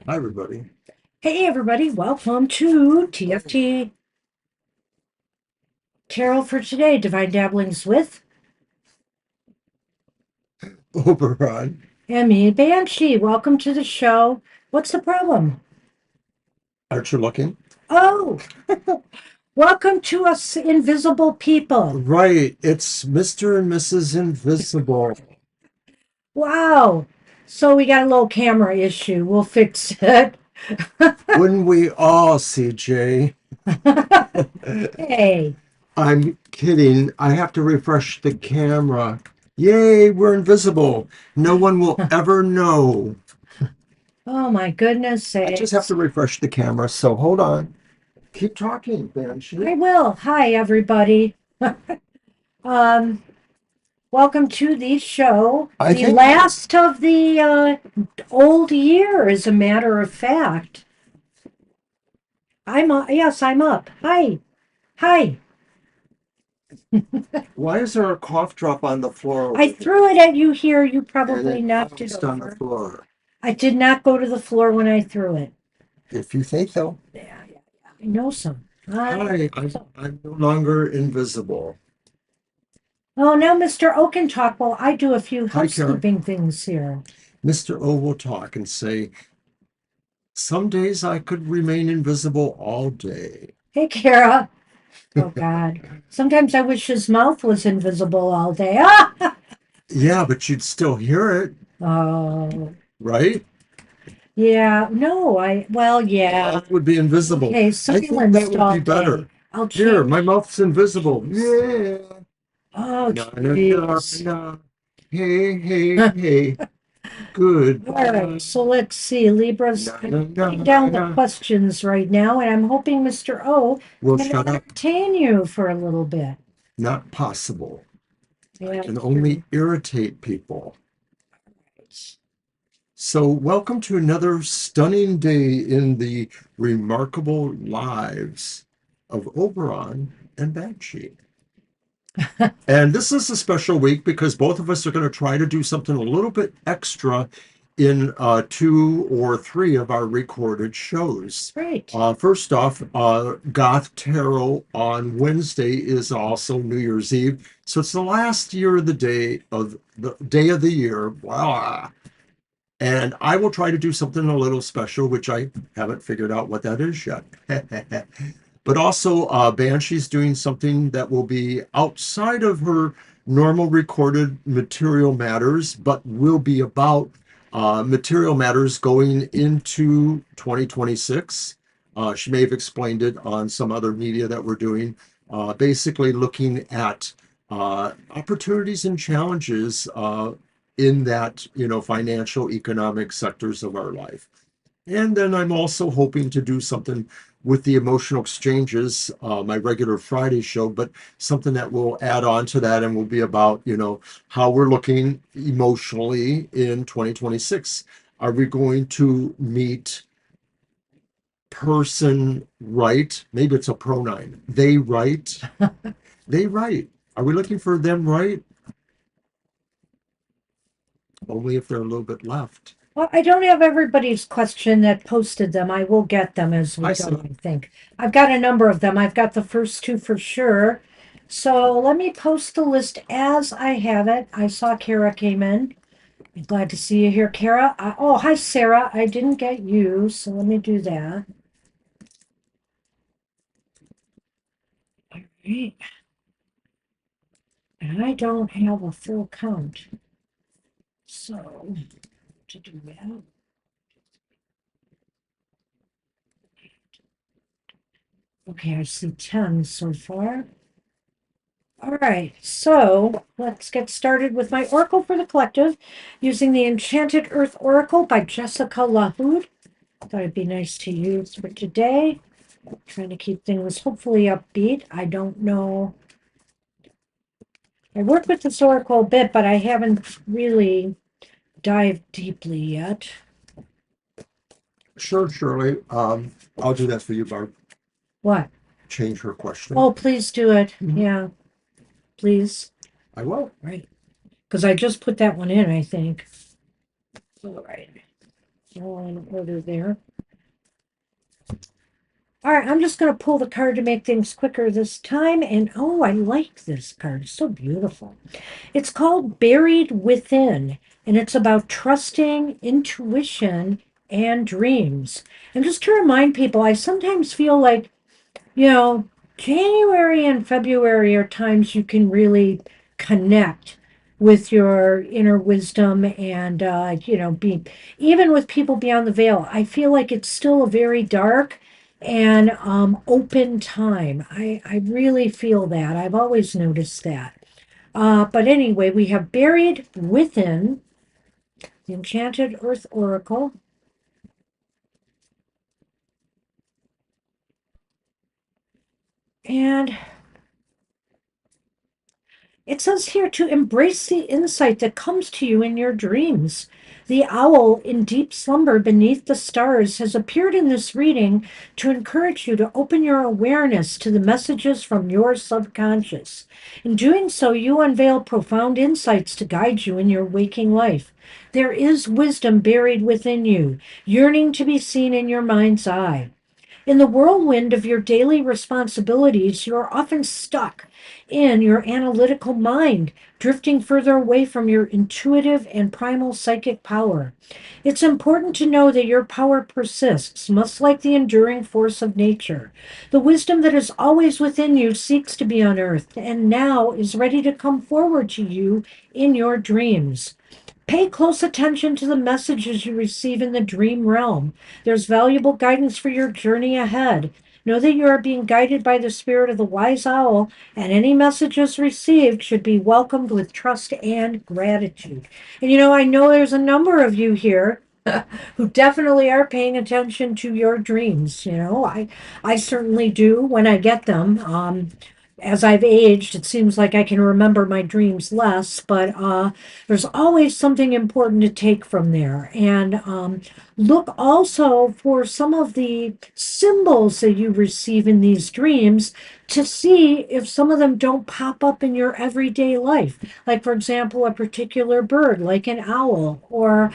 Hi, everybody. Hey, everybody, welcome to TFT Tarot for today, Divine Dabblings with Oberon. and Banshee. Welcome to the show. What's the problem? Aren't you looking? Oh, welcome to us invisible people. Right. It's Mr. and Mrs. Invisible. Wow. So we got a little camera issue. We'll fix it. Wouldn't we all, CJ? Hey. I'm kidding. I have to refresh the camera. Yay, we're invisible. No one will ever know. Oh, my goodness I just have sakes. to refresh the camera, so hold on. Keep talking, I Banshee. will. Hi, everybody. um, Welcome to the show. I The think last of the old year, as a matter of fact. I'm up. Yes, I'm up. Hi. Hi. why is there a cough drop on the floor? I threw it at you here. You And probably it knocked it bounced on the over. floor. I did not go to the floor when I threw it. If you say so. I know some. Hi, I'm no longer invisible. Oh, now Mr. O can talk while I do a few Hi, Kara. housekeeping things here. Mr. O will talk and say, some days I could remain invisible all day. Hey, Kara. Oh, God. Sometimes I wish his mouth was invisible all day. Ah! Yeah, but you'd still hear it, Oh, right? yeah. No, well, yeah. Mouth would be invisible. Okay, I think that silenced would all be day. better. I'll Here, my change. mouth's invisible. Yeah. Oh, Na na na jeez. na. Hey, hey, hey. All right, Goodbye. so let's see. Libra's Na I'm na na putting down the na. questions right now, and I'm hoping Mr. O Well, can shut up. entertain you for a little bit. Not possible. I Yeah, can true. only irritate people. So, welcome to another stunning day in the remarkable lives of Oberon and Banshee. And this is a special week because both of us are going to try to do something a little bit extra in two or three of our recorded shows. Great. First off, Goth Tarot on Wednesday is also New Year's Eve. So it's the last year of the day of the year. Wow. And I will try to do something a little special, which I haven't figured out what that is yet. But also, Banshee's doing something that will be outside of her normal recorded material matters, but will be about material matters going into 2026. She may have explained it on some other media that we're doing, basically looking at opportunities and challenges in that, financial, economic sectors of our life. And then I'm also hoping to do something with the emotional exchanges, my regular Friday show, but something that will add on to that and will be about, how we're looking emotionally in 2026. Are we going to meet person right? Maybe it's a pronoun. They right? They right. Are we looking for them right? Only if they're a little bit left. Well, I don't have everybody's question that posted them. I will get them as we I go, see. I think. I've got a number of them. I've got the first two for sure. So let me post the list as I have it. I saw Kara came in. I'm glad to see you here, Kara. Oh, hi, Sarah. I didn't get you, so let me do that. All right. And I don't have a full count. So to do that. Okay, I see 10 so far. All right, so let's get started with my Oracle for the Collective using the Enchanted Earth Oracle by Jessica LaHood. Thought it'd be nice to use for today. Trying to keep things hopefully upbeat. I don't know. I worked with this Oracle a bit, but I haven't really dived deeply yet. Sure, Shirley. I'll do that for you, Barb. What? Change her question. Oh, please do it. Mhm. Yeah, please. I will. Right. Because I just put that one in, I think. All right. All in order there. All right, I'm just going to pull the card to make things quicker this time. And oh, I like this card. It's so beautiful. It's called Buried Within, and it's about trusting, intuition, and dreams. And just to remind people, I sometimes feel like, you know, January and February are times you can really connect with your inner wisdom and, be even with people beyond the veil. I feel like it's still a very dark and open time. I really feel that. I've always noticed that. But anyway, we have Buried Within, the Enchanted Earth Oracle. And it says here to embrace the insight that comes to you in your dreams. The owl in deep slumber beneath the stars has appeared in this reading to encourage you to open your awareness to the messages from your subconscious. In doing so, you unveil profound insights to guide you in your waking life. There is wisdom buried within you, yearning to be seen in your mind's eye. In the whirlwind of your daily responsibilities, you are often stuck in your analytical mind, drifting further away from your intuitive and primal psychic power. It's important to know that your power persists, much like the enduring force of nature. The wisdom that is always within you seeks to be unearthed, and now is ready to come forward to you in your dreams. Pay close attention to the messages you receive in the dream realm. There's valuable guidance for your journey ahead. Know that you are being guided by the spirit of the wise owl, and any messages received should be welcomed with trust and gratitude. And I know there's a number of you here who definitely are paying attention to your dreams. I certainly do when I get them. As I've aged, it seems like I can remember my dreams less, but there's always something important to take from there. And look also for some of the symbols that you receive in these dreams to see if some of them don't pop up in your everyday life. Like, for example, a particular bird, like an owl, or,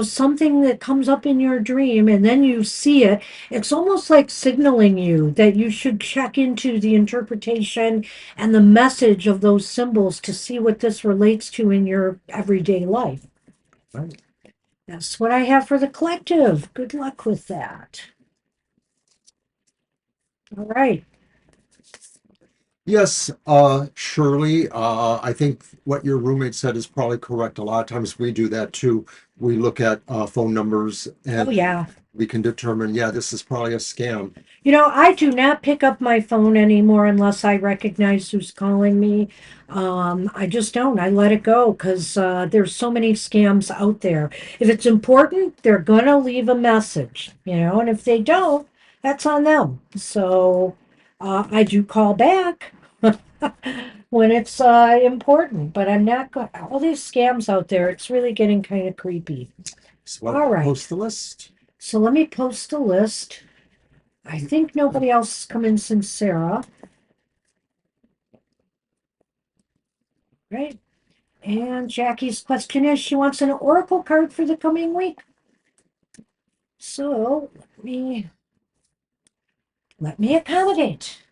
something that comes up in your dream and then you see it. It's almost like signaling you that you should check into the interpretation and the message of those symbols to see what this relates to in your everyday life. Right. That's what I have for the collective. Good luck with that. All right. Yes, Shirley, I think what your roommate said is probably correct. A lot of times we do that too. We look at phone numbers Oh, and yeah. we can determine, yeah, this is probably a scam. I do not pick up my phone anymore unless I recognize who's calling me. I just don't. I let it go because there's so many scams out there. If it's important, they're going to leave a message, and if they don't, that's on them. So I do call back when it's important, but I'm not going. All these scams out there, it's really getting kind of creepy. So All I'll right. post the list. So let me post a list. I think nobody else has come in since Sarah, right? And Jackie's question is she wants an oracle card for the coming week. So let me accommodate.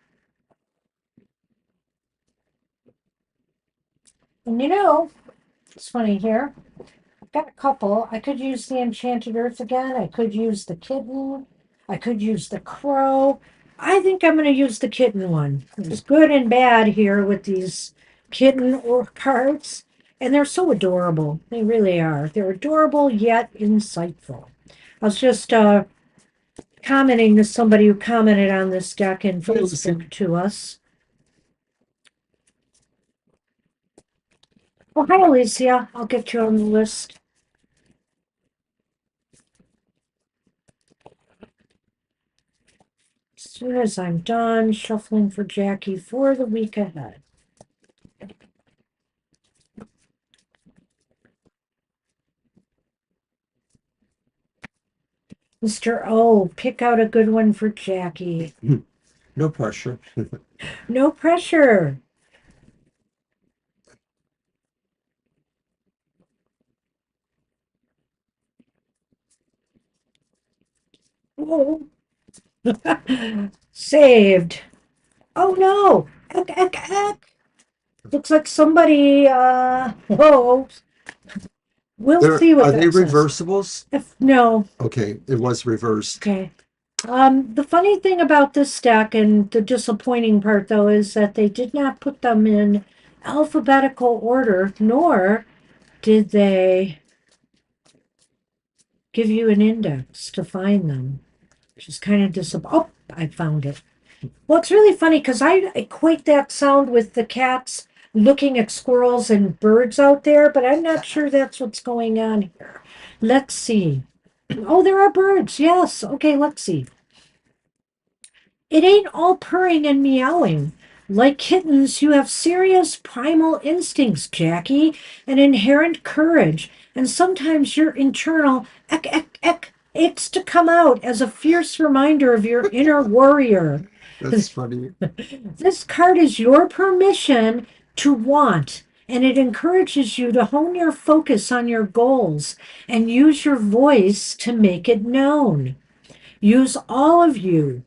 And it's funny here. I've got a couple. I could use the Enchanted Earth again. I could use the kitten. I could use the crow. I think I'm going to use the kitten one. There's good and bad here with these kitten or cards. And they're so adorable. They really are. They're adorable yet insightful. I was just commenting to somebody who commented on this deck in Hey, Lucy. Facebook to us. Oh, hi, Alicia. I'll get you on the list. As soon as I'm done shuffling for Jackie for the week ahead. Mr. O, pick out a good one for Jackie. No pressure. No pressure. Oh. Saved. Oh no. Eck, eck, eck. Looks like somebody, oh, we'll see what Are they that says. reversibles? No. Okay, it was reversed. Okay. The funny thing about this deck and the disappointing part, though, is that they did not put them in alphabetical order, nor did they give you an index to find them, which is kind of disappointing. Oh, I found it. Well, it's really funny because I equate that sound with the cats looking at squirrels and birds out there, but I'm not sure that's what's going on here. Let's see. Oh, there are birds. Yes. Okay, let's see. It ain't all purring and meowing. Like kittens, you have serious primal instincts, Jackie, an inherent courage, and sometimes your internal eck, eck, eck aches to come out as a fierce reminder of your inner warrior. That's funny. This card is your permission to want, and it encourages you to hone your focus on your goals and use your voice to make it known. Use all of you.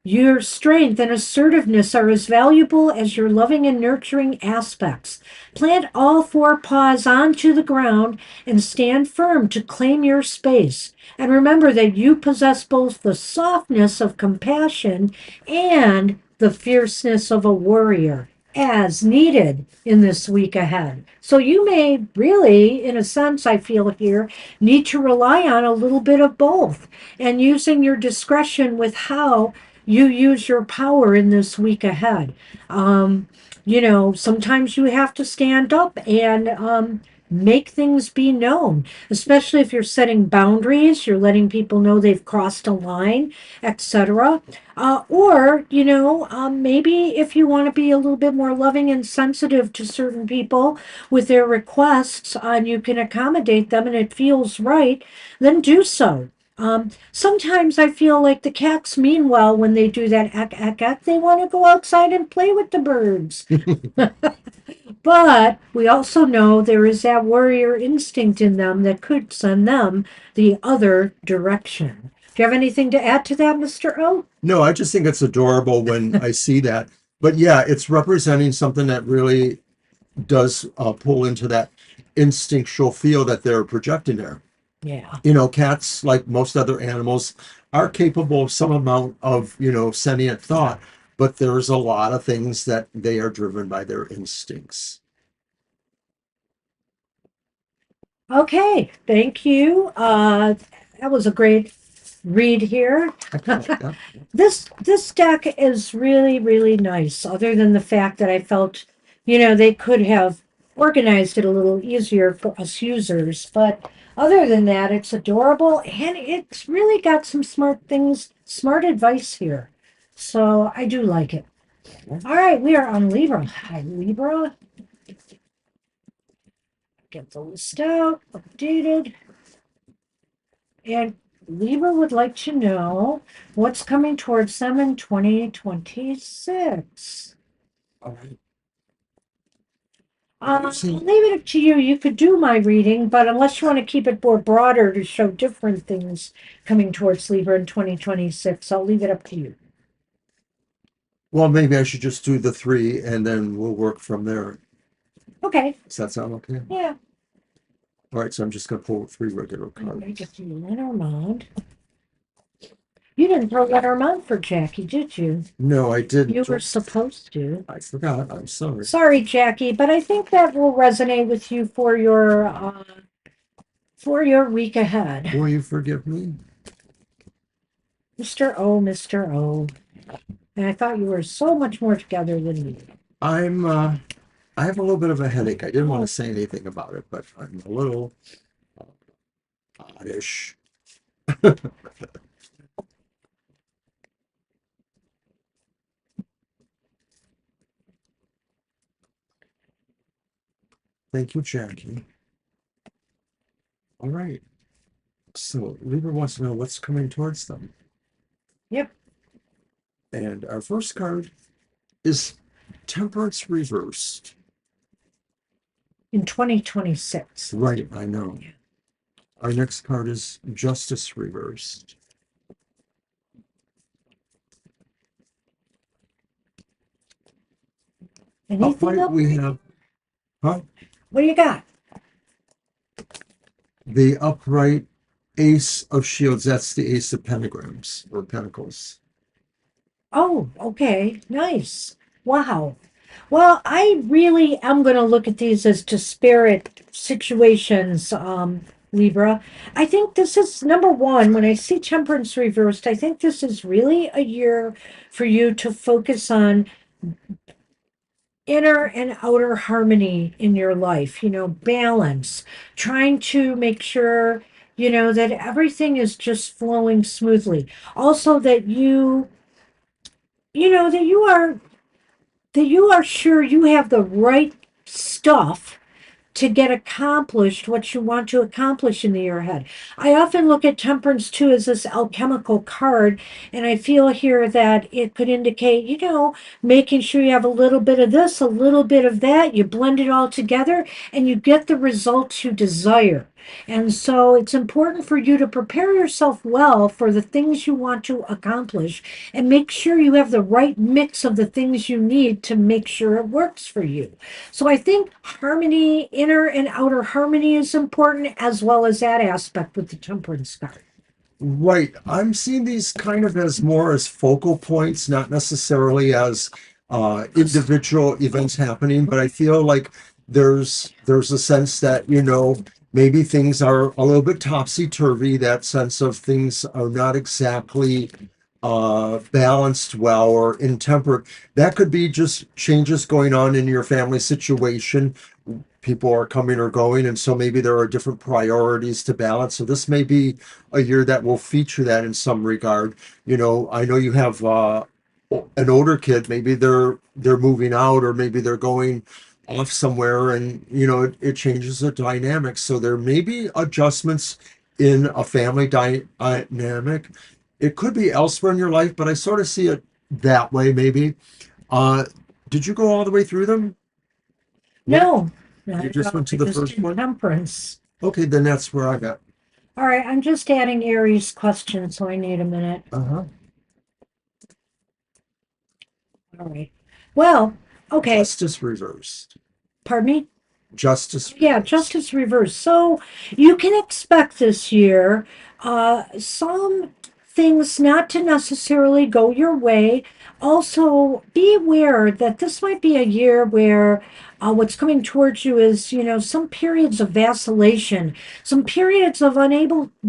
Your strength and assertiveness are as valuable as your loving and nurturing aspects. Plant all four paws onto the ground and stand firm to claim your space. And remember that you possess both the softness of compassion and the fierceness of a warrior as needed in this week ahead. So you may really, in a sense, I feel here, need to rely on a little bit of both and using your discretion with how you use your power in this week ahead. Um, sometimes you have to stand up and make things be known, especially if you're setting boundaries, you're letting people know they've crossed a line, etc. Maybe if you want to be a little bit more loving and sensitive to certain people with their requests and you can accommodate them and it feels right, then do so. Sometimes I feel like the cats mean well when they do that ack, ack, ack. They want to go outside and play with the birds. But we also know there is that warrior instinct in them that could send them the other direction. Do you have anything to add to that, Mr. O? No, I just think it's adorable when I see that. But yeah, it's representing something that really does pull into that instinctual feel that they're projecting there. Yeah. Cats, like most other animals, are capable of some amount of, sentient thought, but there's a lot of things that they are driven by their instincts. Okay, thank you. That was a great read here. Yeah. This deck is really, really nice, other than the fact that I felt, they could have organized it a little easier for us users. But other than that, it's adorable and it's really got some smart advice here. So I do like it. All right, we are on Libra. Hi, Libra. Get the list out, updated. And Libra would like to know what's coming towards them in 2026. All right. I'll leave it up to you. You could do my reading, but unless you want to keep it more broader to show different things coming towards Libra in 2026, I'll leave it up to you. Well, maybe I should just do the three and then we'll work from there. Okay. Does that sound okay? Yeah. All right, so I'm just going to pull three regular I'm going to cards. get the Lenormand. You didn't throw Lenormand for Jackie, did you? No, I didn't. You were supposed to. I forgot. I'm sorry. Sorry, Jackie, but I think that will resonate with you for your week ahead. Will you forgive me? Mr. O, Mr. O. And I thought you were so much more together than me. I have a little bit of a headache. I didn't want to say anything about it, but I'm a little oddish. Thank you, Jackie. All right. So Libra wants to know what's coming towards them. Yep. And our first card is Temperance reversed. In 2026. Right, I know. Our next card is Justice reversed. Anything else? We have, huh? What do you got? The upright Ace of Shields. That's the Ace of Pentagrams or Pentacles. Oh, okay. Nice. Wow. Well, I really am going to look at these as disparate situations, Libra. I think this is number one. When I see Temperance reversed, I think this is really a year for you to focus on inner and outer harmony in your life, balance, trying to make sure, that everything is just flowing smoothly. Also that that you are sure you have the right stuff to get accomplished what you want to accomplish in the year ahead. I often look at temperance too as this alchemical card, and I feel here that it could indicate, making sure you have a little bit of this, a little bit of that, you blend it all together, and you get the results you desire. And so it's important for you to prepare yourself well for the things you want to accomplish and make sure you have the right mix of the things you need to make sure it works for you. So I think harmony, inner and outer harmony is important, as well as that aspect with the temperance card. Right. I'm seeing these kind of as more as focal points, not necessarily as individual events happening, but I feel like there's a sense that, maybe things are a little bit topsy-turvy, that sense of things are not exactly balanced well or intemperate. That could be just changes going on in your family situation. People are coming or going, and so maybe there are different priorities to balance. So this may be a year that will feature that in some regard. I know you have an older kid. Maybe they're moving out, or maybe they're going off somewhere, and it changes the dynamic. So there may be adjustments in a family dynamic. It could be elsewhere in your life, but I sort of see it that way. Maybe. Uh, did you go all the way through them? What No, not you at just all. went to I the just first did one? temperance. Okay, then that's where I got. All right, I'm just adding Aries questions, so I need a minute. Uh-huh. All right. Well, okay. Justice reversed. Pardon me? Justice Yeah, reversed. justice reversed. So you can expect this year some things not to necessarily go your way. Also, be aware that this might be a year where what's coming towards you is, some periods of vacillation, some periods of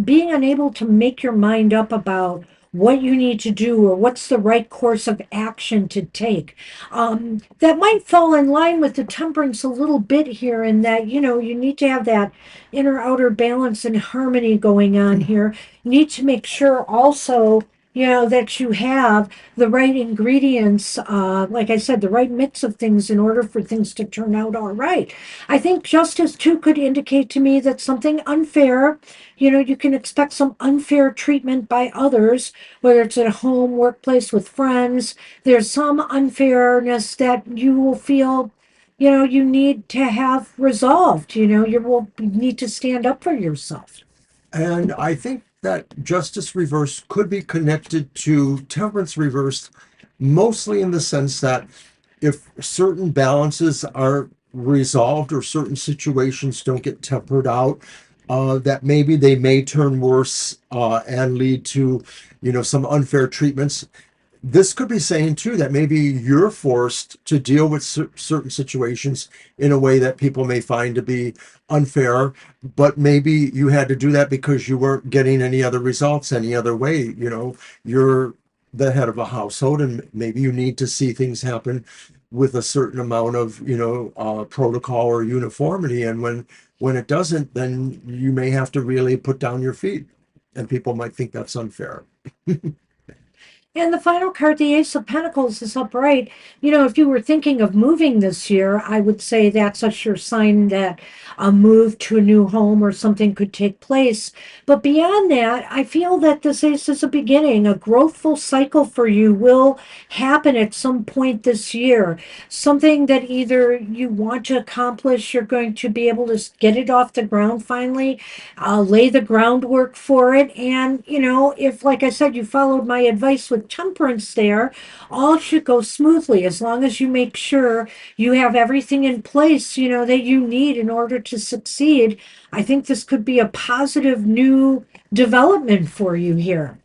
being unable to make your mind up about what you need to do or what's the right course of action to take. That might fall in line with the temperance a little bit here, in that you need to have that inner outer balance and harmony going on here. You need to make sure also that you have the right ingredients, like I said, the right mix of things in order for things to turn out all right. I think justice too could indicate to me that something unfair, you can expect some unfair treatment by others, whether it's at home, workplace, with friends. There's some unfairness that you will feel, you need to have resolved. You will need to stand up for yourself. And I think that justice reversed could be connected to temperance reversed, mostly in the sense that if certain balances are resolved or certain situations don't get tempered out, that maybe they may turn worse and lead to, some unfair treatments. This could be saying too that maybe you're forced to deal with certain situations in a way that people may find to be unfair, but maybe you had to do that because you weren't getting any other results any other way. You're the head of a household, and maybe you need to see things happen with a certain amount of protocol or uniformity, and when it doesn't, then you may have to really put down your feet, and people might think that's unfair. And the final card, the Ace of Pentacles, is upright. If you were thinking of moving this year, I would say that's a sure sign that a move to a new home or something could take place. But beyond that, I feel that this Ace is a beginning. A growthful cycle for you will happen at some point this year. Something that either you want to accomplish, you're going to be able to get it off the ground finally, lay the groundwork for it. And, if, like I said, you followed my advice with temperance there, all should go smoothly as long as you make sure you have everything in place, that you need in order to succeed. I think this could be a positive new development for you here.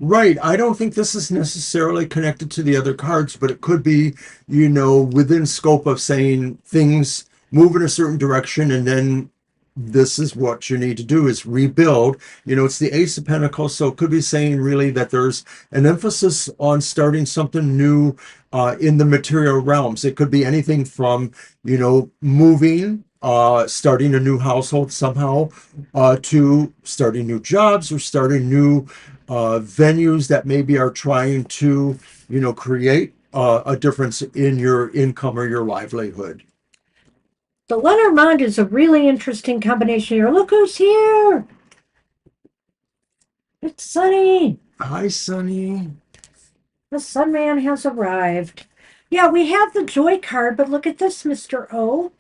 Right. I don't think this is necessarily connected to the other cards, but it could be, within scope of saying things move in a certain direction, and then this is what you need to do is rebuild. It's the Ace of Pentacles, so it could be saying really that there's an emphasis on starting something new in the material realms. It could be anything from, moving, starting a new household somehow, to starting new jobs or starting new venues that maybe are trying to, create a difference in your income or your livelihood. The Lenormand is a really interesting combination here. Look who's here! It's Sunny! Hi, Sunny. The Sun Man has arrived. Yeah, we have the Joy card, but look at this, Mr. O.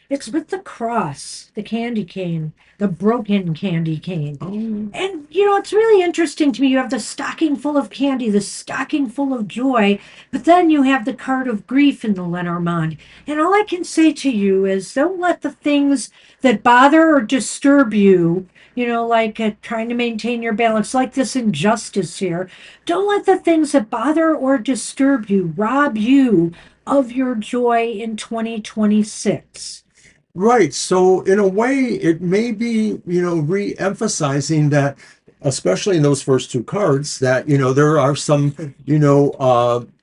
It's with the cross, the candy cane, the broken candy cane. Oh, And you know, it's really interesting to me. You have the stocking full of candy, the stocking full of joy, but then you have the card of grief in the Lenormand. And all I can say to you is don't let the things that bother or disturb you, you know, like trying to maintain your balance, like this injustice here, don't let the things that bother or disturb you rob you of your joy in 2026. right. So in a way, it may be, re-emphasizing that, especially in those first two cards, that, there are some,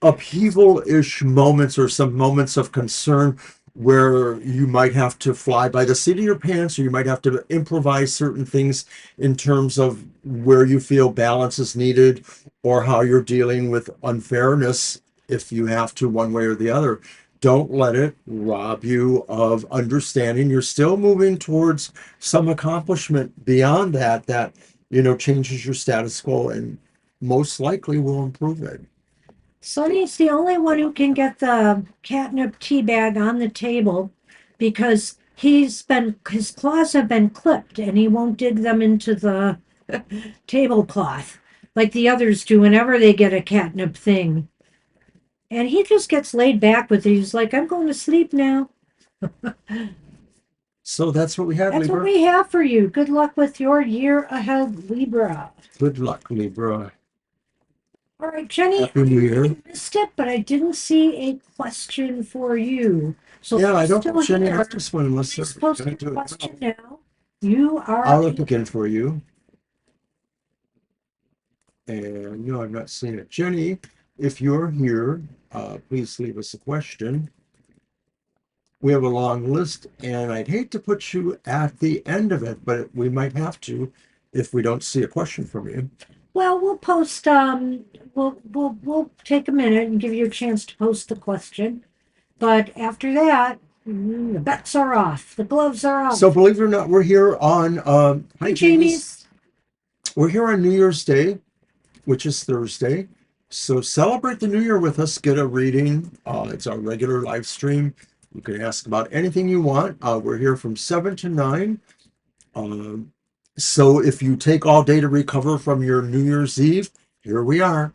upheaval-ish moments or some moments of concern where you might have to fly by the seat of your pants, or you might have to improvise certain things in terms of where you feel balance is needed or how you're dealing with unfairness if you have to one way or the other. Don't let it rob you of understanding you're still moving towards some accomplishment beyond that changes your status quo and most likely will improve it. Sonny's the only one who can get the catnip tea bag on the table because his claws have been clipped and he won't dig them into the tablecloth like the others do whenever they get a catnip thing. And he just gets laid back with it. He's like, I'm going to sleep now. So that's what we had, That's what Libra. we have for you. Good luck with your year ahead, Libra. Good luck, Libra. All right, Jenny, Happy New Year. I missed it, but I didn't see a question for you. So if Yeah, you're I don't still think Jenny here, has this one unless they're please post going your to do it question now. now. You are I'll look again for you. And no, I'm not seeing it. Jenny, if you're here, please leave us a question. We have a long list, and I'd hate to put you at the end of it, but we might have to if we don't see a question from you. well, we'll post we'll take a minute and give you a chance to post the question. But after that, the bets are off. The gloves are So off. believe it or not, we're here on hi Hey, James. Jamie's. We're here on New Year's Day, which is Thursday. So celebrate the new year with us. Get a reading. It's our regular live stream. You can ask about anything you want. We're here from 7 to 9. Um, so if you take all day to recover from your New Year's Eve, here we are.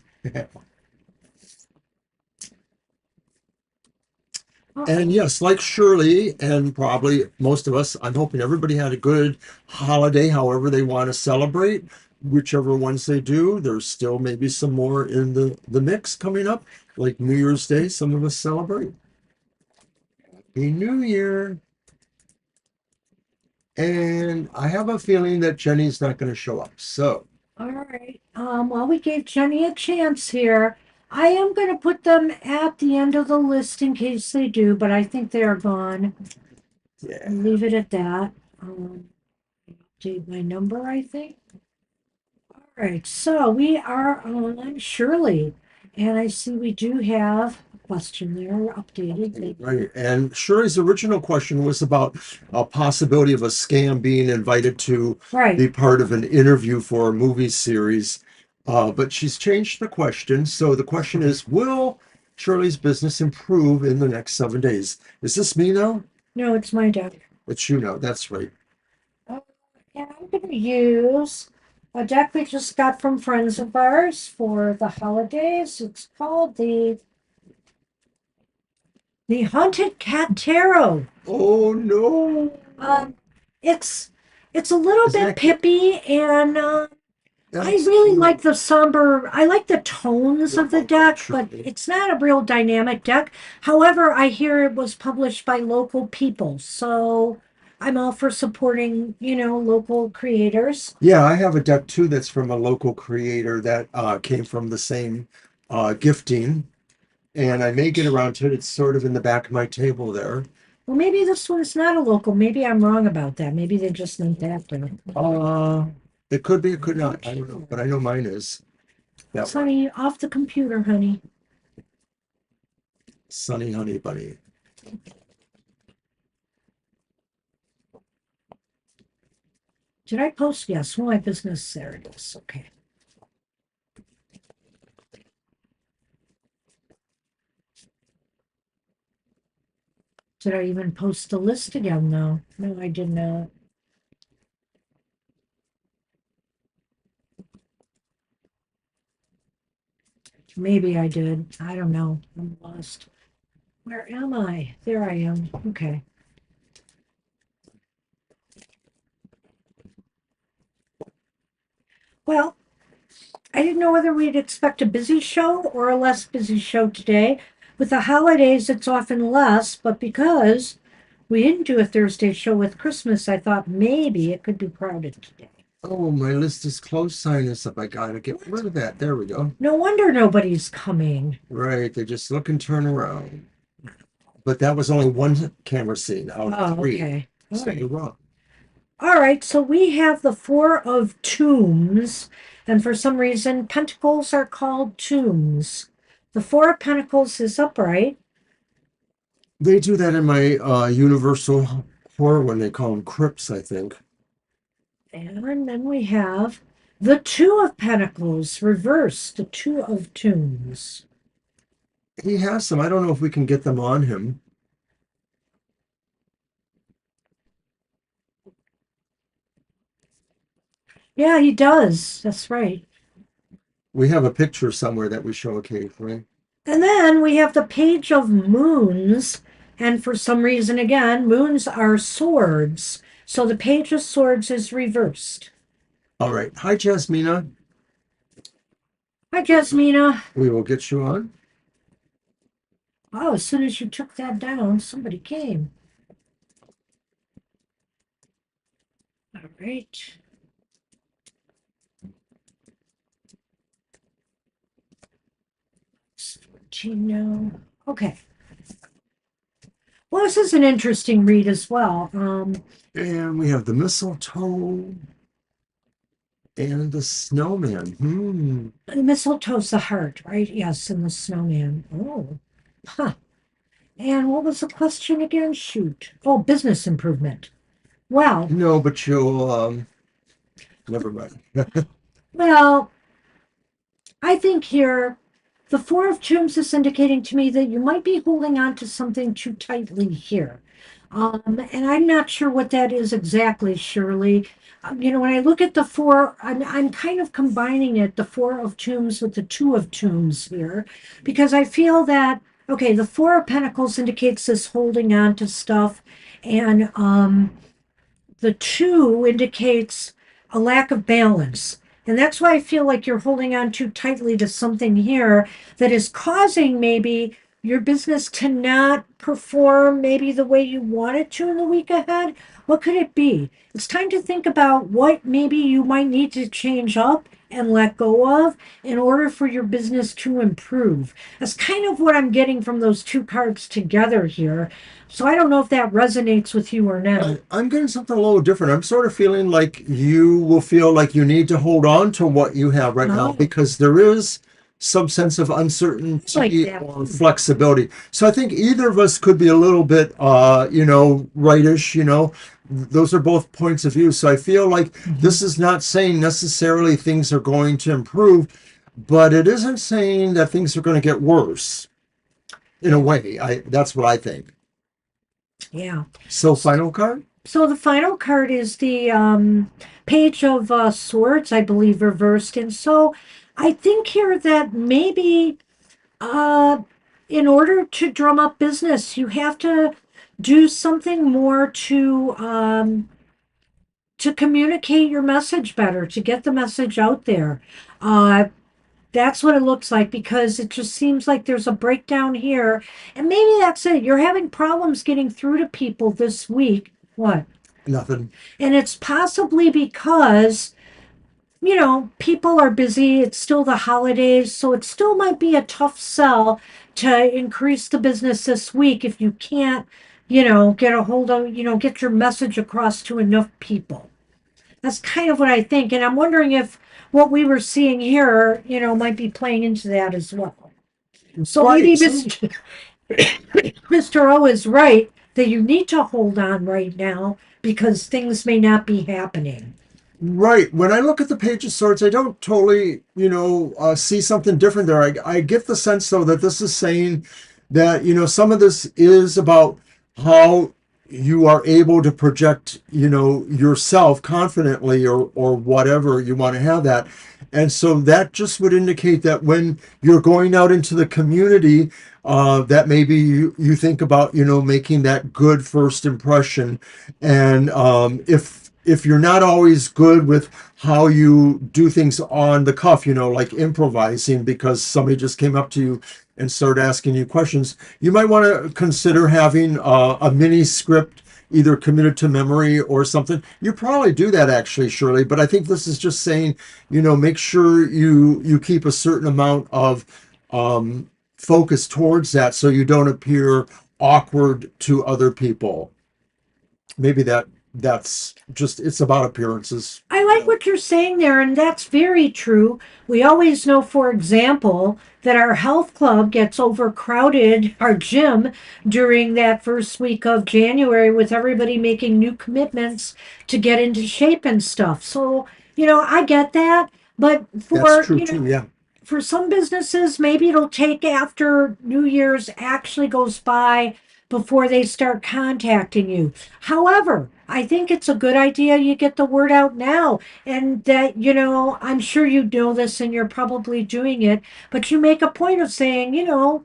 And yes, like Shirley and probably most of us, I'm hoping everybody had a good holiday, however they want to celebrate, whichever ones they do. There's still maybe some more in the mix coming up, like New Year's Day, some of us celebrate. Happy New Year. And I have a feeling that Jenny's not going to show up. So, All right. Well, we gave Jenny a chance here. I am going to put them at the end of the list in case they do, but I think they are gone. yeah. Leave it at that. Update my number, I think. All right. So we are on Shirley, and I see we do have a question there updated. Thank you. Right. And Shirley's original question was about a possibility of a scam being invited to Right. be part of an interview for a movie series. But she's changed the question. So the question is, will Shirley's business improve in the next 7 days? Is this me now? No, it's my deck. It's you now. That's right. And I'm going to use a deck we just got from friends of ours for the holidays. It's called the Haunted Cat Tarot. Oh no. Um, it's it's a little Isn't bit that cute? pippy, and I That's really cute. like the somber. I like the tones You're of the welcome, deck, but Shirley. it's not a real dynamic deck. However, I hear it was published by local people, so I'm all for supporting, local creators. Yeah, I have a deck too that's from a local creator that came from the same gifting. And I may get around to it. It's sort of in the back of my table there. Well, maybe this one's not a local. Maybe I'm wrong about that. Maybe they just named after. Uh, it could be, it could not. I don't know, but I know mine is that one. Sonny, off the computer, honey. Sunny Honey Bunny. Did I post? Yes, my business. There it is. Okay. Did I even post the list again, though? No, I did not. Maybe I did. I don't know. I'm lost. Where am I? There I am. Okay. Well, I didn't know whether we'd expect a busy show or a less busy show today. With the holidays, it's often less, but because we didn't do a Thursday show with Christmas, I thought maybe it could be crowded today. Oh, my list is closed sign is up. I gotta get rid of that. There we go. No wonder nobody's coming. Right, they just look and turn around. But that was only one camera scene out of Oh, three. okay. All So you're right. wrong. All right, so we have the Four of Tombs, and for some reason, pentacles are called tombs. The Four of Pentacles is upright. They do that in my Universal horror when they call them crypts, I think. And then we have the Two of Pentacles reversed, the Two of Tombs. He has some. I don't know if we can get them on him. Yeah, he does. That's right. We have a picture somewhere that we show occasionally. And then we have the Page of Moons. And for some reason, again, moons are swords. So the Page of Swords is reversed. All right. Hi, Jasmina. Hi, Jasmina. We will get you on. Oh, as soon as you took that down, somebody came. All right. Gino. Okay. Well, this is an interesting read as well. And we have the mistletoe and the snowman. The mistletoe's the heart, right? Yes, and the snowman. Oh, huh. And what was the question again? Shoot. Oh, business improvement. Well, No, but you'll never mind. well, I think here the Four of Tombs is indicating to me that you might be holding on to something too tightly here. And I'm not sure what that is exactly, Shirley. When I look at the four, I'm kind of combining it, the Four of Tombs with the Two of Tombs here, because I feel that, okay, the Four of Pentacles indicates this holding on to stuff, and the two indicates a lack of balance. And that's why I feel like you're holding on too tightly to something here that is causing maybe your business to not perform maybe the way you want it to in the week ahead. What could it be? It's time to think about what maybe you might need to change up and let go of in order for your business to improve. That's kind of what I'm getting from those two cards together here. So I don't know if that resonates with you or not. I'm getting something a little different. I'm sort of feeling like you will feel like you need to hold on to what you have right now Oh, because there is some sense of like uncertainty that. or flexibility. So I think either of us could be a little bit, rightish, those are both points of view. So I feel like this is not saying necessarily things are going to improve, but it isn't saying that things are going to get worse in a Yeah. way. That's what I think. Yeah. So final card? So the final card is the Page of Swords, I believe, reversed. And so I think here that maybe uh, in order to drum up business, you have to do something more to communicate your message better, to get the message out there. Uh, that's what it looks like because it just seems like there's a breakdown here. And maybe that's it. You're having problems getting through to people this week. What? Nothing. And it's possibly because, people are busy. It's still the holidays. So it still might be a tough sell to increase the business this week if you can't, get a hold of, get your message across to enough people. That's kind of what I think. And I'm wondering if what we were seeing here, might be playing into that as well. So maybe Right. Mr. O is right that you need to hold on right now because things may not be happening. Right. When I look at the Page of Swords, I don't totally, see something different there. I get the sense, though, that this is saying that, some of this is about how you are able to project, yourself confidently, or whatever you want to have that. And so that just would indicate that when you're going out into the community, that maybe you think about, making that good first impression. And if you're not always good with how you do things on the cuff, like improvising because somebody just came up to you and started asking you questions, you might want to consider having a mini script either committed to memory or something. You probably do that actually, Shirley, but I think this is just saying, make sure you keep a certain amount of focus towards that so you don't appear awkward to other people. Maybe that's just, it's about appearances. I like what you're saying there, and that's very true. We always know, for example, that our health club gets overcrowded, our gym, during that first week of January with everybody making new commitments to get into shape and stuff. So, I get that. But That's for, true too. Yeah. for some businesses, maybe it'll take after New Year's actually goes by before they start contacting you. However, I think it's a good idea you get the word out now, and that, I'm sure you know this and you're probably doing it, but you make a point of saying,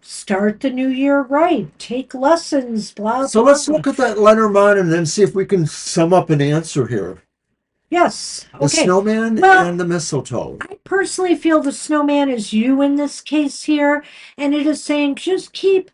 start the new year right, take lessons, blah, So blah. let's look at that Lenormand and then see if we can sum up an answer here. Yes. The Okay. snowman Well, and the mistletoe. I personally feel the snowman is you in this case here, and it is saying just keep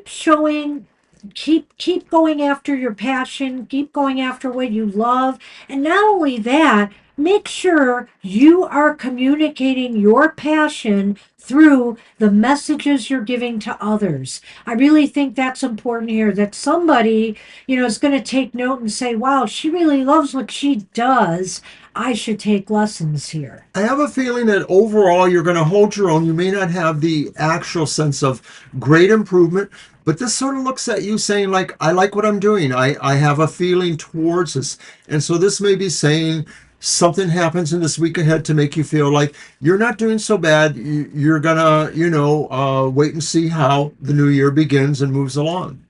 showing, keep going after your passion, keep going after what you love, and not only that, make sure you are communicating your passion through the messages you're giving to others. I really think that's important here, that somebody, is going to take note and say, wow, she really loves what she does. I should take lessons here. I have a feeling that overall you're going to hold your own. You may not have the actual sense of great improvement, but this sort of looks at you saying, like, I like what I'm doing. I have a feeling towards this. And so this may be saying something happens in this week ahead to make you feel like you're not doing so bad. You're going to, wait and see how the new year begins and moves along.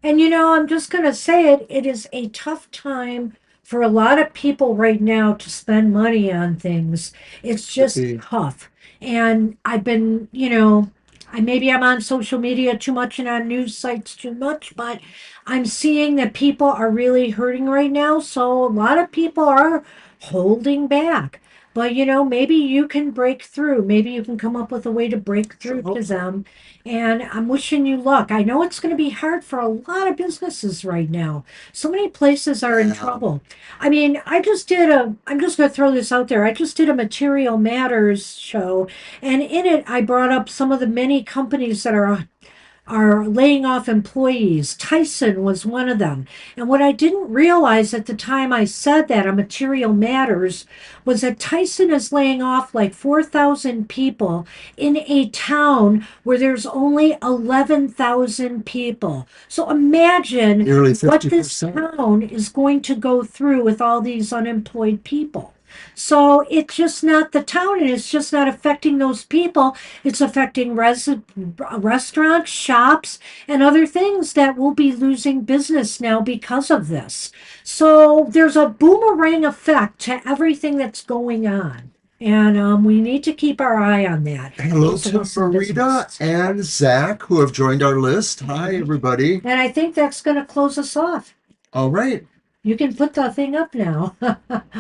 And I'm just going to say it, it is a tough time for a lot of people right now to spend money on things. It's Could just be. tough. And I've been, maybe I'm on social media too much and on news sites too much, but I'm seeing that people are really hurting right now. So a lot of people are holding back. But maybe you can break through. Maybe you can come up with a way to break Sure through hope to so. them, and I'm wishing you luck. I know it's going to be hard for a lot of businesses right now. So many places are in Yeah. trouble. I mean, I'm just going to throw this out there. I just did a Material Matters show, and in it, I brought up some of the many companies that are laying off employees. Tyson was one of them. And what I didn't realize at the time I said that on Material Matters was that Tyson is laying off like 4,000 people in a town where there's only 11,000 people. So imagine Nearly what this 50%. town is going to go through with all these unemployed people. So it's just not the town, and it's just not affecting those people. It's affecting restaurants, shops, and other things that will be losing business now because of this. So there's a boomerang effect to everything that's going on. And we need to keep our eye on that, Hello those of to us in Marita business. and Zach who have joined our list. Hi, Mhm. everybody. And I think that's going to close us off. All right. You can put the thing up now.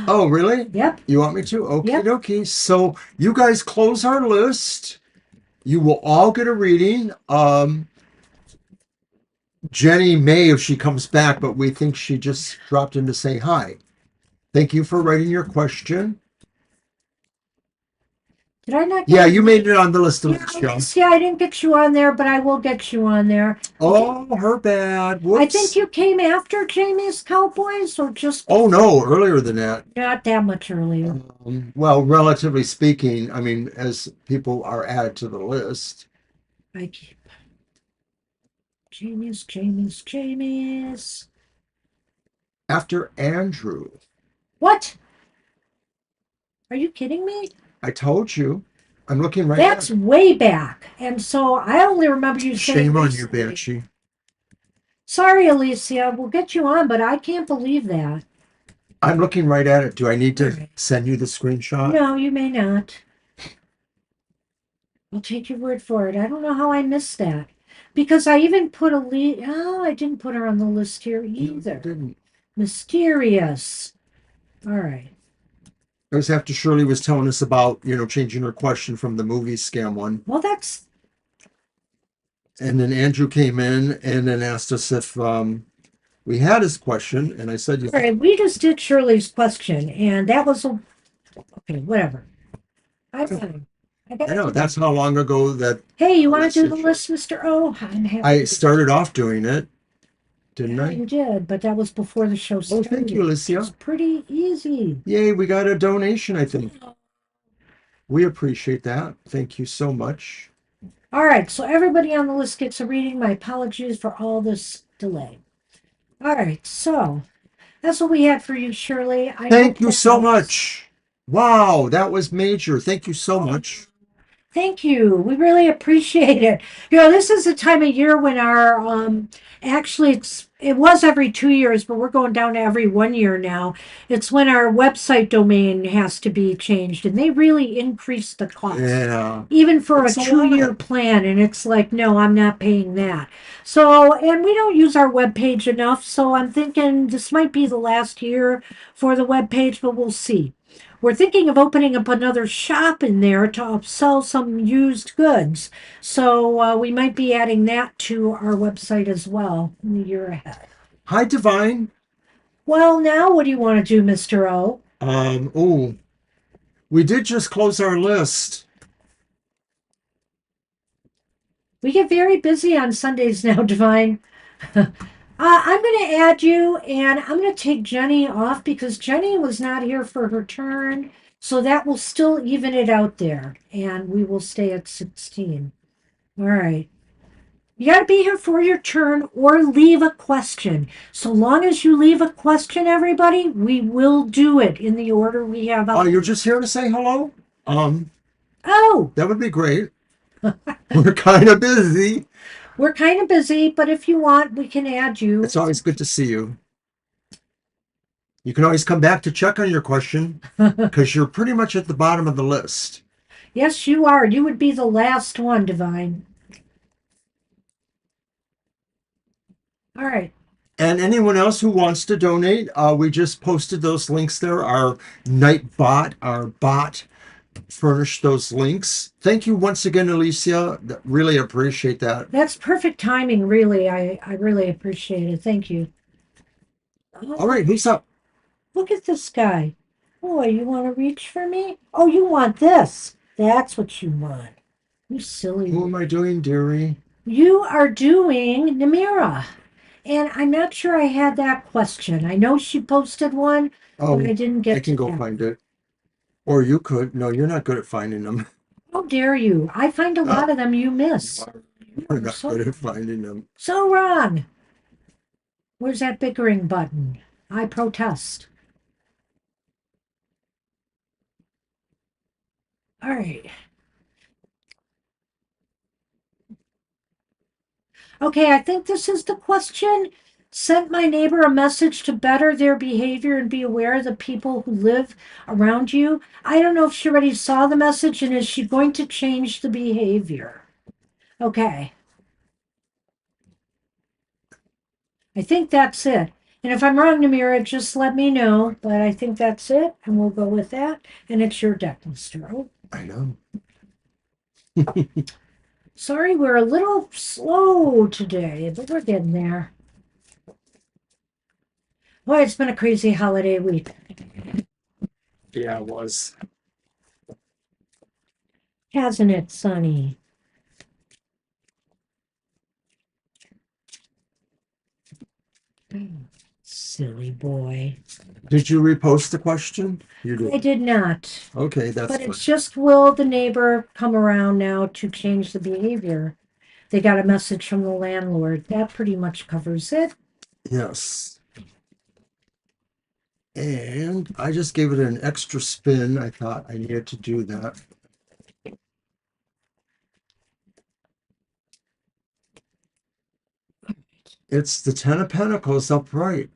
Oh, really? Yep, You want me to? Okie yep. dokie. So you guys close our list. You will all get a reading. Jenny may if she comes back, but we think she just dropped in to say hi. Thank you for writing your question. Did I not get Yeah, it? you made it on the list, Yeah, Alicia. yeah, I didn't get you on there, but I will get you on there. Oh, her bad. I think Whoops. you came after Jamie's Cowboys or just Oh, before? no, earlier than that. Not that much earlier. Well, relatively speaking, I mean, as people are added to the list. I keep Jamie's. After Andrew, What? Are you kidding me? I told you. I'm looking right now. That's way back. And so I only remember you saying Shame on you, recently. Banshee. Sorry, Alicia. We'll get you on, but I can't believe that. I'm looking right at it. Do I need All to right. send you the screenshot? No, you may not. I'll take your word for it. I don't know how I missed that. Because I even put a lead. Oh, I didn't put her on the list here No, you either. didn't. Mysterious. All right. It was after Shirley was telling us about, changing her question from the movie scam one. Well, that's And then Andrew came in and then asked us if we had his question. And I said, all right. We just did Shirley's question, and that was a okay. Whatever. I'm fine. I I gotta know do that. that's how long ago that Hey, you want to do Alicia the showed. list, Mr. O? I'm happy I to do it. started off doing it, didn't Yeah, I? you did, but that was before the show Oh, thank started, you, which is Alicia. pretty easy. Yay, we got a donation, I think. We appreciate that. Thank you so much. All right, so everybody on the list gets a reading. My apologies for all this delay. All right, so that's what we had for you, Shirley. I Thank hope you that so helps. much. Wow, that was major. Thank you so much. Thank you. We really appreciate it. This is a time of year when our actually it was every 2 years, but we're going down to every 1 year now. It's when our website domain has to be changed, and they really increase the cost. Yeah, Even for a it's a 2 year lot. plan, and it's like, no, I'm not paying that. So, and we don't use our web page enough, so I'm thinking this might be the last year for the web page, but we'll see. We're thinking of opening up another shop in there to sell some used goods. So we might be adding that to our website as well in the year ahead. Hi, Divine. Well, now what do you want to do, Mr. O? Oh, we did just close our list. We get very busy on Sundays now, Divine. I'm going to add you, and I'm going to take Jenny off because Jenny was not here for her turn. So that will still even it out there, and we will stay at 16. All right. You got to be here for your turn or leave a question. So long as you leave a question, everybody, we will do it in the order we have Oh, up you're here. just here to say hello? Oh, That would be great. We're kind of busy. we're kind of busy, but if you want, we can add It's you. always good to see you. You can always come back to check on your question because you're pretty much at the bottom of the list. Yes, you are. You would be the last one, Divine. All right. And anyone else who wants to donate, we just posted those links there. Our bot furnished those links. Thank you once again, Alicia. Really appreciate that. That's perfect timing, really. I really appreciate it. Thank you. All Oh, right, who's up? look at this guy. Boy, you want to reach for me? Oh, you want this. That's what you want. You silly. Who am I doing, dearie? You are doing Namira. And I'm not sure I had that question. I know she posted one, but Oh, I didn't I get can to go that. find it. Or you could. No, you're not good at finding them. How dare you? I find a lot of them you miss. You You're are not good at finding them. so wrong. Where's that bickering button? I protest. All right. Okay, I think this is the question. Sent my neighbor a message to better their behavior and be aware of the people who live around you. I don't know if she already saw the message and is she going to change the behavior? Okay, I think that's it. And if I'm wrong, Namira, just let me know. But I think that's it, and we'll go with that. And it's your deck, Mr. O. I know. Sorry, we're a little slow today, but we're getting there. Boy, it's been a crazy holiday week, Yeah, it was. hasn't it, Sonny? Silly boy. Did you repost the question? You I did. did not. Okay, that's But it's fine. just will the neighbor come around now to change the behavior? They got a message from the landlord. That pretty much covers it. Yes. And I just gave it an extra spin. I thought I needed to do that. It's the Ten of Pentacles upright.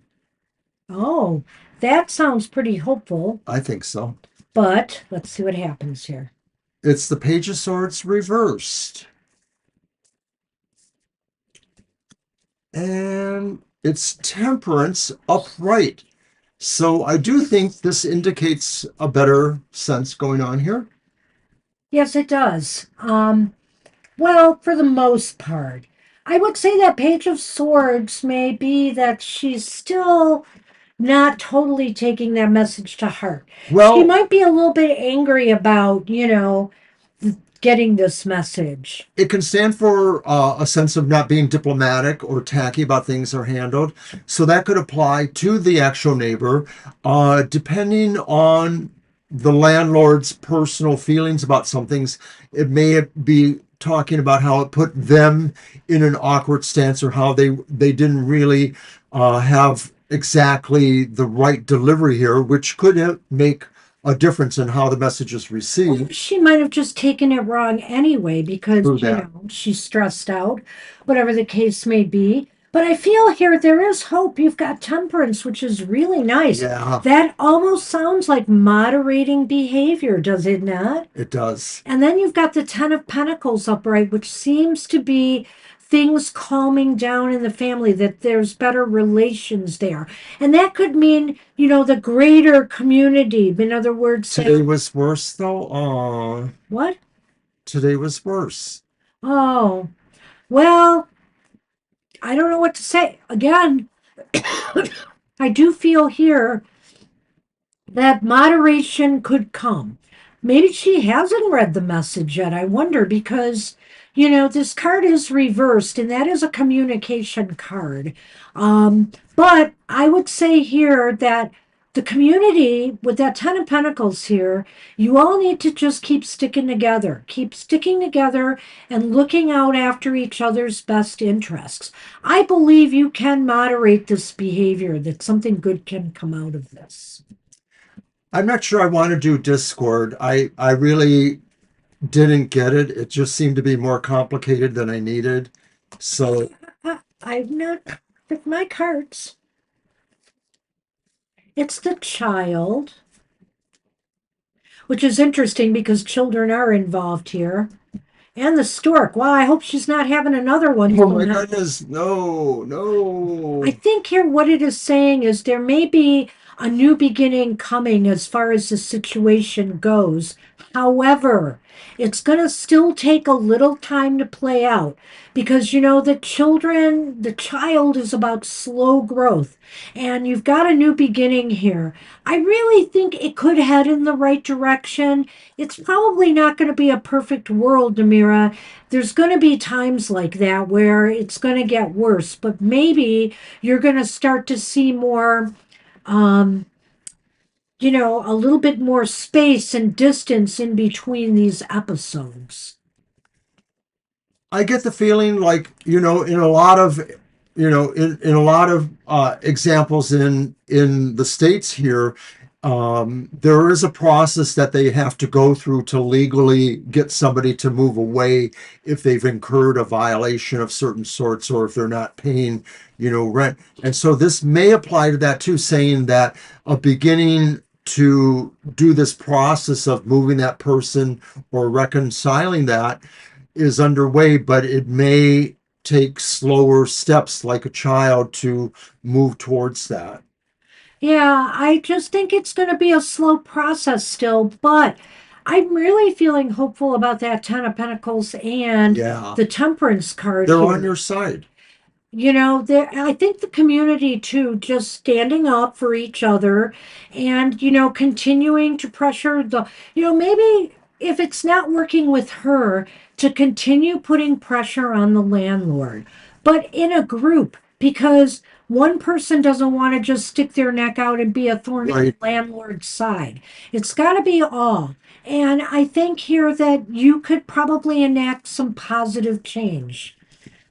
Oh, that sounds pretty hopeful, I think so. but let's see what happens here. It's the Page of Swords reversed. And it's Temperance upright. So I do think this indicates a better sense going on here. Yes, it does. Well, for the most part. I would say that Page of Swords may be that she's still not totally taking that message to heart. She Well, might be a little bit angry about, getting this message. it can stand for a sense of not being diplomatic or tacky about things are handled. So that could apply to the actual neighbor, depending on the landlord's personal feelings about some things. It may be talking about how it put them in an awkward stance or how they didn't really have exactly the right delivery here, which could make a difference in how the message is Or received she might have just taken it wrong anyway because, through that. she's stressed out, whatever the case may be. But I feel here there is hope. You've got temperance, which is really nice. Yeah, That almost sounds like moderating behavior, does it not? it does. And then you've got the Ten of Pentacles upright, which seems to be things calming down in the family, that there's better relations there. And that could mean, the greater community. In other words, Today was worse though. Oh, what? today was worse. Oh, well, I don't know what to say. Again, I do feel here that moderation could come. Maybe she hasn't read the message yet. I wonder because, this card is reversed and that is a communication card. But I would say here that the community with that Ten of Pentacles here, you all need to just keep sticking together. Keep sticking together and looking out after each other's best interests. I believe you can moderate this behavior, that something good can come out of this. I'm not sure I want to do Discord. I really didn't get it. It just seemed to be more complicated than I needed. So I've not with my cards. It's the child, which is interesting because children are involved here. And the stork. Wow, I hope she's not having another one. oh my goodness, no, I no. think here what it is saying is there may be a new beginning coming as far as the situation goes. However, it's going to still take a little time to play out because the child is about slow growth and you've got a new beginning here. I really think it could head in the right direction. It's probably not going to be a perfect world, Namira. There's going to be times like that where it's going to get worse, but maybe you're going to start to see more, um, a little bit more space and distance in between these episodes. I get the feeling like, in a lot of, in a lot of examples in the States here, there is a process that they have to go through to legally get somebody to move away if they've incurred a violation of certain sorts or if they're not paying, rent. And so this may apply to that too, saying that a beginning to do this process of moving that person or reconciling that is underway, but it may take slower steps like a child to move towards that. Yeah, I just think it's going to be a slow process still, but I'm really feeling hopeful about that Ten of Pentacles and Yeah, the Temperance card they're on here. your side. I think the community too, just standing up for each other and, continuing to pressure maybe if it's not working with her, to continue putting pressure on the landlord, but in a group, because one person doesn't want to just stick their neck out and be a thorn in the Right. landlord's side. It's got to be all. And I think here that you could probably enact some positive change.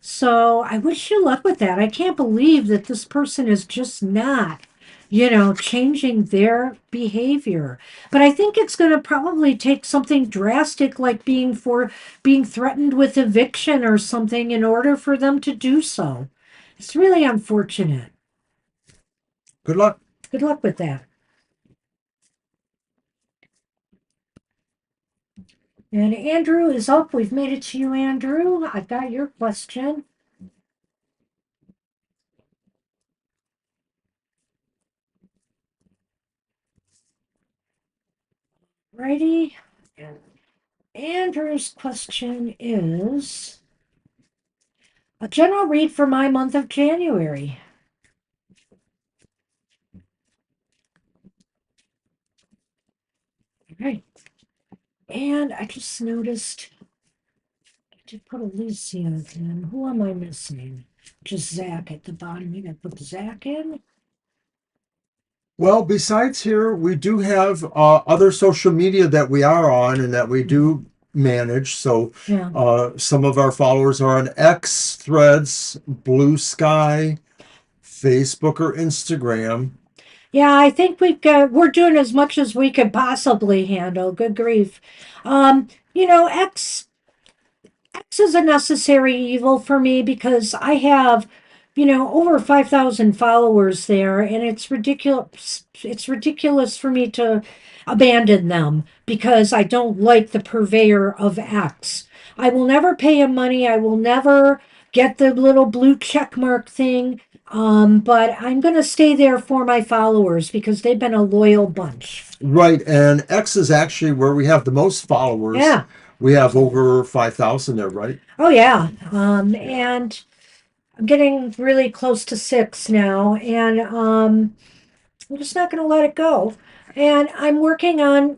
So I wish you luck with that. I can't believe that this person is just not, changing their behavior. But I think it's going to probably take something drastic like being threatened with eviction or something in order for them to do so. It's really unfortunate. Good luck. Good luck with that. And Andrew is up. We've made it to you, Andrew. I've got your question. Righty. And Andrew's question is a general read for my month of January. All right. And I just noticed I did put Alicia in. Who am I missing? Just Zach at the bottom. You got to put Zach in. Well, besides here, we do have other social media that we are on and that we do manage. So Yeah. some of our followers are on X, Threads, Blue Sky, Facebook, or Instagram. Yeah, I think we're doing as much as we could possibly handle. Good grief. You know, X is a necessary evil for me because I have, over 5,000 followers there, and it's ridiculous. It's ridiculous for me to abandon them because I don't like the purveyor of X. I will never pay him money. I will never get the little blue check mark thing. But I'm going to stay there for my followers because they've been a loyal bunch. Right, and X is actually where we have the most followers. Yeah. We have over 5,000 there, right? Oh, yeah. Yeah. And I'm getting really close to six now, and I'm just not going to let it go. And I'm working on,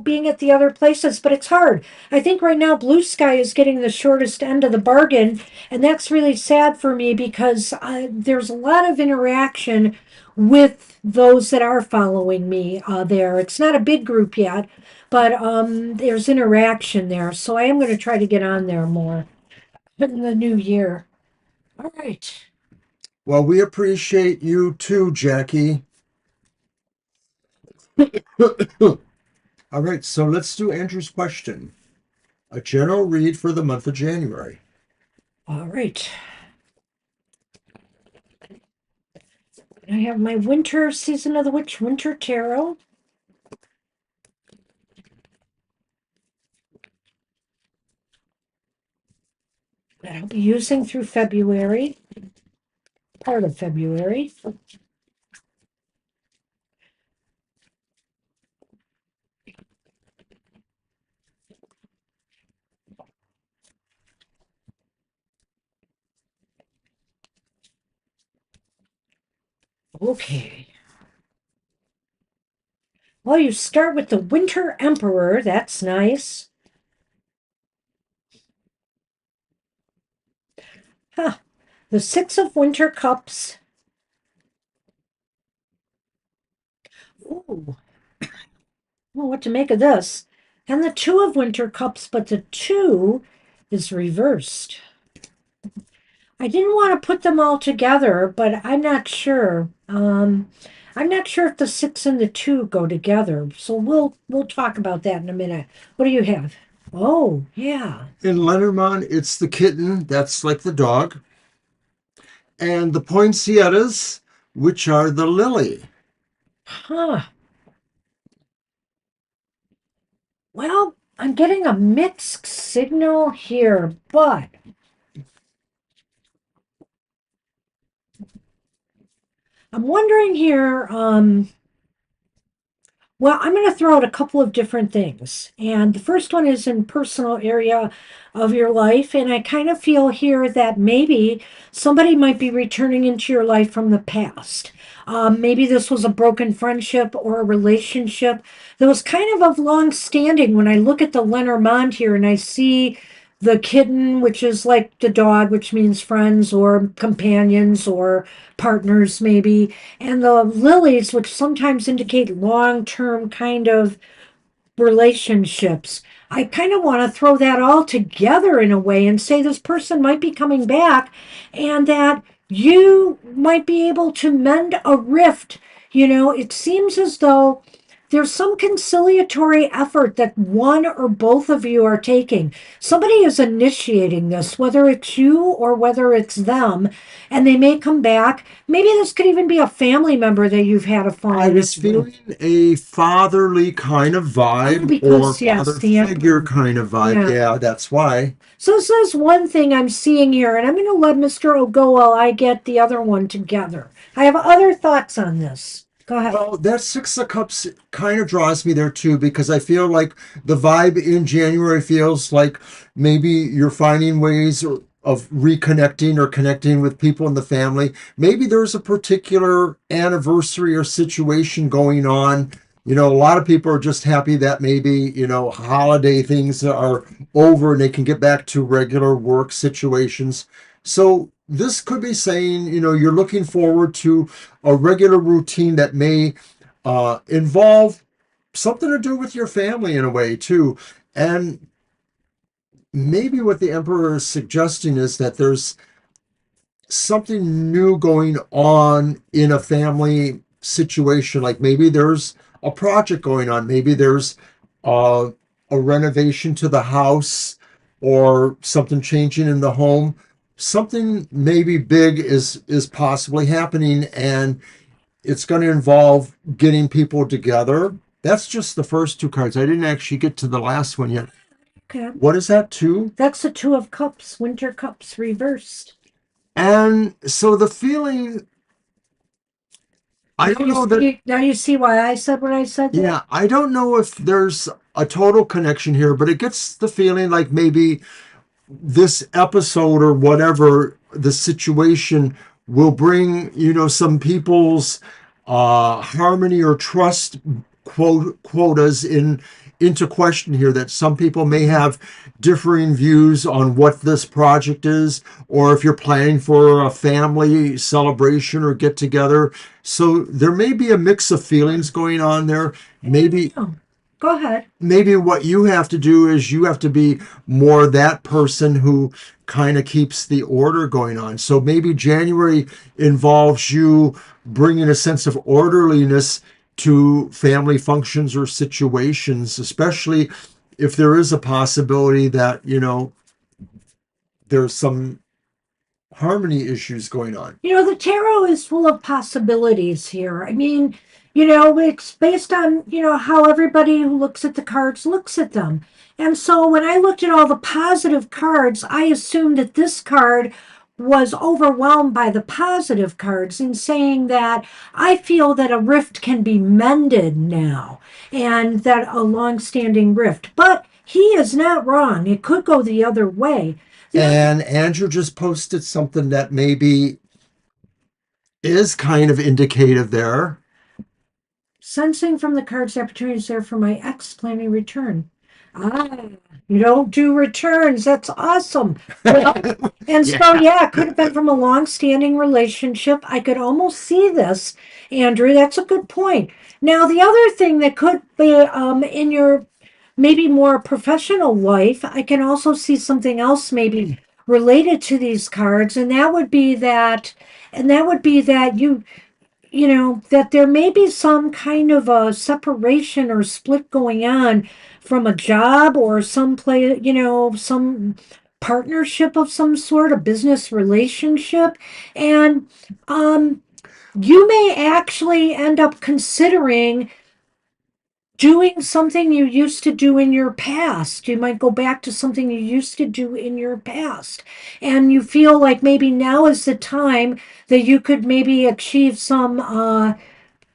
being at the other places, but it's hard. I think right now Blue Sky is getting the shortest end of the bargain, and that's really sad for me because there's a lot of interaction with those that are following me there. It's not a big group yet, but there's interaction there. So I am going to try to get on there more in the new year. All right. Well, we appreciate you too, Jackie. All right, so let's do Andrew's question. A general read for the month of January. All right. I have my winter season of the witch winter tarot. That I'll be using through February, part of February. Okay. Well, you start with the Winter Emperor. That's nice. Huh. The Six of Winter Cups. Ooh. Well, what to make of this? And the Two of Winter Cups, but the two is reversed. I didn't want to put them all together, but I'm not sure. I'm not sure if the six and the two go together. So we'll talk about that in a minute. What do you have? Oh, yeah. In Lenormand, it's the kitten, that's like the dog, and the poinsettias, which are the lily. Huh. Well, I'm getting a mixed signal here, but I'm wondering here, well, I'm going to throw out a couple of different things. And the first one is in personal area of your life. And I kind of feel here that maybe somebody might be returning into your life from the past. Maybe this was a broken friendship or a relationship that was kind of long standing. When I look at the Lenormand here and I see the kitten, which is like the dog, which means friends or companions or partners, maybe, and the lilies, which sometimes indicate long term kind of relationships. I kind of want to throw that all together in a way and say this person might be coming back and that you might be able to mend a rift. It seems as though there's some conciliatory effort that one or both of you are taking. Somebody is initiating this, whether it's you or whether it's them, and they may come back. Maybe this could even be a family member that you've had a I falling was out with. feeling a fatherly kind of Oh, vibe or because yes, father the figure emperor. kind of vibe. Yeah. Yeah, that's why. So this is one thing I'm seeing here, and I'm going to let Mr. Ogo while I get the other one together. I have other thoughts on this. Go ahead. Well, that Six of Cups kind of draws me there too because I feel like the vibe in January feels like maybe you're finding ways of reconnecting or connecting with people in the family. Maybe there's a particular anniversary or situation going on. A lot of people are just happy that maybe, holiday things are over and they can get back to regular work situations. So this could be saying, you're looking forward to a regular routine that may involve something to do with your family in a way too. And maybe what the emperor is suggesting is that there's something new going on in a family situation. Like maybe there's a project going on, maybe there's uh, a renovation to the house or something changing in the home. Something maybe big is possibly happening, and it's going to involve getting people together. That's just the first two cards. I didn't actually get to the last one yet. Okay. What is that, two? That's the Two of Cups, Winter Cups reversed. And so the feeling, I don't know that, Now you see why I said what I said there? yeah, I don't know if there's a total connection here, but it gets the feeling like maybe this episode or whatever the situation will bring, some people's harmony or trust quotas into question here, that some people may have differing views on what this project is, or if you're planning for a family celebration or get together. So there may be a mix of feelings going on there. Maybe Oh, go ahead. maybe what you have to do is you have to be more that person who kind of keeps the order going on. So maybe January involves you bringing a sense of orderliness to family functions or situations, especially if there is a possibility that, there's some harmony issues going on. The tarot is full of possibilities here. I mean, it's based on, how everybody who looks at the cards looks at them. And so when I looked at all the positive cards, I assumed that this card was overwhelmed by the positive cards in saying that I feel that a rift can be mended now and that a long-standing rift. But he is not wrong. It could go the other way. And Andrew just posted something that maybe is kind of indicative there. Sensing from the cards opportunities there for my ex planning return. Ah, you don't do returns. That's awesome. Well, and so, Yeah. yeah, it could have been from a long-standing relationship. I could almost see this, Andrew. That's a good point. Now, the other thing that could be in your maybe more professional life, I can also see something else maybe related to these cards, and that would be that that there may be some kind of a separation or split going on from a job or some partnership of some sort, a business relationship. And you may actually end up considering doing something you used to do in your past. You might go back to something you used to do in your past. And you feel like maybe now is the time that you could maybe achieve some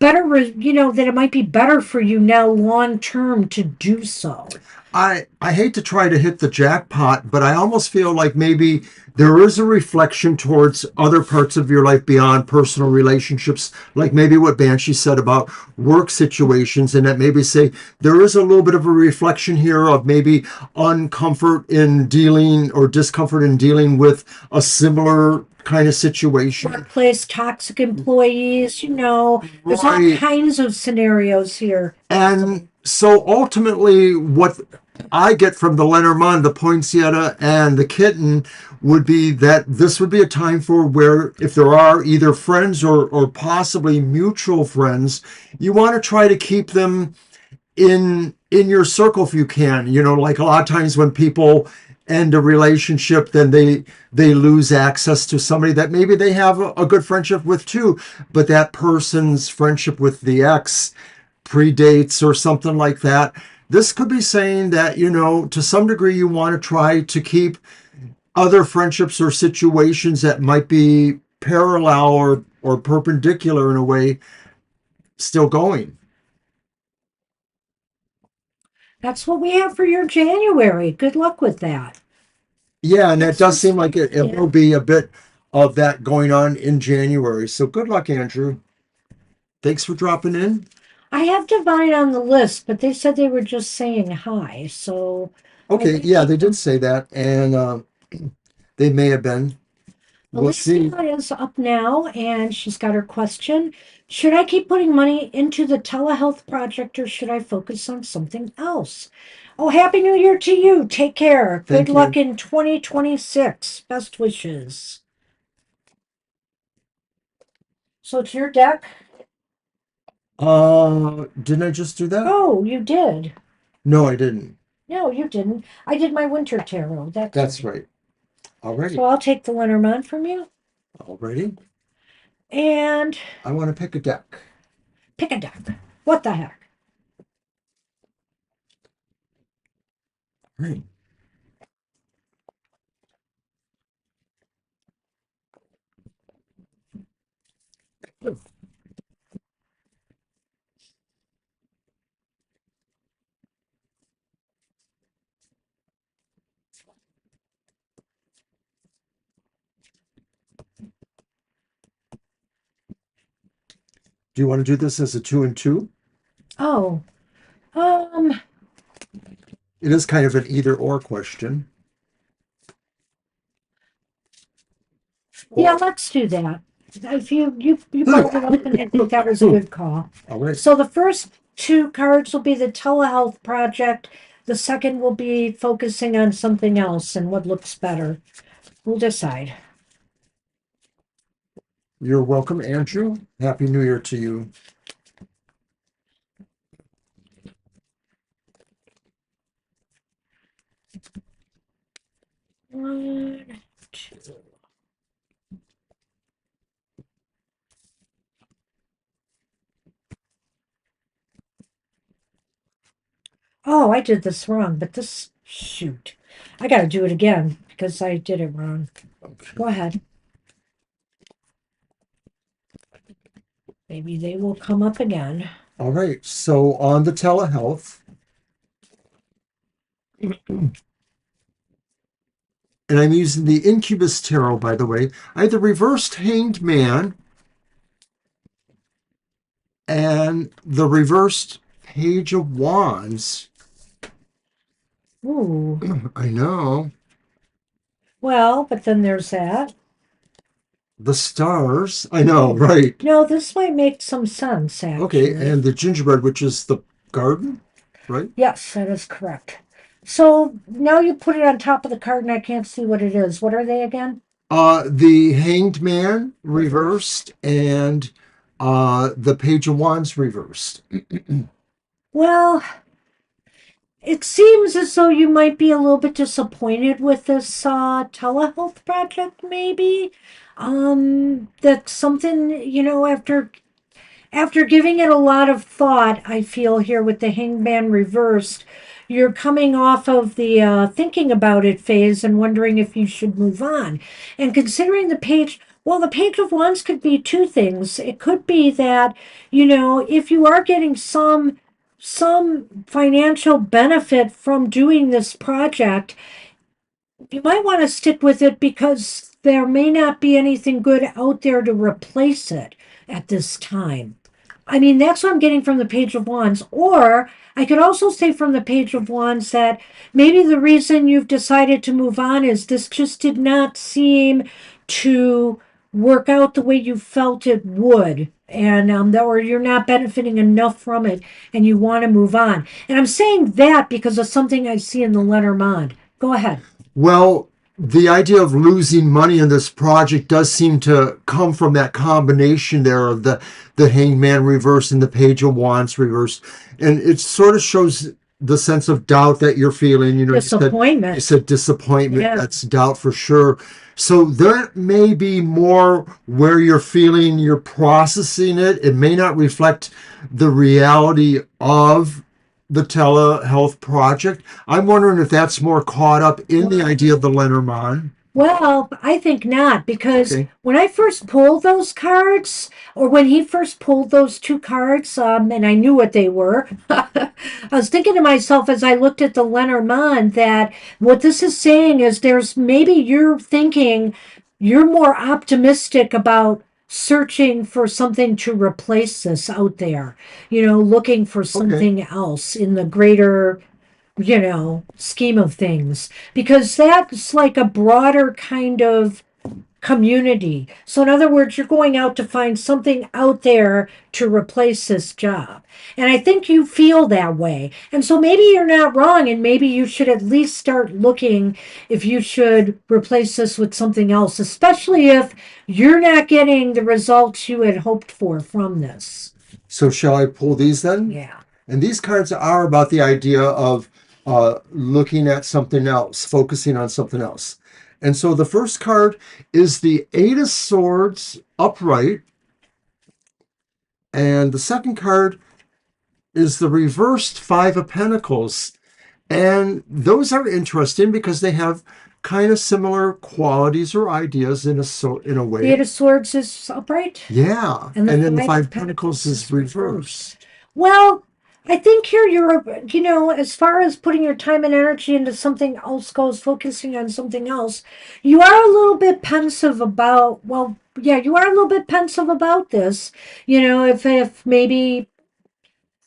that it might be better for you now long term to do so. I hate to try to hit the jackpot, but I almost feel like maybe there is a reflection towards other parts of your life beyond personal relationships, like maybe what Banshee said about work situations, and that maybe say there is a little bit of a reflection here of maybe uncomfort in dealing or discomfort in dealing with a similar kind of situation. Workplace toxic employees, there's all Right. kinds of scenarios here. And so ultimately, what I get from the Lenormand, the poinsettia, and the kitten would be that this would be a time for where, if there are either friends or possibly mutual friends, you want to try to keep them in your circle if you can. You know, like a lot of times when people end a relationship, then they lose access to somebody that maybe they have a good friendship with too, but that person's friendship with the ex predates or something like that. This could be saying that, you know, to some degree you want to try to keep other friendships or situations that might be parallel or perpendicular in a way still going. That's what we have for your January. Good luck with that. Yeah, and it Next does is, seem like it yeah. will be a bit of that going on in January. So good luck, Andrew. Thanks for dropping in. I have Divine on the list, but they said they were just saying hi. So I Okay, may yeah, they keep did them. say that, and they may have been. We'll see. Alicia is up now, and she's got her question. Should I keep putting money into the telehealth project, or should I focus on something else? Oh, Happy New Year to you. Take care. Good Thank luck you. in 2026. Best wishes. So it's your deck. Didn't I just do that? Oh, you did. No, I didn't. No, you didn't. I did my winter tarot. That's That's right. right. So Alrighty. I'll take the Lenormand from you Alrighty. and I want to pick a deck. pick a deck. What the heck? Right. Do you want to do this as a two and two? Oh, um, It is kind of an either or question. yeah, Or let's do that. If you brought it up, and I think that was a good call. all right. So the first two cards will be the telehealth project. The second will be focusing on something else and what looks better. We'll decide. You're welcome, Andrew. Happy New Year to you. One, two. Oh, I did this wrong, but this, shoot. I got to do it again because I did it wrong. Okay. Go ahead. Maybe they will come up again. All right. So on the telehealth, and I'm using the Incubus Tarot, by the way. I have the reversed Hanged Man and the reversed Page of Wands. Ooh. I know. Well, but then there's that. The stars. I know, right. No, this might make some sense, Okay, actually. and the gingerbread, which is the garden, right? Yes, that is correct. So now you put it on top of the card and I can't see what it is. What are they again? The Hanged Man Reversed. reversed and the Page of Wands reversed. Well, it seems as though you might be a little bit disappointed with this telehealth project, maybe. That's something, after giving it a lot of thought, I feel here with the hangman reversed, you're coming off of the thinking about it phase and wondering if you should move on. And considering the page, well, the page of wands could be two things. It could be that, if you are getting some financial benefit from doing this project, you might want to stick with it because there may not be anything good out there to replace it at this time. I mean, that's what I'm getting from the Page of Wands. Or I could also say from the Page of Wands that maybe the reason you've decided to move on is this just did not seem to work out the way you felt it would. And or you're not benefiting enough from it and you want to move on. And I'm saying that because of something I see in the Lenormand. Go ahead. Well, the idea of losing money in this project does seem to come from that combination there of the hangman reverse and the page of wands reverse, and it sort of shows the sense of doubt that you're feeling. You know, you Disappointment. said disappointment. Yeah. That's doubt for sure. So there may be more where you're feeling you're processing it. It may not reflect the reality of the telehealth project. I'm wondering if that's more caught up in the idea of the Lenormand. Well, I think not, because Okay. when I first pulled those cards, or when he first pulled those two cards, and I knew what they were, I was thinking to myself as I looked at the Lenormand that what this is saying is there's maybe you're thinking you're more optimistic about searching for something to replace this out there, looking for Okay. something else in the greater scheme of things, because that's like a broader kind of community. So, in other words, you're going out to find something out there to replace this job. And I think you feel that way. And so maybe you're not wrong, and maybe you should at least start looking if you should replace this with something else, especially if you're not getting the results you had hoped for from this. So shall I pull these then? Yeah. And these cards are about the idea of looking at something else, focusing on something else. And so the first card is the Eight of Swords upright, and the second card is the reversed Five of Pentacles. And those are interesting because they have kind of similar qualities or ideas in a The Eight way. of Swords is upright. Yeah. And the And then the Five Five of of Pentacles Pentacles is is reversed. reversed. Well, I think here as far as putting your time and energy into something else goes, focusing on something else, you are a little bit pensive about, well, yeah, you are a little bit pensive about this. If maybe,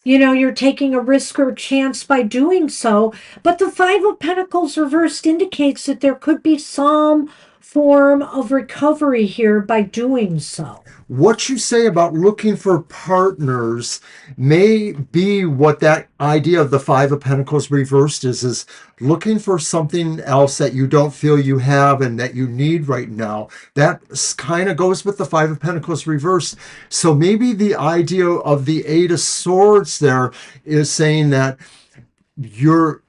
you're taking a risk or chance by doing so. But the Five of Pentacles reversed indicates that there could be some form of recovery here by doing so. What you say about looking for partners may be what that idea of the Five of Pentacles reversed is looking for something else that you don't feel you have and that you need right now. That kind of goes with the Five of Pentacles reversed. So maybe the idea of the Eight of Swords there is saying that your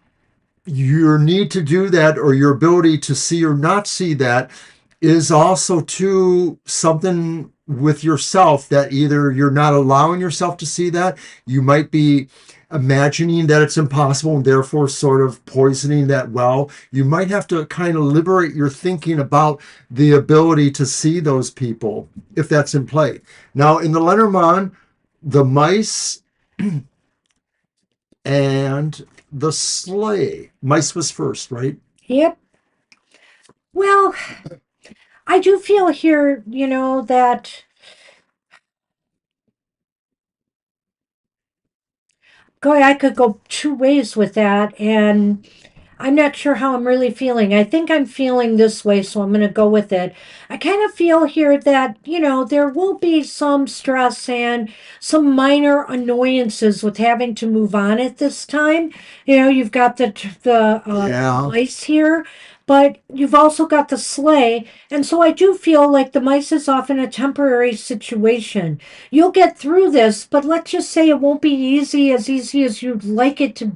your need to do that, or your ability to see or not see that, is also to something with yourself that either you're not allowing yourself to see that, you might be imagining that it's impossible and therefore sort of poisoning that well. You might have to kind of liberate your thinking about the ability to see those people if that's in play. Now, in the Lenormand, the mice and the sleigh. Mice was first, right? Yep. Well, I do feel here, that I could go two ways with that, and I'm not sure how I'm really feeling. I think I'm feeling this way, so I'm going to go with it. I kind of feel here that, there will be some stress and some minor annoyances with having to move on at this time. You've got the Yeah. mice here, but you've also got the sleigh. And so I do feel like the mice is often a temporary situation. You'll get through this, but let's just say it won't be easy as you'd like it to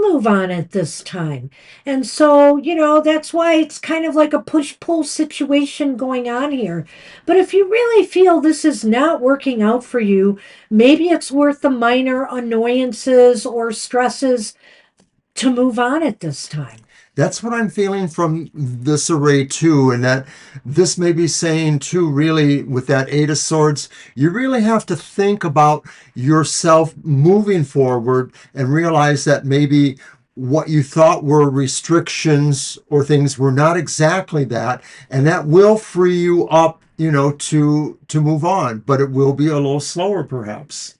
move on at this time. And so, that's why it's kind of like a push pull situation going on here. But if you really feel this is not working out for you, maybe it's worth the minor annoyances or stresses to move on at this time. That's what I'm feeling from this array too, and that this may be saying too, really, with that Eight of Swords, you really have to think about yourself moving forward and realize that maybe what you thought were restrictions or things were not exactly that, and that will free you up, to move on, but it will be a little slower perhaps.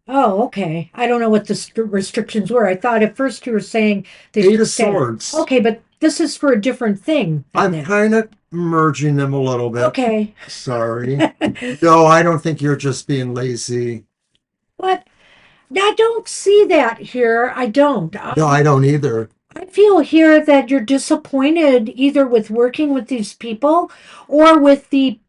Oh, okay. I don't know what the restrictions were. I thought at first you were saying they Eight should of stay. Swords. Okay, but this is for a different thing than I'm that. kind of merging them a little bit. Okay. Sorry. No, I don't think you're just being lazy. But I don't see that here. I don't. No, I don't either. I feel here that you're disappointed either with working with these people or with the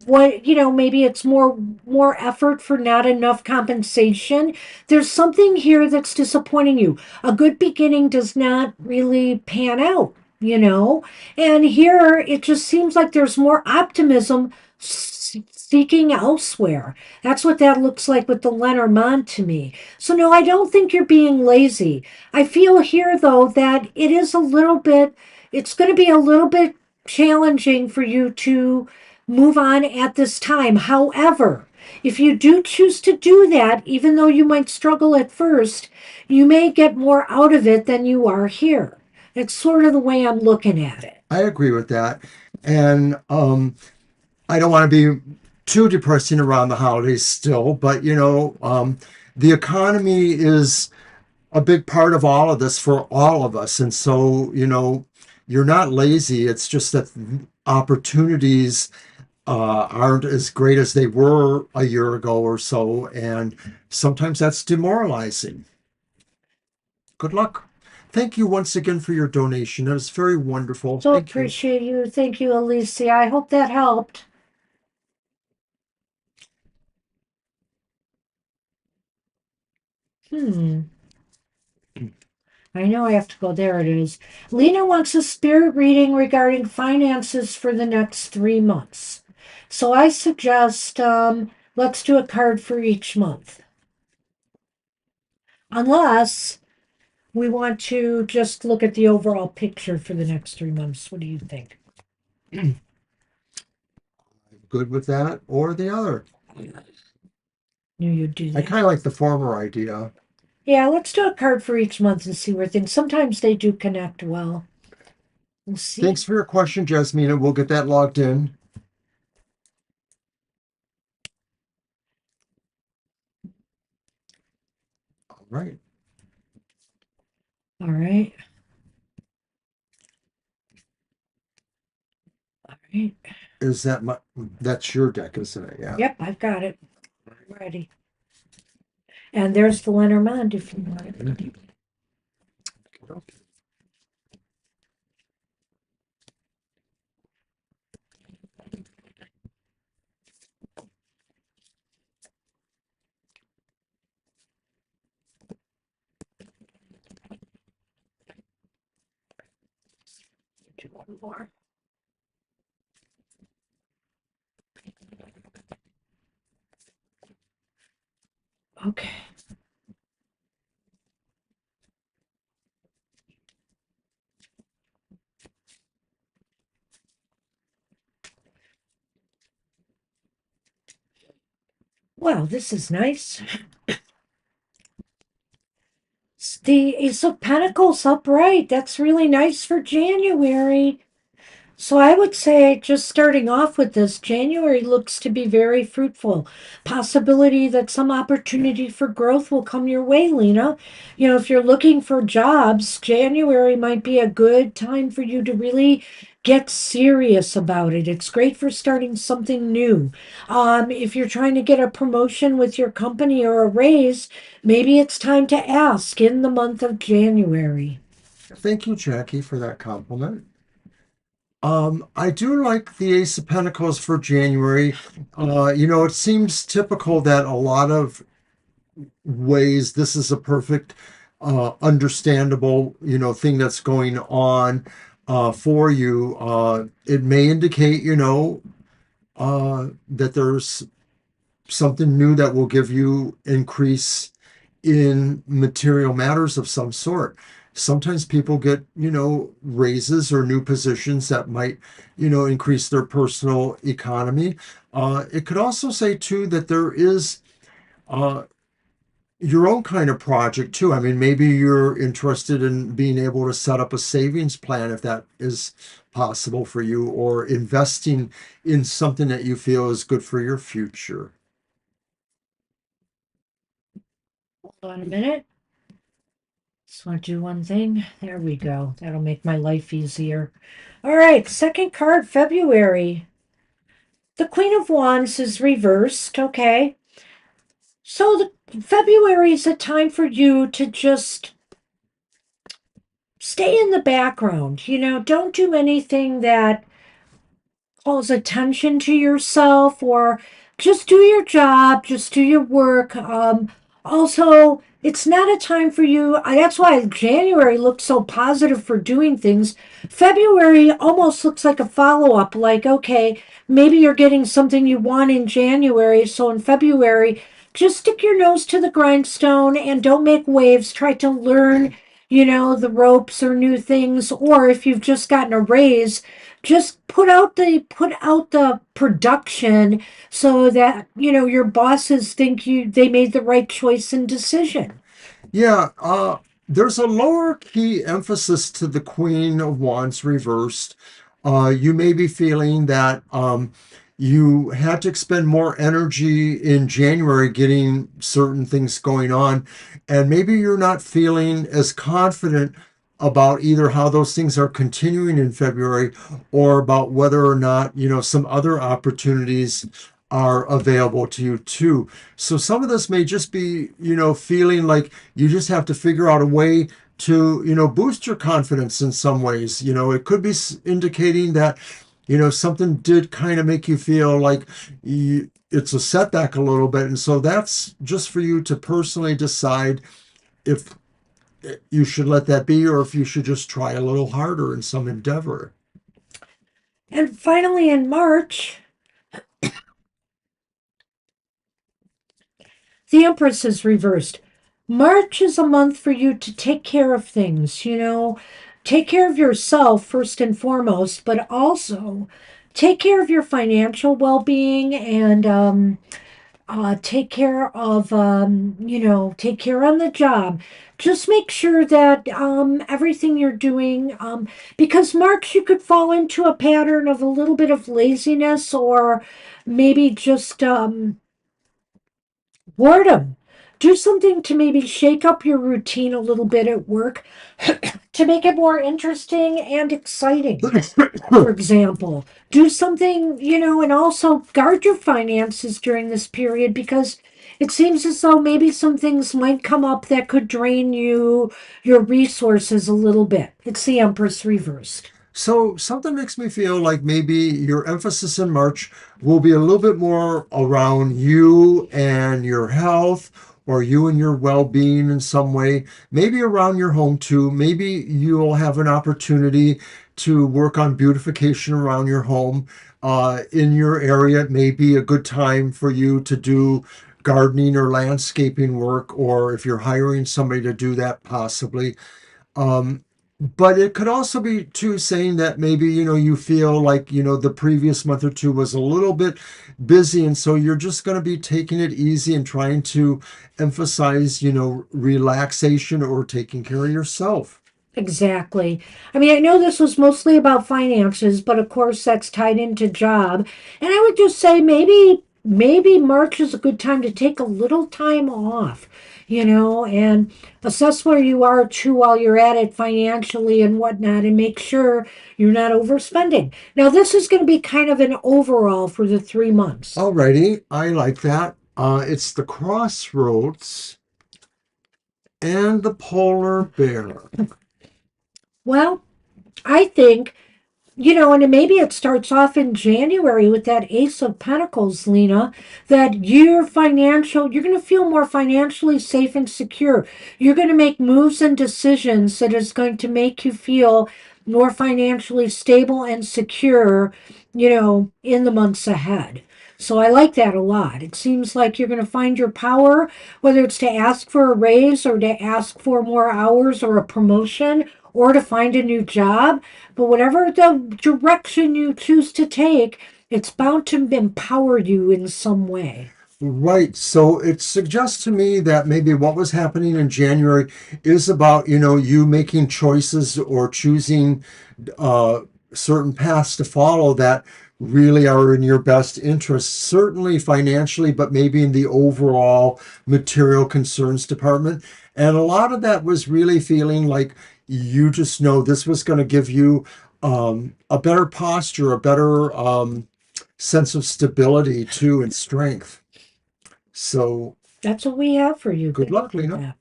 what maybe it's more effort for not enough compensation. There's something here that's disappointing you. A good beginning does not really pan out, and here it just seems like there's more optimism seeking elsewhere. That's what that looks like with the Lenormand to me. So no, I don't think you're being lazy. I feel here though that it's going to be a little bit challenging for you to move on at this time. However, if you do choose to do that, even though you might struggle at first, you may get more out of it than you are here. It's sort of the way I'm looking at it. I agree with that. And I don't want to be too depressing around the holidays still, but the economy is a big part of all of this for all of us. And so, you're not lazy. It's just that opportunities aren't as great as they were a year ago or so. And sometimes that's demoralizing. Good luck. Thank you once again for your donation. That was very wonderful. So Thank you. appreciate you. Thank you, Alicia. I hope that helped. Hmm. I know I have to go. There it is. Lena wants a spirit reading regarding finances for the next 3 months. So I suggest let's do a card for each month. Unless we want to just look at the overall picture for the next 3 months. What do you think? Good with that or the other. Knew you'd do I that. kind of like the former idea. Yeah, let's do a card for each month and see where things. Sometimes they do connect well. We'll see. Thanks for your question, Jasmine, and we'll get that logged in. All right. All right. All right. Is that my, that's your deck, isn't it? Yeah. Yep, I've got it. Ready. And there's the Lenormand if you want it. Okay. Do one more. Okay. Well, this is nice. The Ace of Pentacles upright. That's really nice for January. So I would say just starting off with this, January looks to be very fruitful. Possibility that some opportunity for growth will come your way, Lena. If you're looking for jobs, January might be a good time for you to really get serious about it. It's great for starting something new. If you're trying to get a promotion with your company or a raise, maybe it's time to ask in the month of January. Thank you, Jackie, for that compliment. I do like the Ace of Pentacles for January. It seems typical that a lot of ways this is a perfect, understandable, thing that's going on for you. It may indicate, that there's something new that will give you increase in material matters of some sort. Sometimes people get, raises or new positions that might, increase their personal economy. It could also say, too, that there is uh, your own kind of project, too. I mean, maybe you're interested in being able to set up a savings plan if that is possible for you, or investing in something that you feel is good for your future. Hold on a minute. Just want to do one thing. There we go. That'll make my life easier. All right, second card, February. The Queen of Wands is reversed, okay? So the February is a time for you to just stay in the background. Don't do anything that calls attention to yourself, or just do your job, just do your work. Also, it's not a time for you. That's why January looked so positive for doing things. February almost looks like a follow up, like, okay, maybe you're getting something you want in January. So in February, just stick your nose to the grindstone and don't make waves. Try to learn, the ropes or new things. Or if you've just gotten a raise, just put out the production so that your bosses think they made the right choice and decision. Yeah, there's a lower key emphasis to the Queen of Wands reversed. You may be feeling that you had to expend more energy in January getting certain things going on, and maybe you're not feeling as confident about either how those things are continuing in February or about whether or not, some other opportunities are available to you too. So some of this may just be, feeling like you just have to figure out a way to, boost your confidence in some ways. It could be indicating that, something did kind of make you feel like it's a setback a little bit. And so that's just for you to personally decide if you should let that be or if you should just try a little harder in some endeavor. And finally, in March, the Empress is reversed. March is a month for you to take care of things, take care of yourself first and foremost, but also take care of your financial well-being, and take care on the job. Just make sure that everything you're doing, because March, you could fall into a pattern of a little bit of laziness, or maybe just boredom. Do something to maybe shake up your routine a little bit at work to make it more interesting and exciting. For example, do something, and also guard your finances during this period, because it seems as though maybe some things might come up that could drain your resources a little bit. It's the Empress reversed. So something makes me feel like maybe your emphasis in March will be a little bit more around you and your health or you and your well-being in some way, maybe around your home too. Maybe you'll have an opportunity to work on beautification around your home. In your area, it may be a good time for you to do gardening or landscaping work, or if you're hiring somebody to do that, possibly. Um, but it could also be too saying that maybe, you feel like, the previous month or two was a little bit busy. And so you're just going to be taking it easy and trying to emphasize, relaxation or taking care of yourself. Exactly. I mean, I know this was mostly about finances, but of course that's tied into job. And I would just say maybe March is a good time to take a little time off, and assess where you are too while you're at it financially and whatnot, and make sure you're not overspending. Now, this is going to be kind of an overall for the 3 months. Alrighty, I like that. It's the crossroads and the polar bear. Well, I think, and maybe it starts off in January with that Ace of Pentacles, Lena, that you're going to feel more financially safe and secure. You're going to make moves and decisions that is going to make you feel more financially stable and secure, in the months ahead. So I like that a lot. It seems like you're going to find your power, whether it's to ask for a raise or to ask for more hours or a promotion or to find a new job. But whatever the direction you choose to take, it's bound to empower you in some way. Right. So it suggests to me that maybe what was happening in January is about, you making choices or choosing uh, certain paths to follow that really are in your best interest, certainly financially, but maybe in the overall material concerns department. And a lot of that was really feeling like you just know this was going to give you a better posture, a better sense of stability too and strength. So That's what we have for you. good Thank luck, you for Lena. that.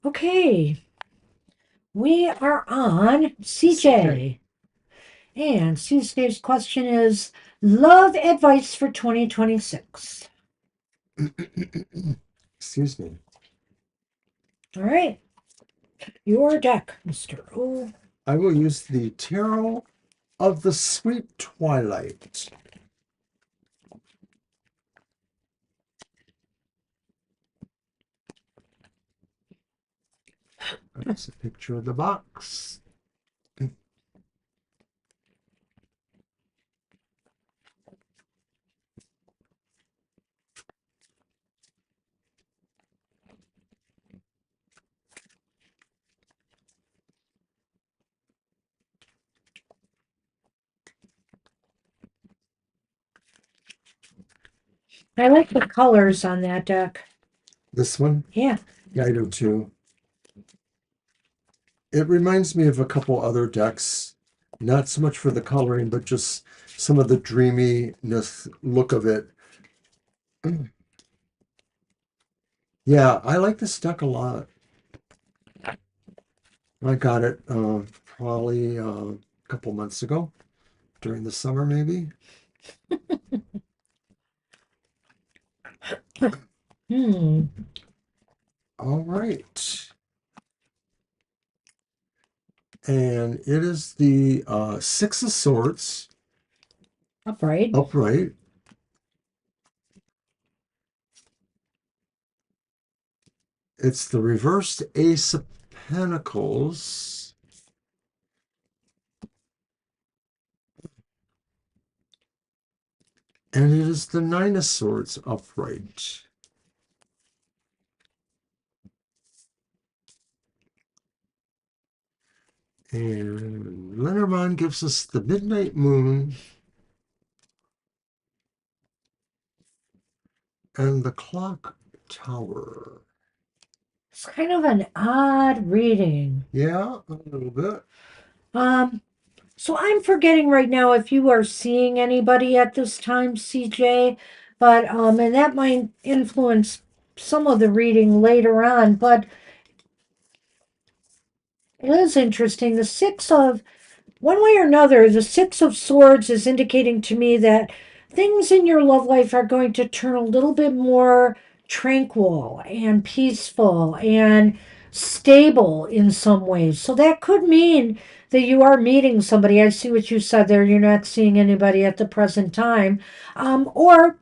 Okay, we are on CJ. CJ. And CJ's question is love advice for 2026. Excuse me. All right, your deck, Mr. O. I will use the Tarot of the Sweet Twilight. That's a picture of the box. I like the colors on that deck. This one? Yeah. Yeah, I do too. It reminds me of a couple other decks, not so much for the coloring, but just some of the dreaminess look of it. Yeah, I like this deck a lot. I got it probably a couple months ago during the summer, maybe. Hmm. All right. And it is the Six of Swords Upright. upright. It's the reversed Ace of Pentacles. And it is the Nine of Swords upright. And Lenormand gives us the Midnight Moon and the Clock Tower. It's kind of an odd reading. Yeah, a little bit. Um, so I'm forgetting right now if you are seeing anybody at this time, CJ, but and that might influence some of the reading later on, but it is interesting. The six of one way or another, the Six of Swords is indicating to me that things in your love life are going to turn a little bit more tranquil and peaceful and stable in some ways. So that could mean that you are meeting somebody. I see what you said there. You're not seeing anybody at the present time. Or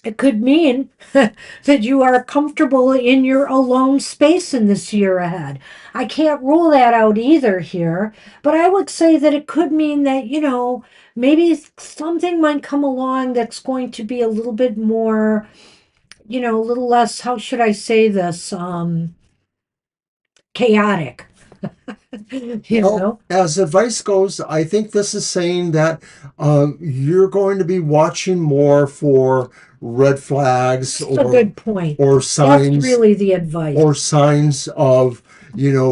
it could mean that you are comfortable in your alone space in this year ahead. I can't rule that out either here, but I would say that it could mean that, maybe something might come along that's going to be a little bit more, a little less, how should I say this, chaotic, you Well, know? as advice goes, I think this is saying that you're going to be watching more for red flags That's a good point. or That's signs really the advice. or signs of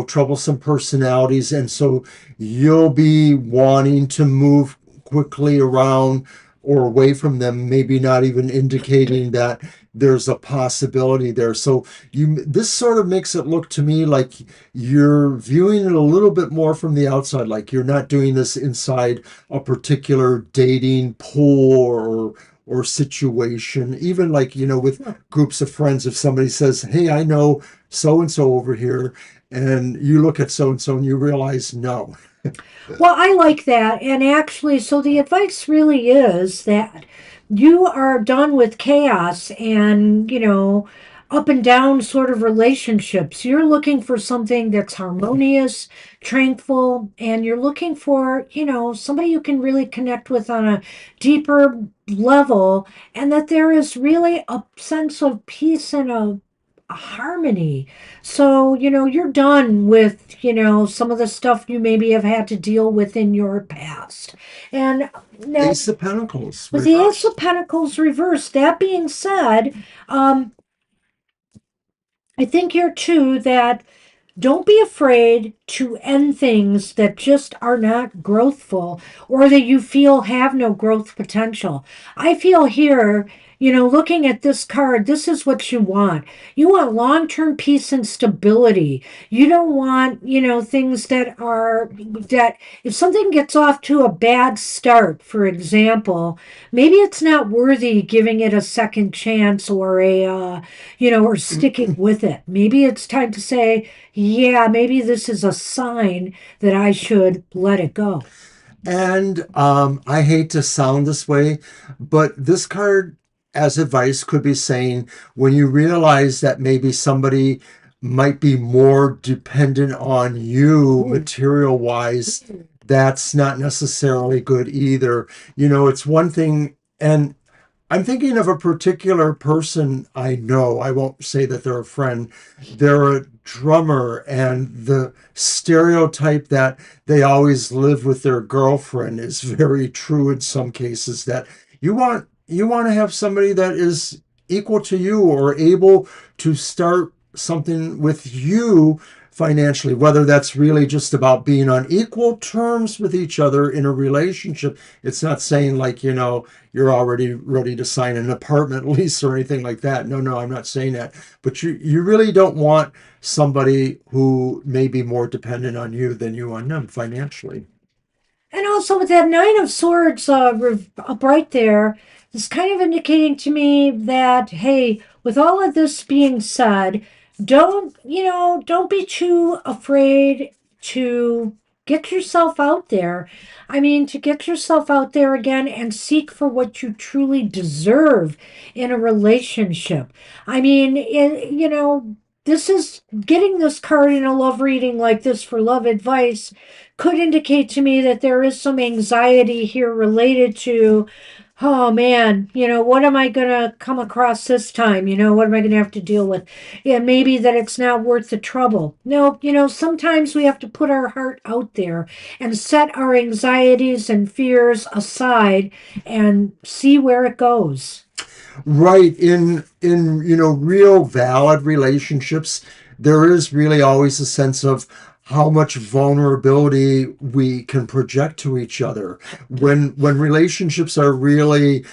troublesome personalities, and so you'll be wanting to move quickly around or away from them, maybe not even indicating that there's a possibility there. So this sort of makes it look to me like you're viewing it a little bit more from the outside, like you're not doing this inside a particular dating pool or situation, even like with groups of friends. If somebody says, hey, I know so and so over here, and you look at so and so and you realize no. Well, I like that. And actually, so the advice really is that you are done with chaos and, up and down sort of relationships. You're looking for something that's harmonious, tranquil, and you're looking for, somebody you can really connect with on a deeper level, and that there is really a sense of peace and a harmony. So, you're done with, some of the stuff you maybe have had to deal with in your past. And now, Ace of Pentacles with the Ace of reversed. Pentacles reversed, that being said, um, I think here too that don't be afraid to end things that just are not growthful or that you feel have no growth potential. I feel here looking at this card, this is what you want. You want long-term peace and stability. You don't want, things that if something gets off to a bad start, for example, maybe it's not worthy giving it a second chance or sticking with it. Maybe it's time to say, yeah, maybe this is a sign that I should let it go. And I hate to sound this way, but this card, as advice, could be saying when you realize that maybe somebody might be more dependent on you Mm. material wise, that's not necessarily good either. It's one thing, and I'm thinking of a particular person I know. I won't say that they're a friend. They're a drummer, and the stereotype that they always live with their girlfriend is very true in some cases. That you want to have somebody that is equal to you or able to start something with you financially, whether that's really just about being on equal terms with each other in a relationship. It's not saying like, you're already ready to sign an apartment lease or anything like that. No, no, I'm not saying that. But you really don't want somebody who may be more dependent on you than you on them financially. And also with that Nine of Swords up right there, it's kind of indicating to me that, hey, with all of this being said, don't be too afraid to get yourself out there. I mean, to get yourself out there again and seek for what you truly deserve in a relationship. I mean, this is getting this card in a love reading like this for love advice could indicate to me that there is some anxiety here related to, oh man, what am I going to come across this time? What am I going to have to deal with? Yeah, maybe that it's not worth the trouble. No, sometimes we have to put our heart out there and set our anxieties and fears aside and see where it goes. Right. In real valid relationships, there is really always a sense of how much vulnerability we can project to each other. When relationships are really,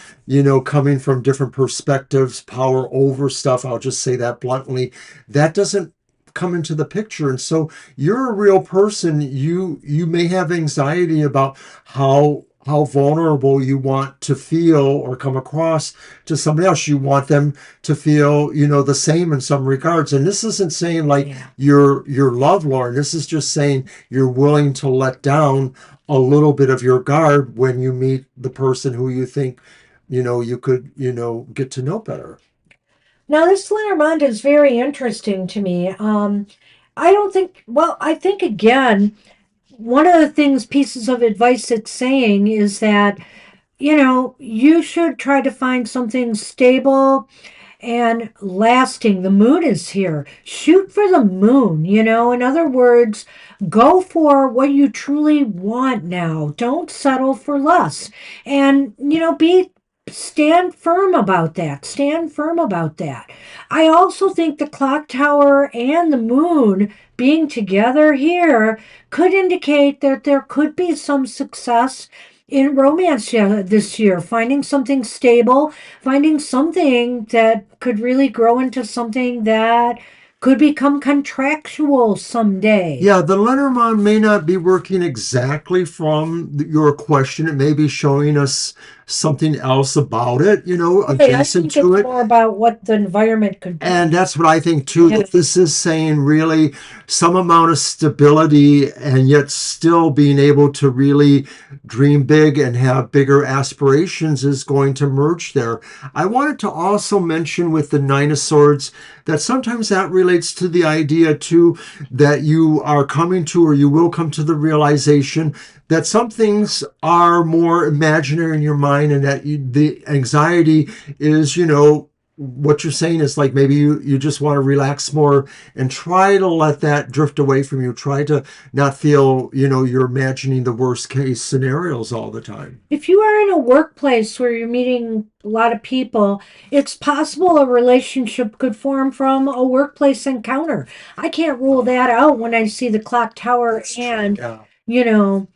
coming from different perspectives, power over stuff, I'll just say that bluntly, that doesn't come into the picture. And so you're a real person. You may have anxiety about how vulnerable you want to feel or come across to somebody else. You want them to feel, the same in some regards. And this isn't saying like Yeah. you're lovelorn. This is just saying you're willing to let down a little bit of your guard when you meet the person who you think, you could, get to know better. Now, this Lenormand is very interesting to me. I don't think, well, I think again, one of the pieces of advice it's saying is that, you should try to find something stable and lasting. The moon is here. Shoot for the moon, In other words, go for what you truly want now. Don't settle for less. And, be stand firm about that. Stand firm about that. I also think the clock tower and the moon being together here could indicate that there could be some success in romance this year, finding something stable, finding something that could really grow into something that could become contractual someday. Yeah, the Lenormand may not be working exactly from your question. It may be showing us something else about it, Right, I adjacent think to it's it. more about what the environment could And be. that's what I think too, Yeah. that this is saying really some amount of stability and yet still being able to really dream big and have bigger aspirations is going to merge there. I wanted to also mention with the Nine of Swords that sometimes that relates to the idea too that you are coming to or you will come to the realization that some things are more imaginary in your mind and that the anxiety is, what you're saying is like maybe you just want to relax more and try to let that drift away from you. Try to not feel, you're imagining the worst case scenarios all the time. If you are in a workplace where you're meeting a lot of people, it's possible a relationship could form from a workplace encounter. I can't rule that out when I see the clock tower That's true. and, Yeah. you know,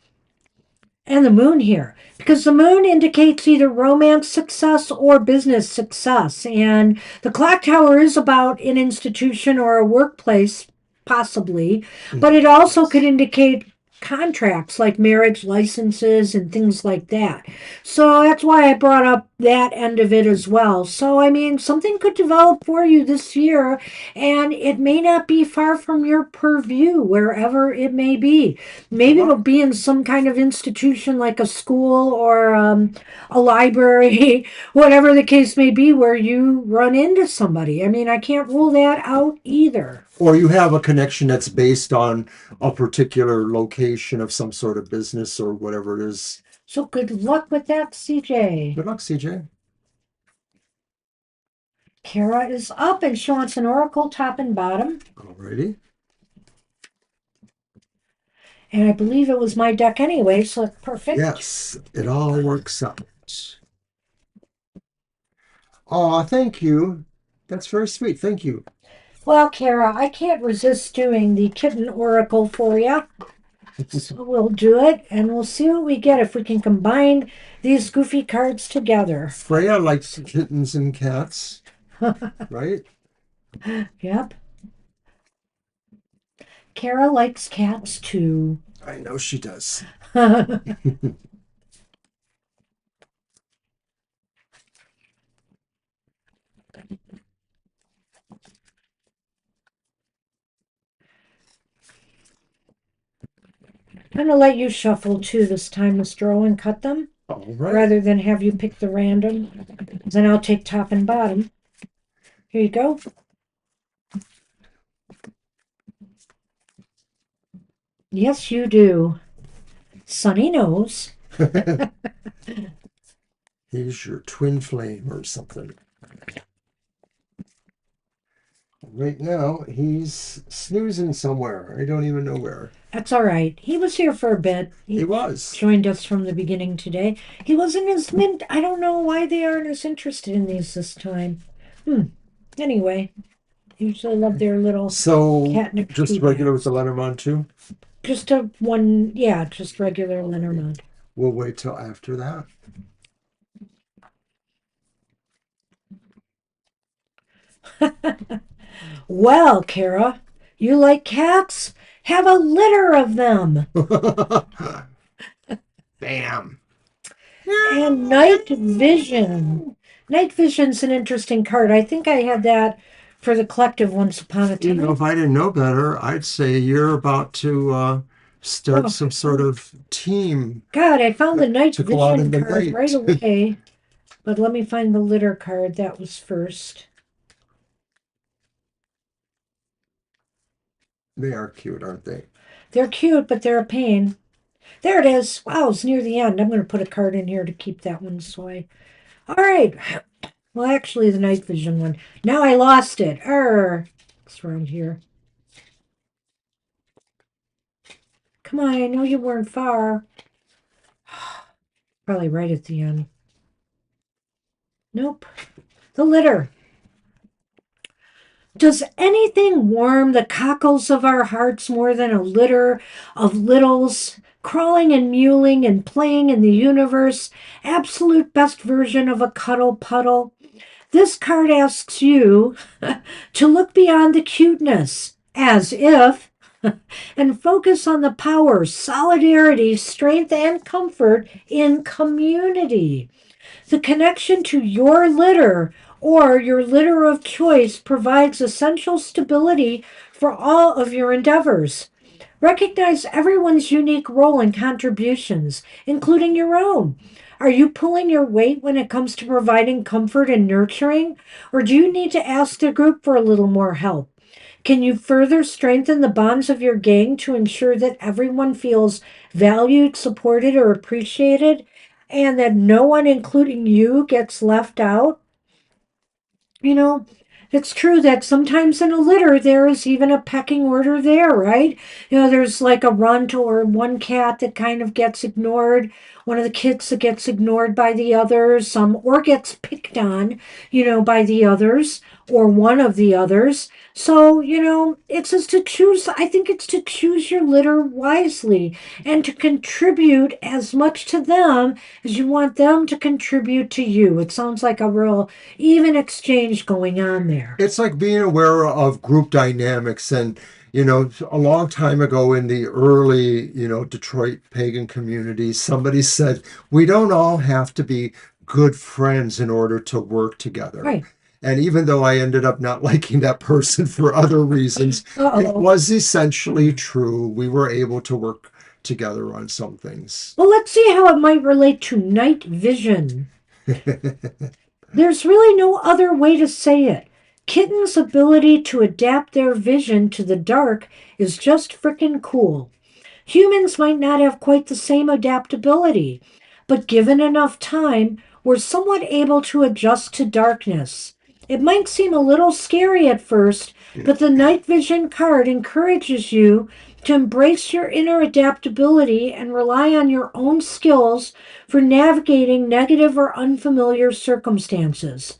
and the moon here, because the moon indicates either romance success or business success. And the clock tower is about an institution or a workplace, possibly, but it also could indicate contracts like marriage licenses and things like that. So that's why I brought up that end of it as well. So, I mean, something could develop for you this year, and it may not be far from your purview, wherever it may be. Maybe it'll Well, be in some kind of institution like a school or a library, whatever the case may be, where you run into somebody. I mean, I can't rule that out either. or you have a connection that's based on a particular location of some sort of business or whatever it is. So good luck with that, CJ. Good luck, CJ. Kara is up and she wants an oracle top and bottom. Alrighty. And I believe it was my deck anyway, so it's perfect. Yes, it all works out. Aw, thank you. That's very sweet. Thank you. Well, Kara, I can't resist doing the kitten oracle for you. So we'll do it and we'll see what we get if we can combine these goofy cards together. Freya likes kittens and cats, right? Yep. Kara likes cats too. I know she does. I'm going to let you shuffle too this time, Mr. Owen. Cut them All right. rather than have you pick the random. Then I'll take top and bottom. Here you go. Yes, you do. Sunny knows. He's your twin flame or something. Right now, he's snoozing somewhere. I don't even know where. That's all right. He was here for a bit. He was. Joined us from the beginning today. He wasn't as mint. I don't know why they aren't as interested in these this time. Anyway, usually love their little So, catnip just feedback. regular with the Lenormand too? Just a one, yeah, just regular Lenormand. We'll wait till after that. Well, Kara, you like cats? Have a litter of them. Bam. And Night Vision. Night Vision's an interesting card. I think I had that for the collective once upon a You time. know, if I didn't know better, I'd say you're about to start Oh. some sort of team God, I found the Night to go out in Vision the card night. right away. But let me find the litter card. That was first. They are cute, aren't they? They're cute, but they're a pain. There it is. Wow, it's near the end. I'm going to put a card in here to keep that one away. All right. Well, actually, the night vision one. Now I lost it. It's around here. Come on, I know you weren't far. Probably right at the end. Nope. The litter. Does anything warm the cockles of our hearts more than a litter of littles crawling and mewling and playing in the universe? Absolute best version of a cuddle puddle. This card asks you to look beyond the cuteness, as if, and focus on the power, solidarity, strength, and comfort in community. The connection to your litter or your litter of choice provides essential stability for all of your endeavors. Recognize everyone's unique role and contributions, including your own. Are you pulling your weight when it comes to providing comfort and nurturing? Or do you need to ask the group for a little more help? Can you further strengthen the bonds of your gang to ensure that everyone feels valued, supported, or appreciated, and that no one, including you, gets left out? You know, it's true that sometimes in a litter there is even a pecking order there, right? There's like a runt or one cat that kind of gets ignored, one of the kids that gets ignored by the others, or gets picked on, by the others or one of the others. So, it's just to choose, I think it's to choose your litter wisely and to contribute as much to them as you want them to contribute to you. It sounds like a real even exchange going on there. It's like being aware of group dynamics. And a long time ago in the early Detroit pagan community, somebody said we don't all have to be good friends in order to work together. Right. And even though I ended up not liking that person for other reasons, it Uh-oh. was essentially true. We were able to work together on some things. Well, let's see how it might relate to night vision. There's really no other way to say it. Kittens' ability to adapt their vision to the dark is just frickin' cool. Humans might not have quite the same adaptability, but given enough time, we're somewhat able to adjust to darkness. It might seem a little scary at first, but the night vision card encourages you to embrace your inner adaptability and rely on your own skills for navigating negative or unfamiliar circumstances.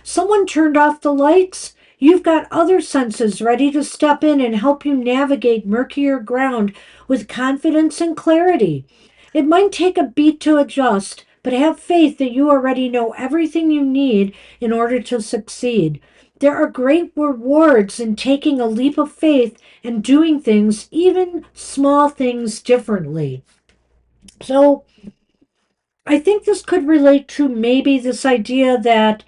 Someone turned off the lights. You've got other senses ready to step in and help you navigate murkier ground with confidence and clarity. It might take a beat to adjust, but have faith that you already know everything you need in order to succeed. There are great rewards in taking a leap of faith and doing things, even small things, differently. So, I think this could relate to maybe this idea that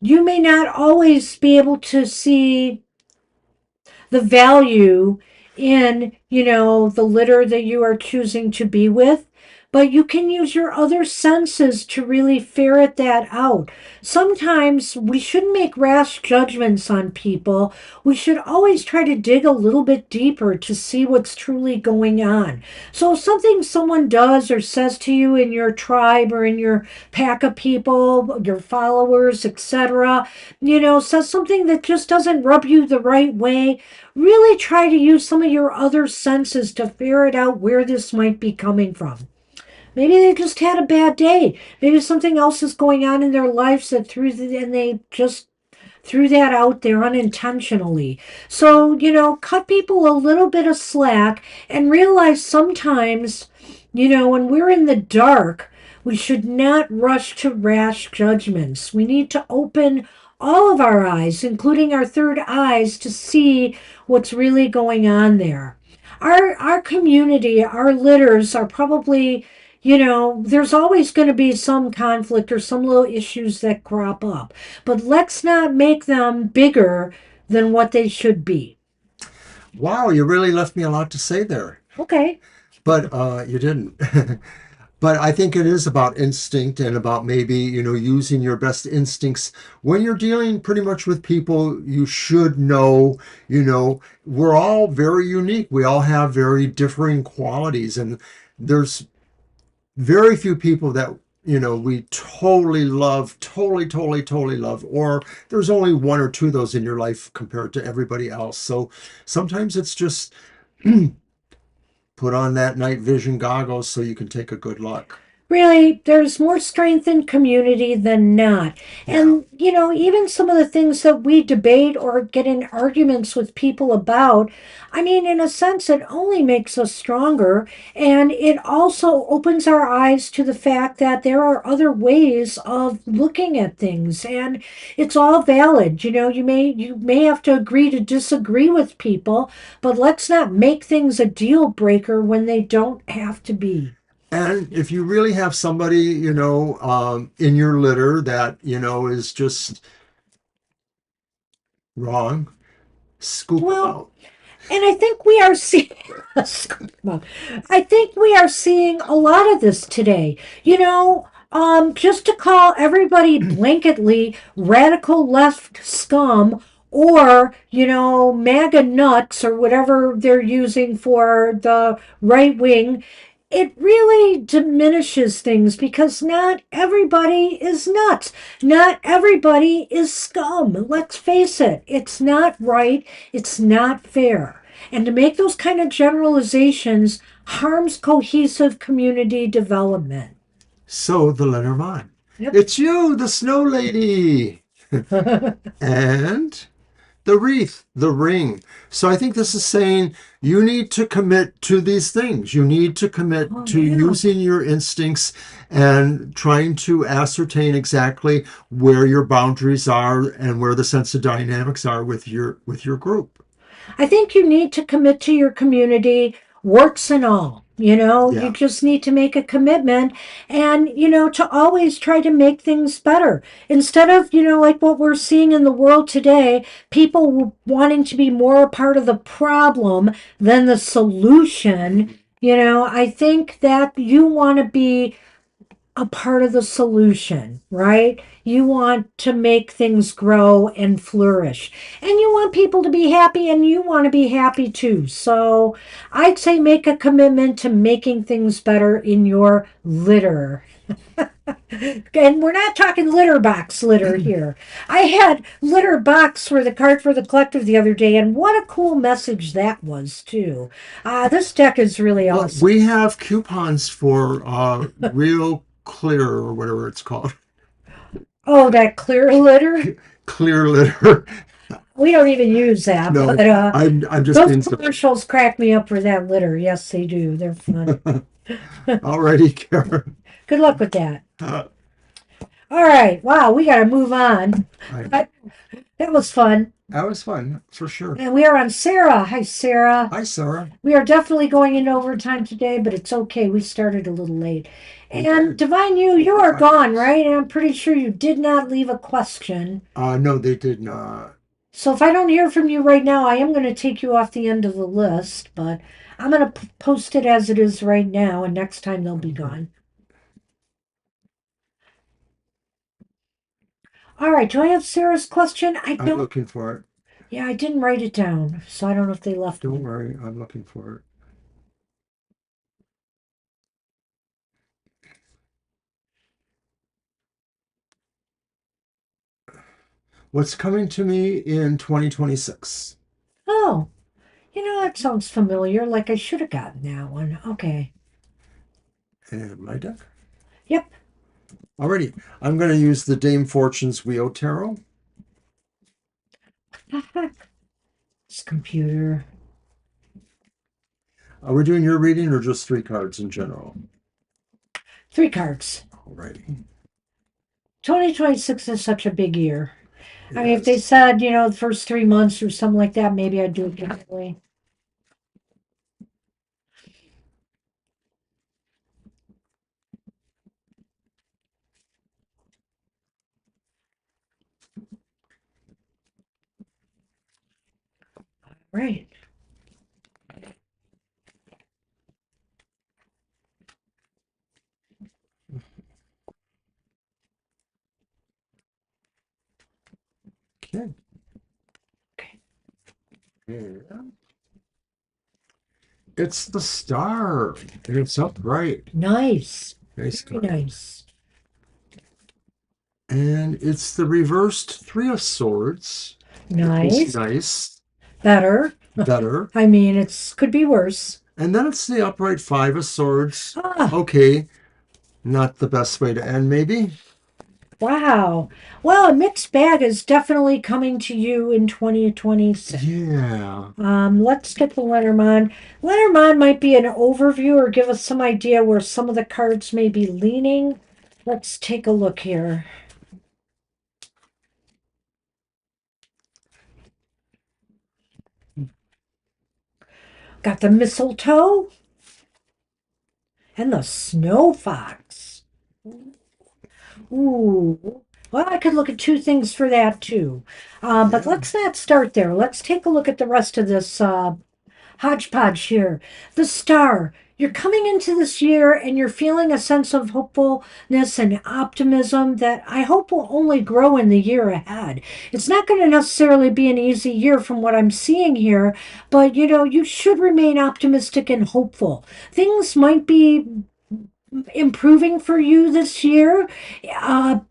you may not always be able to see the value in, the litter that you are choosing to be with, but you can use your other senses to really ferret that out. Sometimes we shouldn't make rash judgments on people. We should always try to dig a little bit deeper to see what's truly going on. So if something someone does or says to you in your tribe or in your pack of people, your followers, etc., says something that just doesn't rub you the right way, really try to use some of your other senses to ferret out where this might be coming from. Maybe they just had a bad day. Maybe something else is going on in their lives and they just threw that out there unintentionally. So, cut people a little bit of slack and realize sometimes, when we're in the dark, we should not rush to rash judgments. We need to open all of our eyes, including our third eyes, to see what's really going on there. Our community, our litters are probably, there's always going to be some conflict or some little issues that crop up, but let's not make them bigger than what they should be. Wow, you really left me a lot to say there, Okay. but you didn't. But I think it is about instinct and about maybe, using your best instincts when you're dealing pretty much with people. You should know, we're all very unique. We all have very differing qualities. And there's very few people that, we totally love, totally, totally, totally love. Or there's only one or two of those in your life compared to everybody else. So sometimes it's just put on that night vision goggles so you can take a good look. Really, there's more strength in community than not. Yeah. And, even some of the things that we debate or get in arguments with people about, I mean, in a sense, it only makes us stronger. And it also opens our eyes to the fact that there are other ways of looking at things. And it's all valid. You may have to agree to disagree with people, but let's not make things a deal breaker when they don't have to be. And if you really have somebody, in your litter that, is just wrong, scoop them Well, out. and I think we are seeing, I think we are seeing a lot of this today. Just to call everybody blanketly radical left scum or, MAGA nuts or whatever they're using for the right wing, it really diminishes things because not everybody is nuts. Not everybody is scum. Let's face it, it's not right. It's not fair. And to make those kind of generalizations harms cohesive community development. So the Lenormand. Yep. It's you, the snow lady. And the wreath, the ring. So I think this is saying you need to commit to these things. You need to commit Oh, to yeah. using your instincts and trying to ascertain exactly where your boundaries are and where the sense of dynamics are with your group. I think you need to commit to your community, warts and all. You Yeah. just need to make a commitment and, to always try to make things better. Instead of, like what we're seeing in the world today, people wanting to be more a part of the problem than the solution. I think that you want to be a part of the solution, right? You want to make things grow and flourish. And you want people to be happy and you want to be happy too. So I'd say make a commitment to making things better in your litter. And we're not talking litter box litter here. I had litter box for the card for the collective the other day, and what a cool message that was too. This deck is really Well, awesome. we have coupons for real clear or whatever it's called. Oh, that clear litter. Clear litter. We don't even use that, but No, I'm just those being silly. commercials crack me up for that litter. Yes, they do. They're fun. Alrighty, Karen. Good luck with that. Uh, All right. Wow, we got to move on. I, But that was fun. that was fun for sure. And we are on Sarah. Hi, Sarah. Hi, Sarah. We are definitely going into overtime today, but it's okay. We started a little late. And Divine, you are gone, right? And I'm pretty sure you did not leave a question. No, they did not. So if I don't hear from you right now, I am going to take you off the end of the list, but I'm going to post it as it is right now, and next time they'll be gone. All right, do I have Sarah's question? I I'm don't. looking for it. Yeah, I didn't write it down, so I don't know if they left Don't one. worry, I'm looking for it. What's coming to me in 2026? Oh, that sounds familiar. Like I should have gotten that one. Okay. And my deck. Yep. Alrighty, I'm going to use the Dame Fortune's Wheel Tarot. This computer. Are we doing your reading or just three cards in general? 3 cards. Alrighty. 2026 is such a big year. I mean, if they Yes. said, the first 3 months or something like that, maybe I'd do it differently. Right. Okay. Okay. Yeah. It's the star, and it's upright. Nice. Nice Very card. nice. And it's the reversed Three of Swords, which is Nice. nice, Better. better. I mean, it's could be worse. And then it's the upright Five of Swords. Ah, Okay, not the best way to end, maybe. wow. Well, a mixed bag is definitely coming to you in 2026. Yeah. Let's get the Lenormand. Lenormand might be an overview or give us some idea where some of the cards may be leaning. Let's take a look here. Got the mistletoe and the snow fox. Ooh. Well, I could look at 2 things for that too. But Yeah. let's not start there. Let's take a look at the rest of this hodgepodge here. The star. You're coming into this year and you're feeling a sense of hopefulness and optimism that I hope will only grow in the year ahead. It's not going to necessarily be an easy year from what I'm seeing here, but you should remain optimistic and hopeful. Things might be improving for you this year,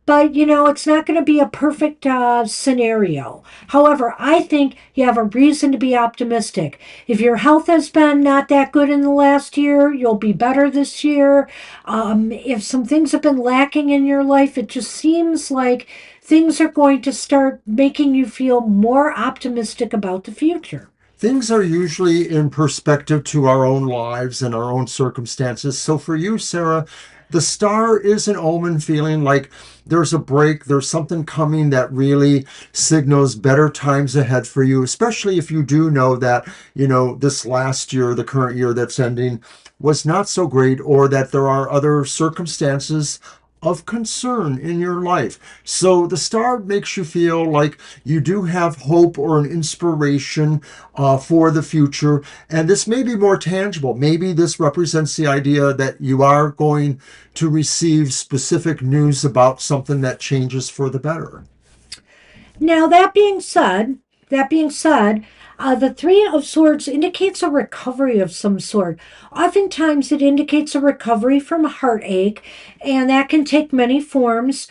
but it's not going to be a perfect scenario. However, I think you have a reason to be optimistic. If your health has been not that good in the last year, you'll be better this year. If some things have been lacking in your life, it just seems like things are going to start making you feel more optimistic about the future. Things are usually in perspective to our own lives and our own circumstances. So for you, Sarah, the star is an omen, feeling like there's a break, there's something coming that really signals better times ahead for you, especially if you do know that, this last year, the current year that's ending, was not so great, or that there are other circumstances of concern in your life. So the star makes you feel like you do have hope or an inspiration for the future. And this may be more tangible. Maybe this represents the idea that you are going to receive specific news about something that changes for the better. Now, that being said, the Three of Swords indicates a recovery of some sort. Oftentimes, it indicates a recovery from a heartache, and that can take many forms.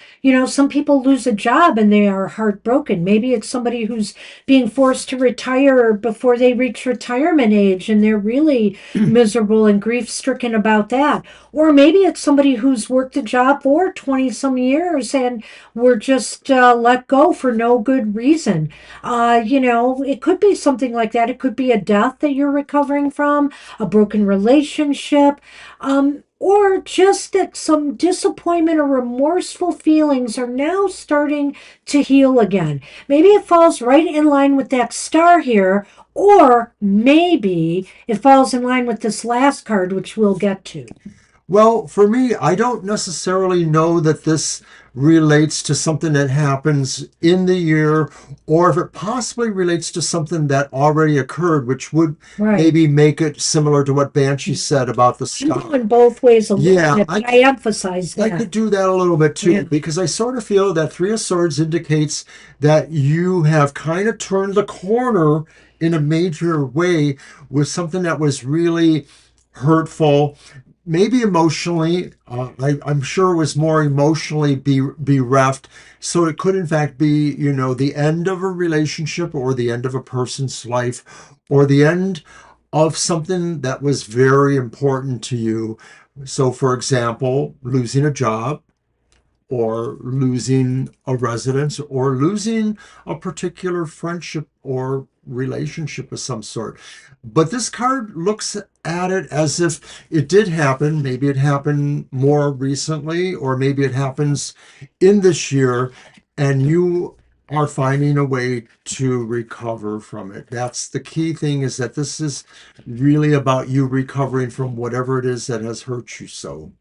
Some people lose a job and they are heartbroken. Maybe it's somebody who's being forced to retire before they reach retirement age, and they're really miserable and grief stricken about that. Or maybe it's somebody who's worked a job for 20 some years and were just let go for no good reason. It could be something like that. It could be a death that you're recovering from, a broken relationship, or just that some disappointment or remorseful feelings are now starting to heal again. Maybe it falls right in line with that star here, or maybe it falls in line with this last card, which we'll get to. Well, for me, I don't necessarily know that this relates to something that happens in the year, or if it possibly relates to something that already occurred, which would Right. maybe make it similar to what Banshee said about the I'm star. going both ways a little Yeah, bit, but I emphasize I could that. do that a little bit Yeah. too, because I sort of feel that Three of Swords indicates that you have kind of turned the corner in a major way with something that was really hurtful, maybe emotionally. I'm sure it was more emotionally bereft. So it could, in fact, be, the end of a relationship, or the end of a person's life, or the end of something that was very important to you. So, for example, losing a job, or losing a residence, or losing a particular friendship or relationship of some sort. But this card looks at it as if it did happen. Maybe it happened more recently, or maybe it happens in this year, and you are finding a way to recover from it. That's the key thing, is that this is really about you recovering from whatever it is that has hurt you so.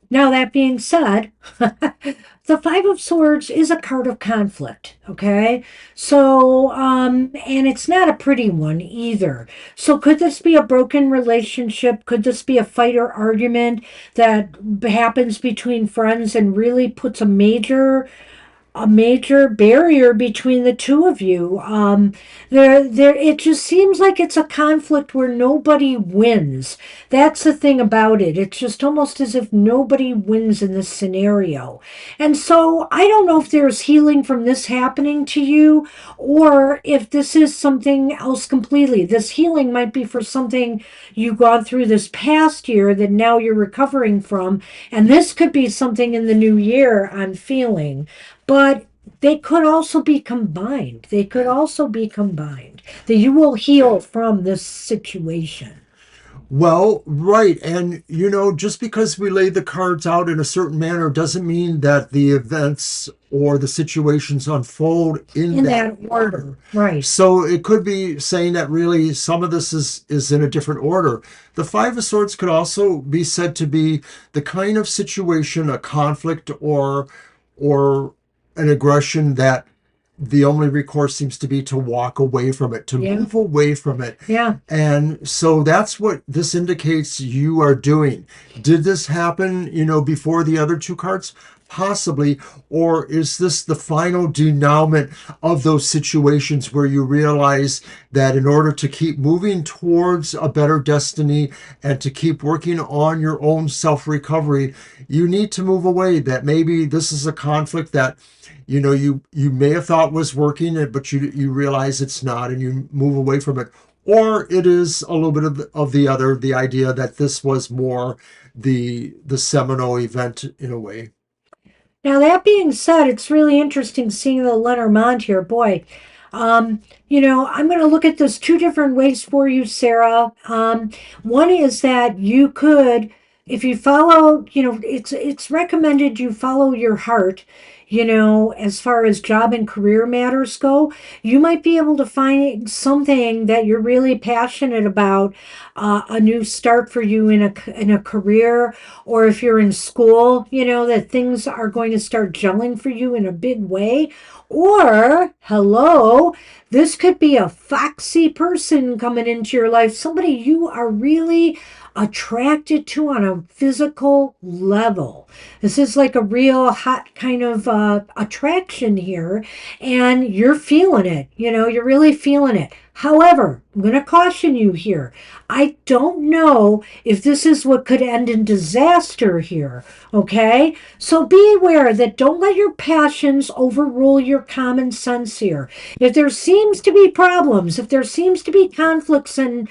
Now, that being said, the Five of Swords is a card of conflict, okay? So, and it's not a pretty one either. So, could this be a broken relationship? Could this be a fight or argument that happens between friends and really puts a major barrier between the two of you. It just seems like it's a conflict where nobody wins. That's the thing about it. It's just almost as if nobody wins in this scenario. And so I don't know if there's healing from this happening to you, or if this is something else completely. This healing might be for something you've gone through this past year that now you're recovering from. And this could be something in the new year, I'm feeling. But they could also be combined. They could also be combined. That you will heal from this situation. Well, right. And, just because we lay the cards out in a certain manner doesn't mean that the events or the situations unfold in In that that order. order. Right. So it could be saying that really some of this is in a different order. The Five of Swords could also be said to be the kind of situation, a conflict, or an aggression that the only recourse seems to be to walk away from it, to Yeah. move away from it. Yeah. And so that's what this indicates you are doing. Did this happen, before the other two cards? Possibly. Or is this the final denouement of those situations where you realize that in order to keep moving towards a better destiny and to keep working on your own self recovery, you need to move away? That maybe this is a conflict that you may have thought was working, but you realize it's not, and you move away from it. Or it is a little bit of the other, the idea that this was more the seminal event in a way. Now, that being said, it's really interesting seeing the Lenormand here. Boy, I'm going to look at this two different ways for you, Sarah. One is that you could, if you follow, it's recommended you follow your heart. As far as job and career matters go, you might be able to find something that you're really passionate about, a new start for you in a career, or if you're in school, that things are going to start gelling for you in a big way. Or, hello, this could be a foxy person coming into your life, somebody you are really attracted to on a physical level. This is like a real hot kind of attraction here, and you're feeling it. You're really feeling it. However, I'm going to caution you here. I don't know if this is what could end in disaster here, okay? So be aware that don't let your passions overrule your common sense here. If there seems to be problems, if there seems to be conflicts and,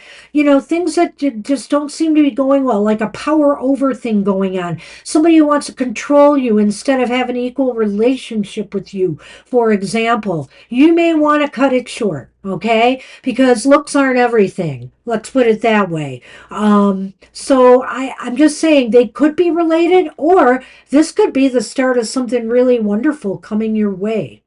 things that just don't seem to be going well, like a power over thing going on, somebody who wants to control you instead of have an equal relationship with you, for example, you may want to cut it short, okay? Because looks aren't everything. Let's put it that way. So I'm just saying they could be related, or this could be the start of something really wonderful coming your way.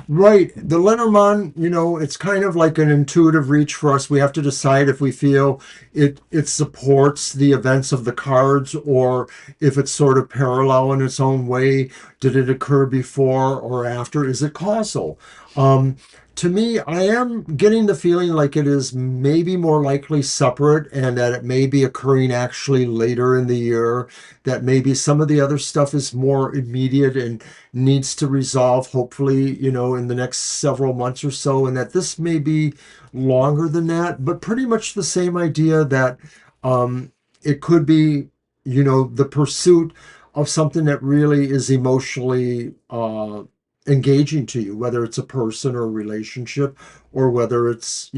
Right. The Lenormand, it's kind of like an intuitive reach for us. We have to decide if we feel it supports the events of the cards, or if it's sort of parallel in its own way. Did it occur before or after? Is it causal? Um, to me, I am getting the feeling like it is maybe more likely separate, and that it may be occurring actually later in the year, that maybe some of the other stuff is more immediate and needs to resolve, hopefully, in the next several months or so, and that this may be longer than that, but pretty much the same idea that it could be, the pursuit of something that really is emotionally engaging to you, whether it's a person or a relationship, or whether it's,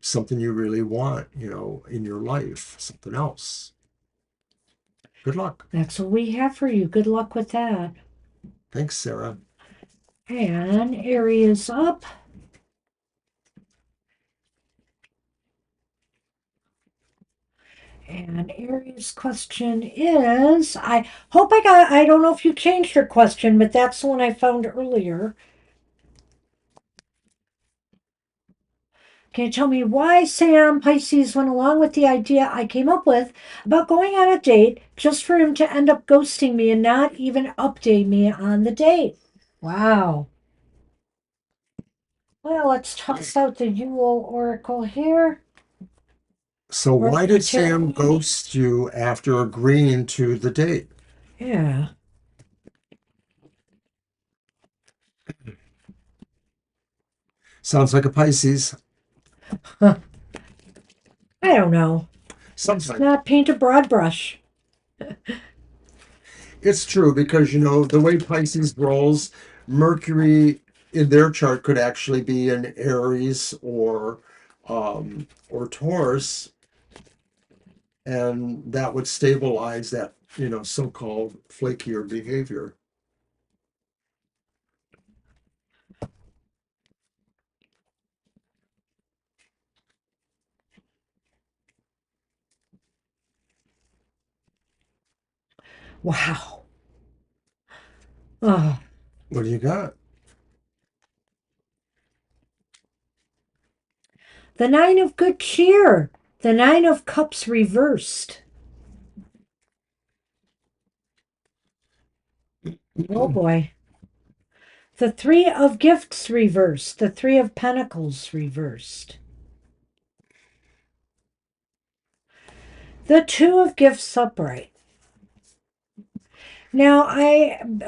something you really want, in your life, something else. Good luck. That's what we have for you. Good luck with that. Thanks, Sarah. And Aries up. And Aries' question is, I hope I don't know if you changed your question, but that's the one I found earlier. Can you tell me why Sam Pisces went along with the idea I came up with about going on a date just for him to end up ghosting me and not even update me on the date? Wow. Well, let's toss out the Yule Oracle here. So Or why did Tarot. Sam ghost you after agreeing to the date? Yeah. Sounds like a Pisces. Huh. I don't know. Let's Sometimes not paint a broad brush. it's true because the way Pisces rolls, Mercury in their chart could actually be in Aries or Taurus, and that would stabilize that so-called flakier behavior. Wow. Oh, What do you got? the Nine of Good Cheer. The Nine of Cups reversed. Oh boy. The Three of Gifts reversed. The Three of Pentacles reversed. The Two of Gifts upright. Now,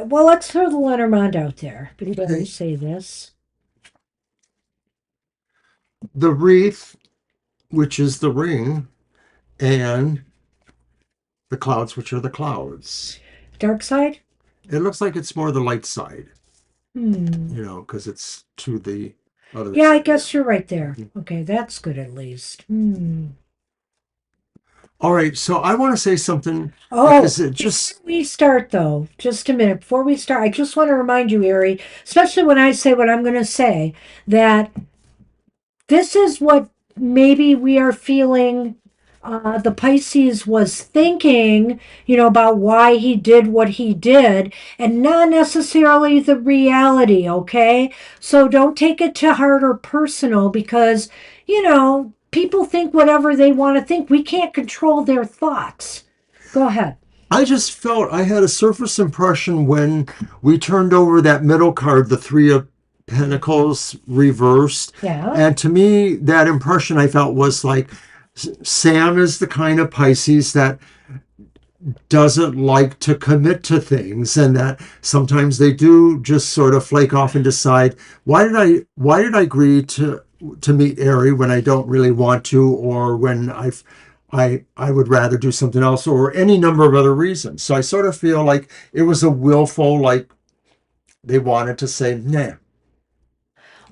well, let's throw the Lenormand out there before we Okay. say this. The wreath, which is the ring, and the clouds, which are the clouds. Dark side? It looks like it's more the light side, Hmm. because it's to the other Yeah, I side. guess you're right there. Okay, that's good at least. Hmm. All right, so I want to say something Oh, because it before just, we start, though, just a minute. Before we start, I just want to remind you, Ari, especially when I say what I'm going to say, that this is what maybe we are feeling the Pisces was thinking, about why he did what he did, and not necessarily the reality, okay? So don't take it to heart or personal because, people think whatever they want to think. We can't control their thoughts. Go ahead. I just felt I had a surface impression when we turned over that middle card, the Three of Pentacles reversed. Yeah. And to me, that impression I felt was like Sam is the kind of Pisces that doesn't like to commit to things, and that sometimes they do just sort of flake off and decide, why did I agree to meet Ari when I don't really want to, or when I would rather do something else, or any number of other reasons. So I sort of feel like it was a willful, like they wanted to say, nah.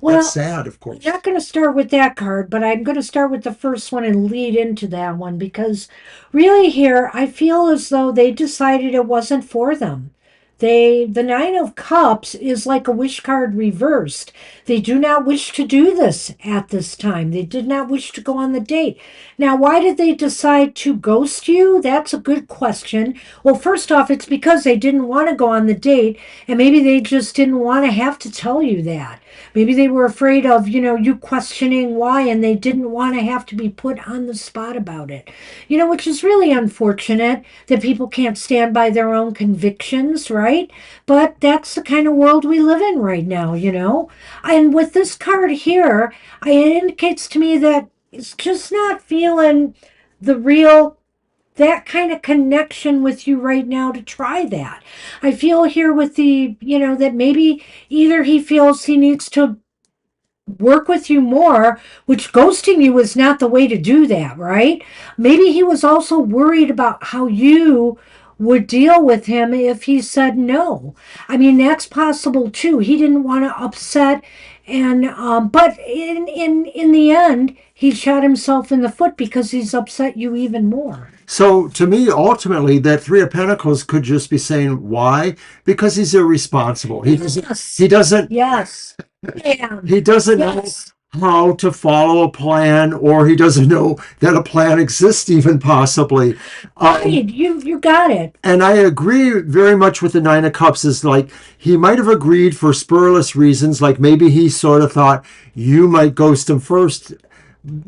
That's Well, sad, of I'm course. not going to start with that card, but I'm going to start with the first one and lead into that one because really here I feel as though they decided it wasn't for them. The Nine of Cups is like a wish card reversed. They do not wish to do this at this time. They did not wish to go on the date. Now, why did they decide to ghost you? That's a good question. Well, first off, it's because they didn't want to go on the date, and maybe they just didn't want to have to tell you that. Maybe they were afraid of, you questioning why, and they didn't want to have to be put on the spot about it. Which is really unfortunate that people can't stand by their own convictions, right? But that's the kind of world we live in right now. And with this card here, it indicates to me that it's just not feeling the real that kind of connection with you right now to try that. I feel here with that maybe either he feels he needs to work with you more, which ghosting you is not the way to do that, right? Maybe he was also worried about how you would deal with him if he said no. I mean, that's possible too. He didn't want to upset and but in the end, he shot himself in the foot because he's upset you even more. So to me, ultimately, that Three of Pentacles could just be saying why, because he's irresponsible. He doesn't. Yes. He doesn't. Yes. Damn. He doesn't know Yes. how to follow a plan, or he doesn't know that a plan exists, even possibly. Right. You got it. And I agree very much with the Nine of Cups. Is like he might have agreed for spurless reasons, like maybe he sort of thought you might ghost him first.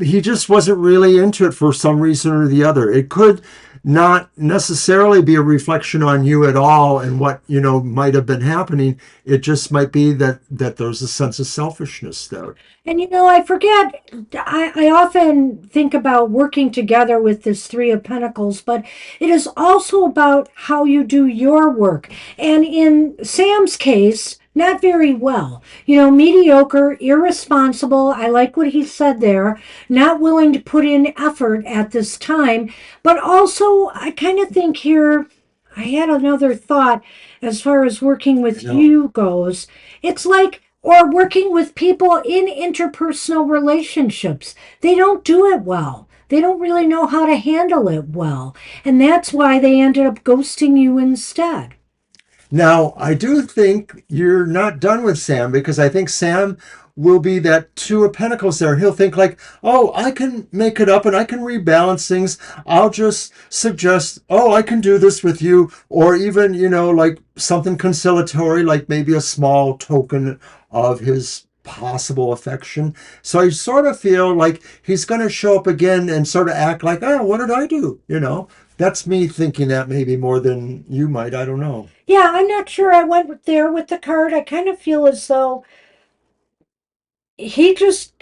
He just wasn't really into it for some reason or the other. It could not necessarily be a reflection on you at all and what might have been happening. It just might be that there's a sense of selfishness there. And I forget, I often think about working together with this Three of Pentacles, but it is also about how you do your work. And in Sam's case, not very well. Mediocre, irresponsible. I like what he said there. Not willing to put in effort at this time. But also, I kind of think here, I had another thought as far as working I with know. you goes. It's like, or working with people in interpersonal relationships. They don't do it well. They don't really know how to handle it well. And that's why they ended up ghosting you instead. Now, I do think you're not done with Sam because I think Sam will be that Two of Pentacles there. He'll think like, oh, I can make it up and I can rebalance things. I'll just suggest, oh, I can do this with you. Or even, like something conciliatory, like maybe a small token of his possible affection. So I sort of feel like he's going to show up again and sort of act like, oh, what did I do? That's me thinking that maybe more than you might. I don't know. Yeah, I'm not sure I went there with the card. I kind of feel as though he just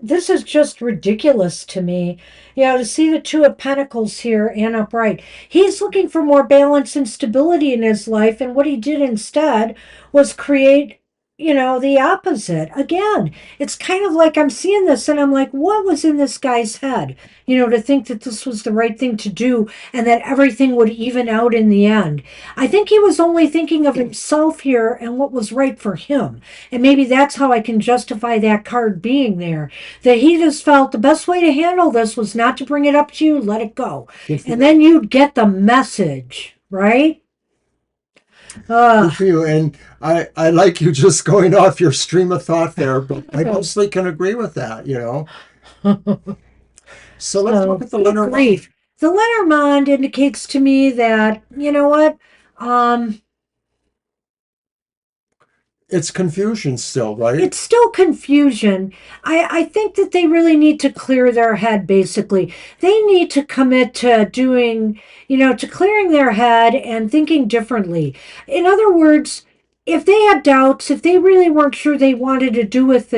this is just ridiculous to me. You know, to see the Two of Pentacles here and upright. He's looking for more balance and stability in his life, and what he did instead was create, you know, the opposite. Again, it's kind of like I'm seeing this and I'm like, what was in this guy's head? You know, to think that this was the right thing to do and that everything would even out in the end. I think he was only thinking of himself here and what was right for him. And maybe that's how I can justify that card being there, that he just felt the best way to handle this was not to bring it up to you, let it go. Good for And you. then you'd get the message, right? Good for you. And I like you just going off your stream of thought there, but I mostly can agree with that, you know. So let's look So, at the good Lenormand. grief. The Lenormand indicates to me that, you know what? Um, It's confusion still, right? it's still confusion. I think that they really need to clear their head, basically. They need to commit to doing, you know, to clearing their head and thinking differently. In other words, if they had doubts, if they really weren't sure they wanted to do with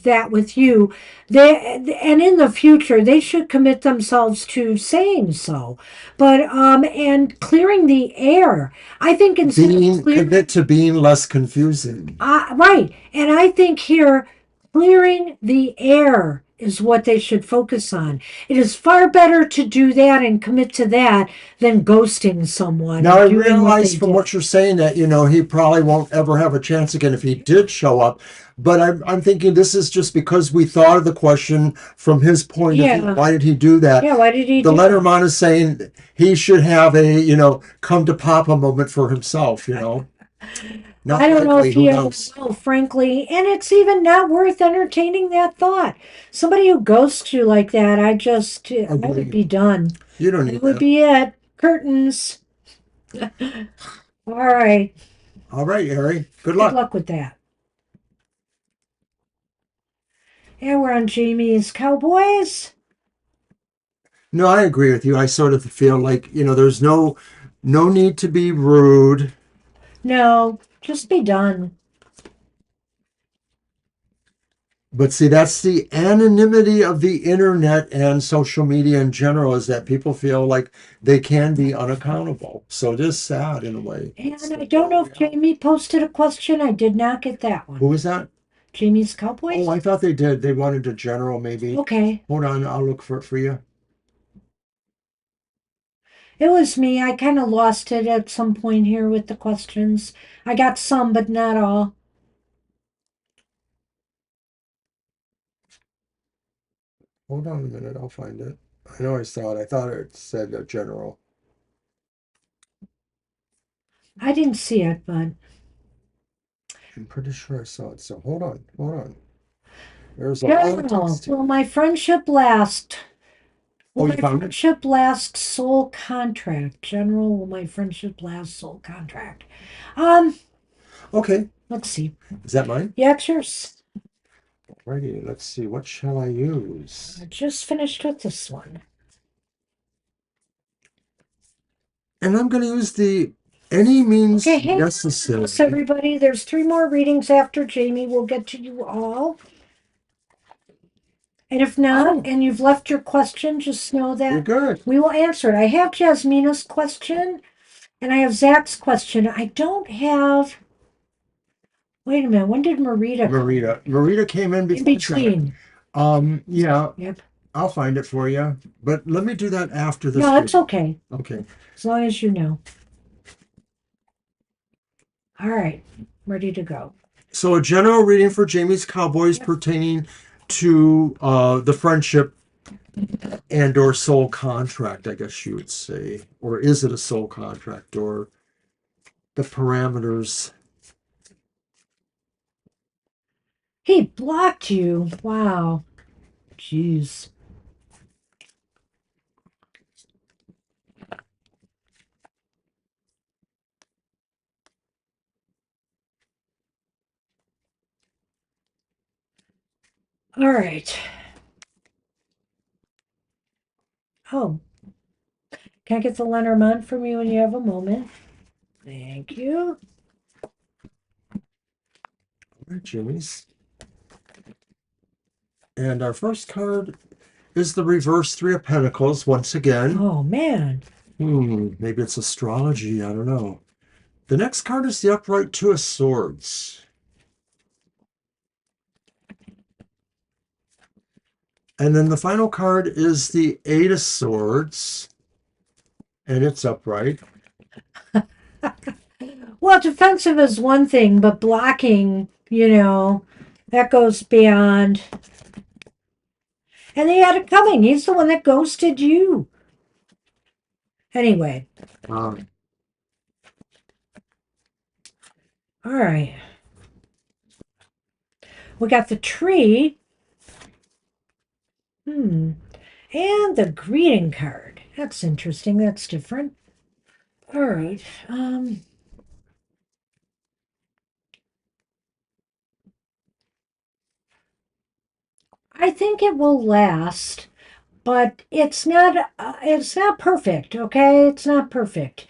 that with you, and in the future they should commit themselves to saying so. But and clearing the air. I think instead of Being commit to being less confusing. right. And I think here, clearing the air is what they should focus on. It is far better to do that and commit to that than ghosting someone Now or I doing what realize they from did. what you're saying that he probably won't ever have a chance again if he did show up. But I'm thinking this is just because we thought of the question from his point of view. Yeah. Why did he do that? Yeah. Why did he The do it? Lenormand is saying he should have a come to Papa moment for himself. I Not don't know likely. if he Who ever knows? will, frankly. And it's even not worth entertaining that thought. Somebody who ghosts you like that, I would Agree. be done. You don't That need would that. be it. Curtains. All right. All right, Harry. Good Good luck. luck with that. And we're on Jamie's Cowboys. No, I agree with you. I sort of feel like there's no need to be rude. No, just be done. But see, that's the anonymity of the internet and social media in general, is that people feel like they can be unaccountable. So it is sad in a way. It's And the I don't raw know if reality. Jamie posted a question. I did not get that Who one. was that? Jamie's Oh, Cowboys? I thought they did. They wanted a general, maybe. Okay. Hold on, I'll look for it for you. It was me. I kind of lost it at some point here with the questions. I got some, but not all. Hold on a minute, I'll find it. I know I saw it. I thought it said a general. I didn't see it, but I'm pretty sure I saw it. So hold on. There's a lot of General, text will here. my friendship last? Will Oh, you my found it? friendship last soul contract? General, will my friendship last soul contract? Um, Okay. let's see. Is that mine? Yeah, it's yours. Righty, let's see. What shall I use? I just finished with this one. And I'm going to use the any Okay, means hang on, necessary. everybody. There's three more readings after Jamie. We'll get to you all. And if not, Oh, and you've left your question, just know you're that good. we will answer it. I have Jasmina's question and I have Zach's question. I don't have. Wait a minute. When did Marita come in? Marita came in In before Zach. between. Yeah, Yep. I'll find it for you. But let me do that after No, this that's reading. okay. Okay. As long as you know. All right. Ready to go. So a general reading for Jamie's Cowboys Yep. pertaining to the friendship and or soul contract, I guess you would say. Or is it a soul contract, or the parameters? He blocked you. Wow. Jeez. All right. Oh, can I get the Lenormand from you when you have a moment? Thank you. All right, Jimmy's. And our first card is the reverse Three of Pentacles once again. Oh, man. Maybe it's astrology. I don't know. The next card is the upright Two of Swords. And then the final card is the Eight of Swords. And it's upright. Well, defensive is one thing, but blocking, that goes beyond. And he had it coming. He's the one that ghosted you. Anyway, Um, all right. We got the tree. And the greeting card. That's interesting. That's different. All right. I think it will last, but it's not perfect, okay? It's not perfect.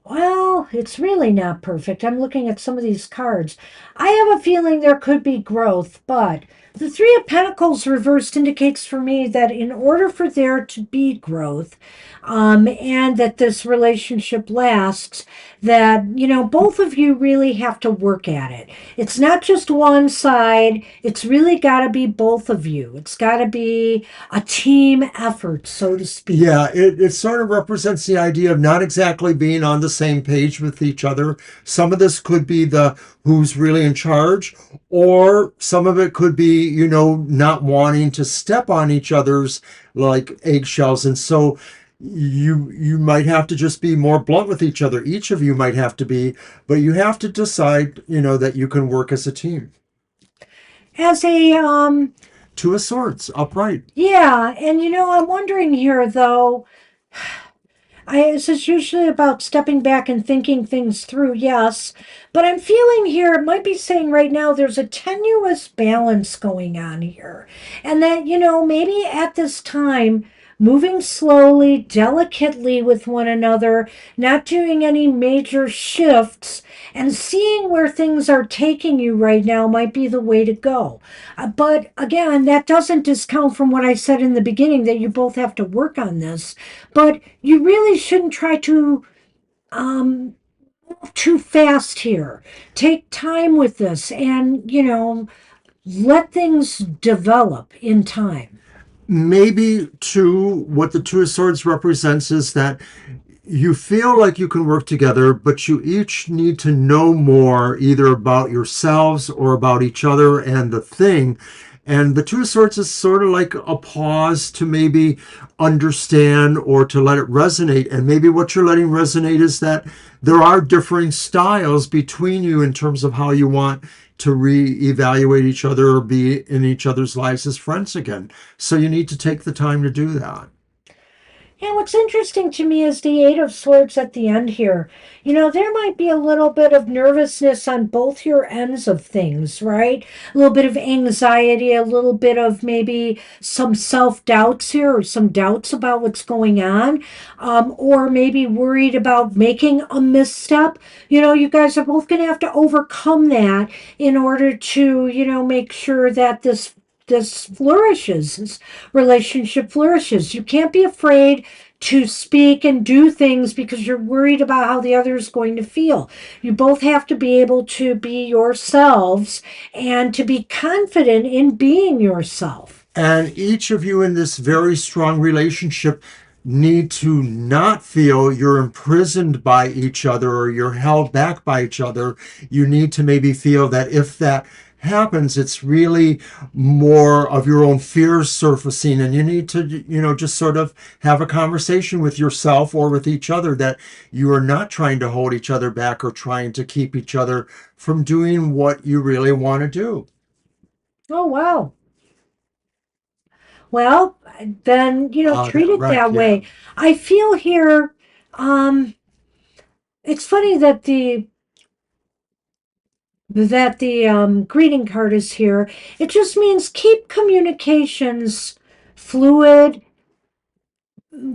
Well, it's really not perfect. I'm looking at some of these cards. I have a feeling there could be growth, but the Three of Pentacles reversed indicates for me that in order for there to be growth, and that this relationship lasts, that, both of you really have to work at it. It's not just one side, it's really got to be both of you. It's got to be a team effort, so to speak. yeah, it sort of represents the idea of not exactly being on the same page with each other. Some of this could be the who's really in charge, or some of it could be, not wanting to step on each other's like eggshells. And so you might have to just be more blunt with each other. Each of you might have to be, but you have to decide, that you can work as a team. As a Two of Swords, upright. Yeah, and I'm wondering here though, this is usually about stepping back and thinking things through, yes, but I'm feeling here it might be saying right now there's a tenuous balance going on here. And that, maybe at this time, moving slowly, delicately with one another, not doing any major shifts, and seeing where things are taking you right now might be the way to go. But again, that doesn't discount from what I said in the beginning that you both have to work on this. But you really shouldn't try to move too fast here. Take time with this and, let things develop in time. Maybe too, what the Two of Swords represents is that you feel like you can work together, but you each need to know more either about yourselves or about each other and the thing. And the Two of Swords is sort of like a pause to maybe understand or to let it resonate. And maybe what you're letting resonate is that there are differing styles between you in terms of how you want to reevaluate each other or be in each other's lives as friends again. So you need to take the time to do that. And what's interesting to me is the Eight of Swords at the end here. There might be a little bit of nervousness on both your ends of things, right? A little bit of anxiety, a little bit of maybe some self doubts here or some doubts about what's going on, or maybe worried about making a misstep. You guys are both going to have to overcome that in order to, make sure that this flourishes, this relationship flourishes. You can't be afraid to speak and do things because you're worried about how the other is going to feel. You both have to be able to be yourselves and to be confident in being yourself. And each of you in this very strong relationship need to not feel you're imprisoned by each other or you're held back by each other. You need to maybe feel that if that happens, it's really more of your own fears surfacing, and you need to, just sort of have a conversation with yourself or with each other that you are not trying to hold each other back or trying to keep each other from doing what you really want to do. Oh, wow. Well, then, treat it Right, that yeah. way. I feel here, um, it's funny that the greeting card is here. It just means keep communications fluid,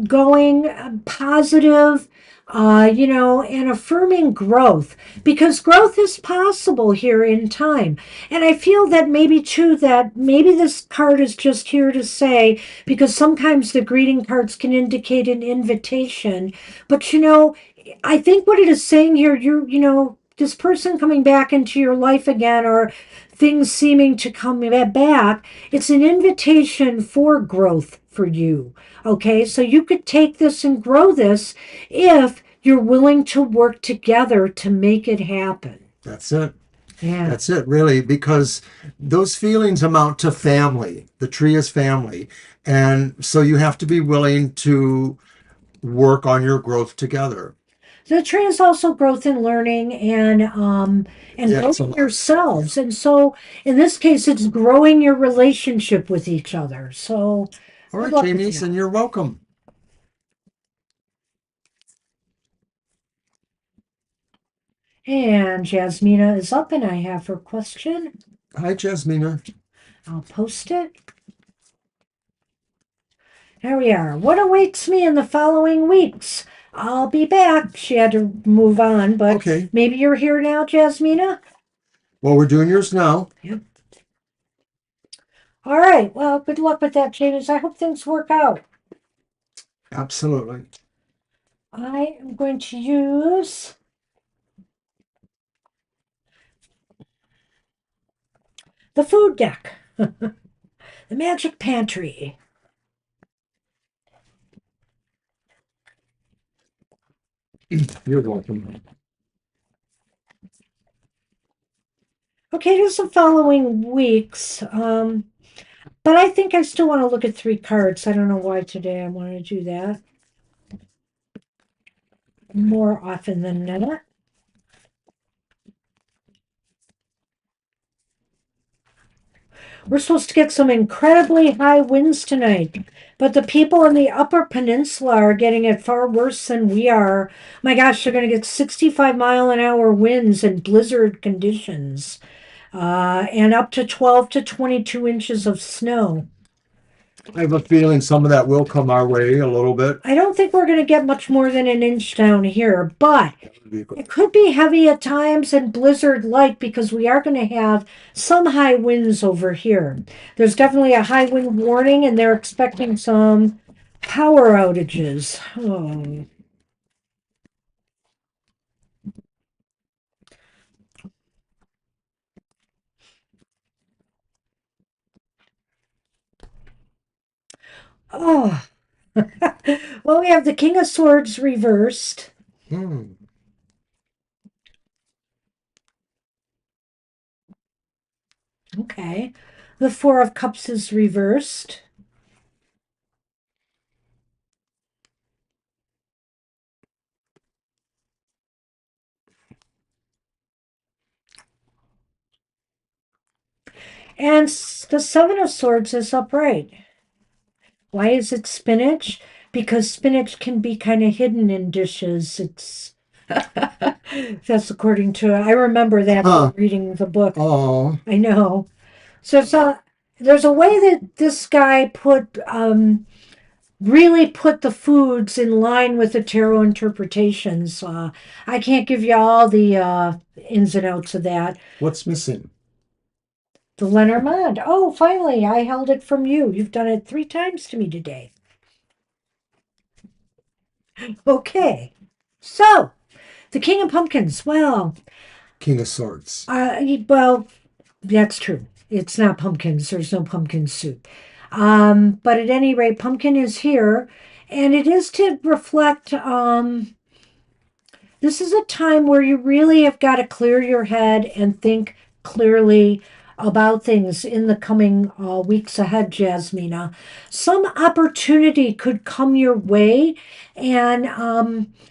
going, positive, and affirming growth, because growth is possible here in time. And I feel that maybe too, that maybe this card is just here to say, because sometimes the greeting cards can indicate an invitation, but I think what it is saying here, this person coming back into your life again, or things seeming to come back, it's an invitation for growth for you. Okay, so you could take this and grow this if you're willing to work together to make it happen. That's it. Yeah. That's it, really, because those feelings amount to family. The tree is family. And so you have to be willing to work on your growth together. The tree is also growth and learning, and Yeah, growing yourselves. And so in this case, it's growing your relationship with each other. So all good right, luck with Jamie, you. and you're welcome. And Jasmina is up, and I have her question. Hi, Jasmina. I'll post it. Here we are. What awaits me in the following weeks? I'll be back. She had to move on, but Okay. maybe you're here now, Jasmina? Well, we're doing yours now. Yep. All right. Well, good luck with that, James. I hope things work out. Absolutely. I am going to use the food deck, the magic pantry. You're welcome. Okay, just the following weeks. But I think I still want to look at three cards. I don't know why today I want to do that more often than not. We're supposed to get some incredibly high winds tonight, but the people in the Upper Peninsula are getting it far worse than we are. My gosh, they're going to get 65-mile-an-hour winds and blizzard conditions, and up to 12 to 22 inches of snow. I have a feeling some of that will come our way a little bit. I don't think we're going to get much more than an inch down here, but That would be good. it could be heavy at times and blizzard like, because we are going to have some high winds over here. There's definitely a high wind warning, and they're expecting some power outages. Oh. Oh. Well, we have the King of Swords reversed. Hmm. Okay. The Four of Cups is reversed. And the Seven of Swords is upright. Why is it spinach? Because spinach can be kind of hidden in dishes. It's that's according to, I remember that Huh. from reading the book. Oh, I know. So there's a way that this guy really put the foods in line with the tarot interpretations. I can't give you all the ins and outs of that. what's missing? The Lenormand. Oh, finally, I held it from you. You've done it 3 times to me today. Okay. So, the King of Pumpkins. King of Swords. Well, that's true. It's not pumpkins. There's no pumpkin soup. But at any rate, pumpkin is here, and it is to reflect. This is a time where you really have got to clear your head and think clearly about things in the coming weeks ahead, Jasmina. Some opportunity could come your way, and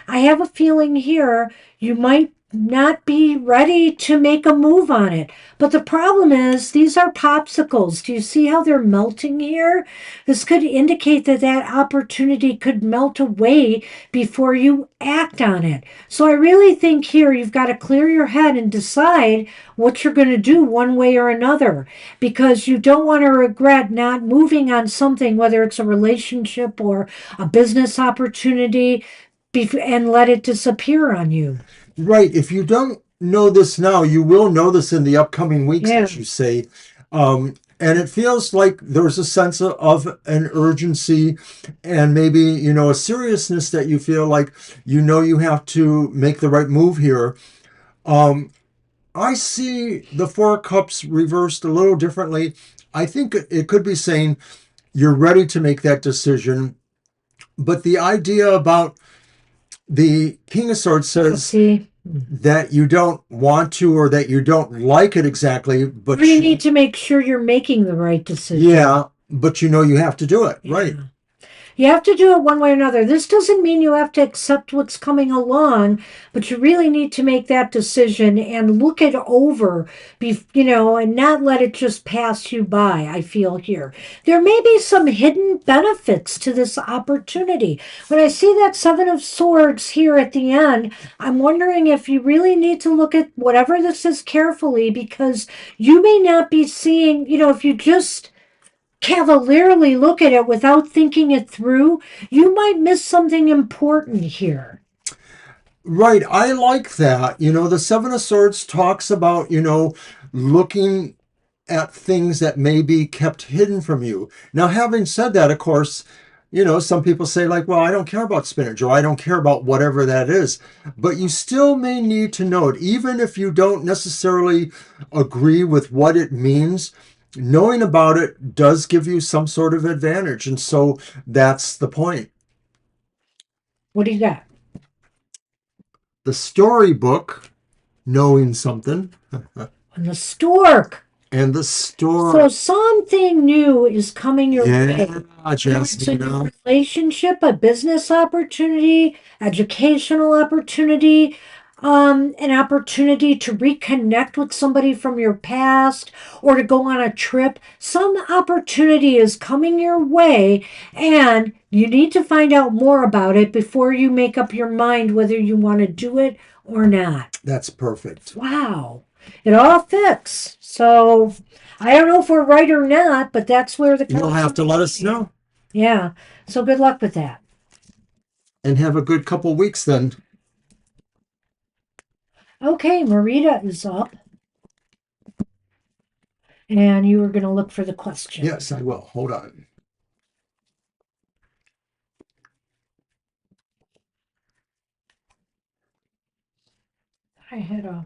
I have a feeling here you might not be ready to make a move on it. But the problem is, these are popsicles. Do you see how they're melting here? This could indicate that that opportunity could melt away before you act on it. So I really think here you've got to clear your head and decide what you're going to do one way or another, because you don't want to regret not moving on something, whether it's a relationship or a business opportunity, and let it disappear on you. Right. If you don't know this now, you will know this in the upcoming weeks, Yeah. as you say. And it feels like there's a sense of an urgency and maybe, a seriousness that you feel like you have to make the right move here. I see the Four of Cups reversed a little differently. I think it could be saying you're ready to make that decision. But the idea about the King of Swords says See, that you don't want to or that you don't like it exactly, but you need to make sure you're making the right decision. yeah, but you have to do it. Yeah. Right. You have to do it one way or another. This doesn't mean you have to accept what's coming along, but you really need to make that decision and look it over, and not let it just pass you by. I feel here. There may be some hidden benefits to this opportunity. When I see that Seven of Swords here at the end, I'm wondering if you really need to look at whatever this is carefully, because you may not be seeing, if you just cavalierly look at it without thinking it through, you might miss something important here. Right. I like that. The Seven of Swords talks about, looking at things that may be kept hidden from you. Now, having said that, of course, some people say, like, well, I don't care about spinach or I don't care about whatever that is. But you still may need to know it, even if you don't necessarily agree with what it means. Knowing about it does give you some sort of advantage. And so that's the point. What do you got? The storybook, knowing something, And the stork. and the So story. something new is coming your way. Yeah, Whether it's a new Jasmine. relationship, a business opportunity, educational opportunity, an opportunity to reconnect with somebody from your past or to go on a trip. Some opportunity is coming your way, and you need to find out more about it before you make up your mind whether you want to do it or not. That's perfect. Wow. It all fits. So I don't know if we're right or not, but that's where the You'll have to let us know yeah. So good luck with that. and have a good couple weeks then. Okay, Marita is up, and you were going to look for the question. Yes, I will. Hold on. I had a.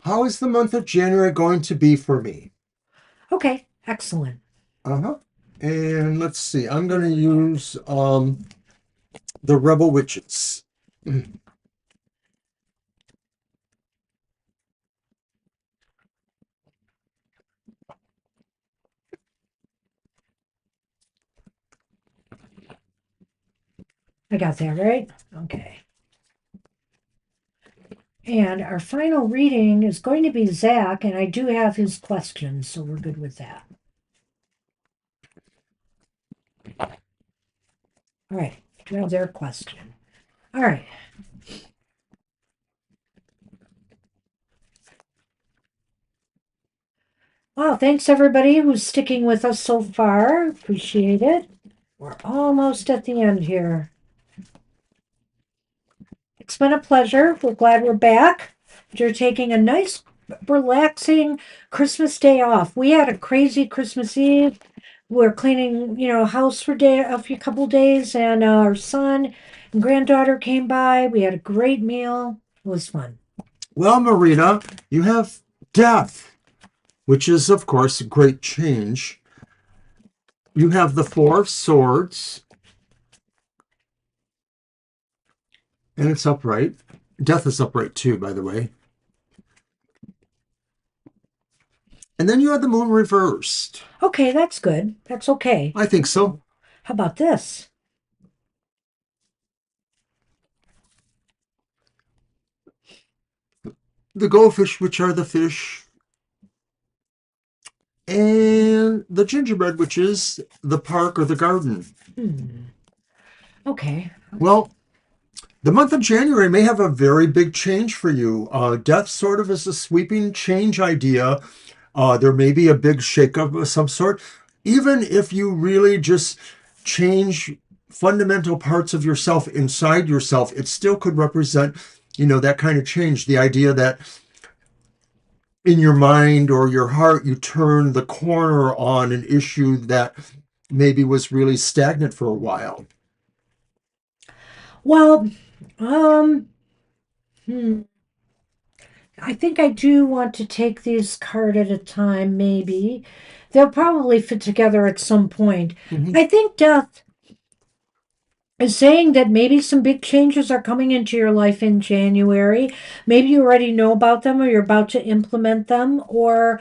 How is the month of January going to be for me? Okay, excellent. Uh-huh. And let's see. I'm going to use the Rebel Witches. I got that right. Okay. And our final reading is going to be Zach, and I do have his questions, so we're good with that. All right, do have their question. All right. Wow, thanks everybody who's sticking with us so far. Appreciate it. We're almost at the end here. It's been a pleasure. We're glad we're back. You're taking a nice, relaxing Christmas day off. We had a crazy Christmas Eve. We're cleaning, house for a few couple days, and our son and granddaughter came by. We had a great meal. It was fun. Well, Marina, you have death, which is, of course, a great change. You have the Four of Swords, and it's upright. Death is upright too, by the way. And then you have the moon reversed. Okay, that's good. That's okay. I think so. How about this? the goldfish, which are the fish, and the gingerbread, which is the park or the garden. Hmm. Okay. Well, the month of January may have a very big change for you. Death sort of is a sweeping change idea. There may be a big shakeup of some sort. Even if you really just change fundamental parts of yourself inside yourself, it still could represent, that kind of change. The idea that in your mind or your heart, you turn the corner on an issue that maybe was really stagnant for a while. Well, um, hmm. I think I do want to take these card at a time, maybe. They'll probably fit together at some point. Mhm. I think death is saying that maybe some big changes are coming into your life in January. Maybe you already know about them or you're about to implement them, or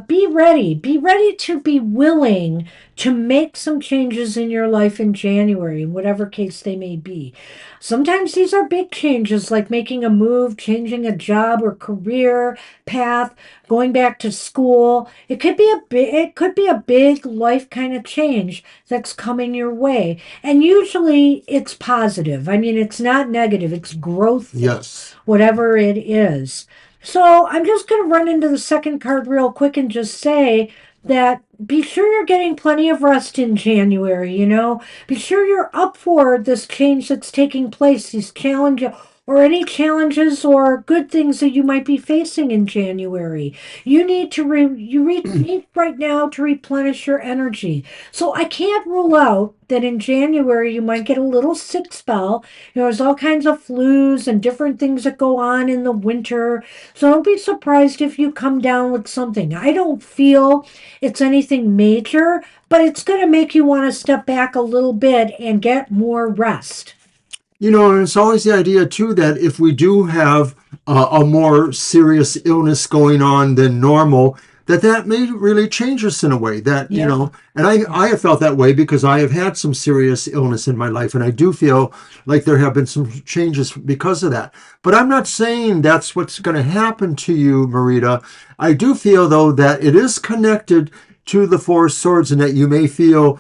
be ready. Be ready to be willing to make some changes in your life in January, in whatever case they may be. Sometimes these are big changes like making a move, changing a job or career path, going back to school. It could be a big life kind of change that's coming your way. And usually it's positive. I mean, it's not negative, it's growthful, Yes. whatever it is. So I'm just going to run into the second card real quick and just say that be sure you're getting plenty of rest in January, you know? Be sure you're up for this change that's taking place, these challenges. Or any challenges or good things that you might be facing in January. You need to need right now to replenish your energy. So I can't rule out that in January you might get a little sick spell. You know, there's all kinds of flus and different things that go on in the winter. So don't be surprised if you come down with something. I don't feel it's anything major, but it's going to make you want to step back a little bit and get more rest. And it's always the idea too that if we do have a more serious illness going on than normal, that may really change us in a way that, Yeah. and I, Yeah. I have felt that way because I have had some serious illness in my life. And I do feel like there have been some changes because of that. But I'm not saying that's what's going to happen to you, Marita. I do feel, though, that it is connected to the Four of Swords and that you may feel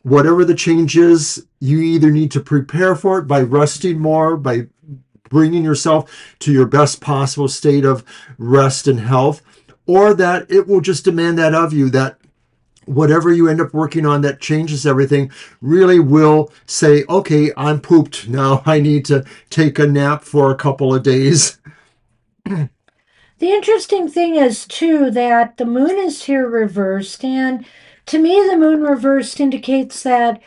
whatever the change is, you either need to prepare for it by resting more, by bringing yourself to your best possible state of rest and health, or that it will just demand that of you, that whatever you end up working on that changes everything really will say, okay, I'm pooped. Now I need to take a nap for a couple of days. The interesting thing is, too, that the moon is here reversed. And to me, the moon reversed indicates that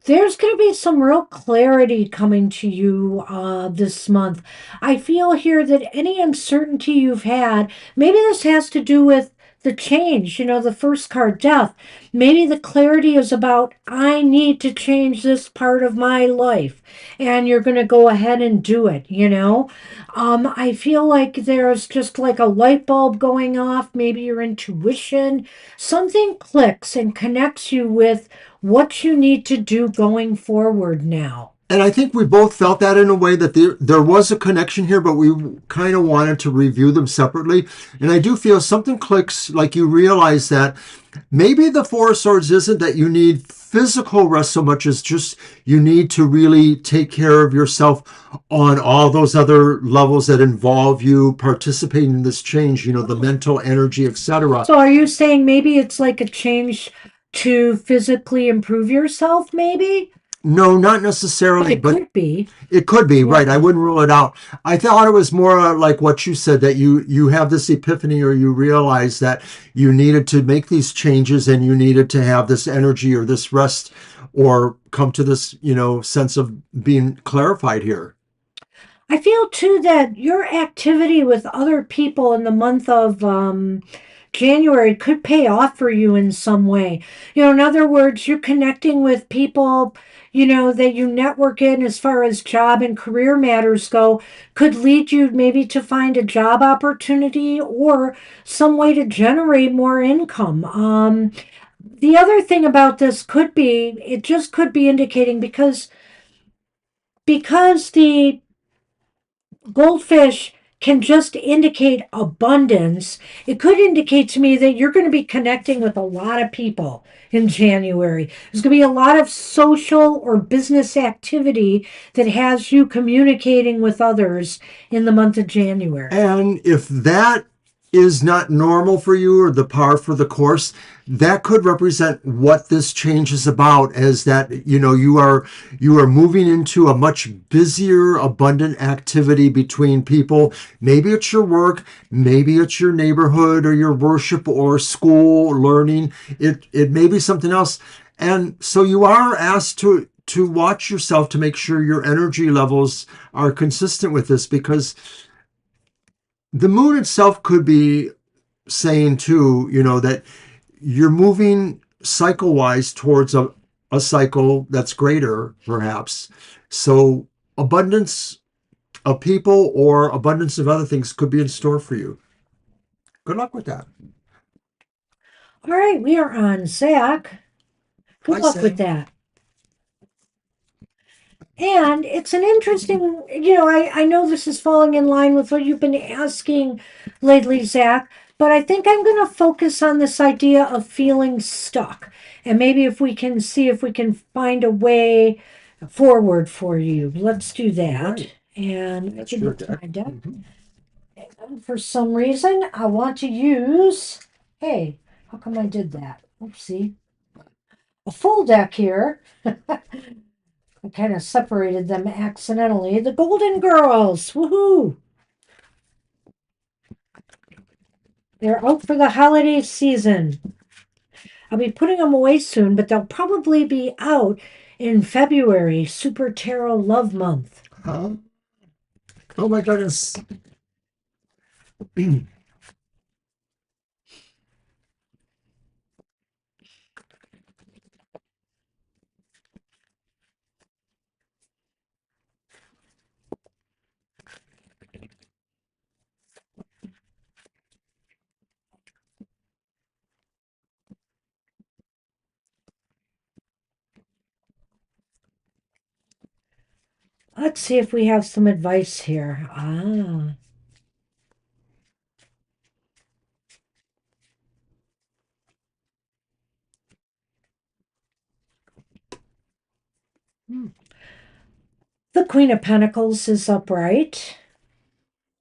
there's going to be some real clarity coming to you this month. I feel here that any uncertainty you've had, maybe this has to do with the change, you know, the first card, death. Maybe the clarity is about, I need to change this part of my life. And you're going to go ahead and do it, you know? I feel like there's just like a light bulb going off, maybe your intuition. Something clicks and connects you with what you need to do going forward now. And I think we both felt that in a way that there was a connection here, but we kind of wanted to review them separately. And I do feel something clicks, like you realize that maybe the Four of Swords isn't that you need physical rest so much as just you need to really take care of yourself on all those other levels that involve you participating in this change, the mental energy, etc. So, are you saying maybe it's like a change to physically improve yourself, maybe? No, not necessarily, It but could be. it could be, Yeah. right. I wouldn't rule it out. I thought it was more like what you said, that you have this epiphany, or you realize that you needed to make these changes and you needed to have this energy or this rest or come to this, sense of being clarified here. I feel too that your activity with other people in the month of January could pay off for you in some way. You know, in other words, you're connecting with people, you know, that you network in as far as job and career matters go, could lead you maybe to find a job opportunity or some way to generate more income. The other thing about this could be, it just could be indicating because the goldfish can just indicate abundance. It could indicate to me that you're going to be connecting with a lot of people in January. There's going to be a lot of social or business activity that has you communicating with others in the month of January. And if that is not normal for you or the par for the course, that could represent what this change is about, as that you are moving into a much busier, abundant activity between people. Maybe it's your work, maybe it's your neighborhood or your worship or school learning. It may be something else. And so you are asked to watch yourself to make sure your energy levels are consistent with this, because the moon itself could be saying too, that you're moving cycle wise towards a cycle that's greater, perhaps. So abundance of people or abundance of other things could be in store for you. Good luck with that. All right, we are on Zach. Good I luck with say, that. And it's an interesting, I know this is falling in line with what you've been asking lately, Zach, but I think I'm going to focus on this idea of feeling stuck. And maybe if we can see if we can find a way forward for you. Let's do all that. right, And I that's can your look at deck. my deck. Mhm. And for some reason, I want to use, hey, how come I did that? Oopsie. A full deck here. I kind of separated them accidentally. The Golden Girls. Woohoo! They're out for the holiday season. I'll be putting them away soon, but they'll probably be out in February, Super Tarot Love Month. Huh? Oh my goodness. Let's see if we have some advice here. Ah. The Queen of Pentacles is upright.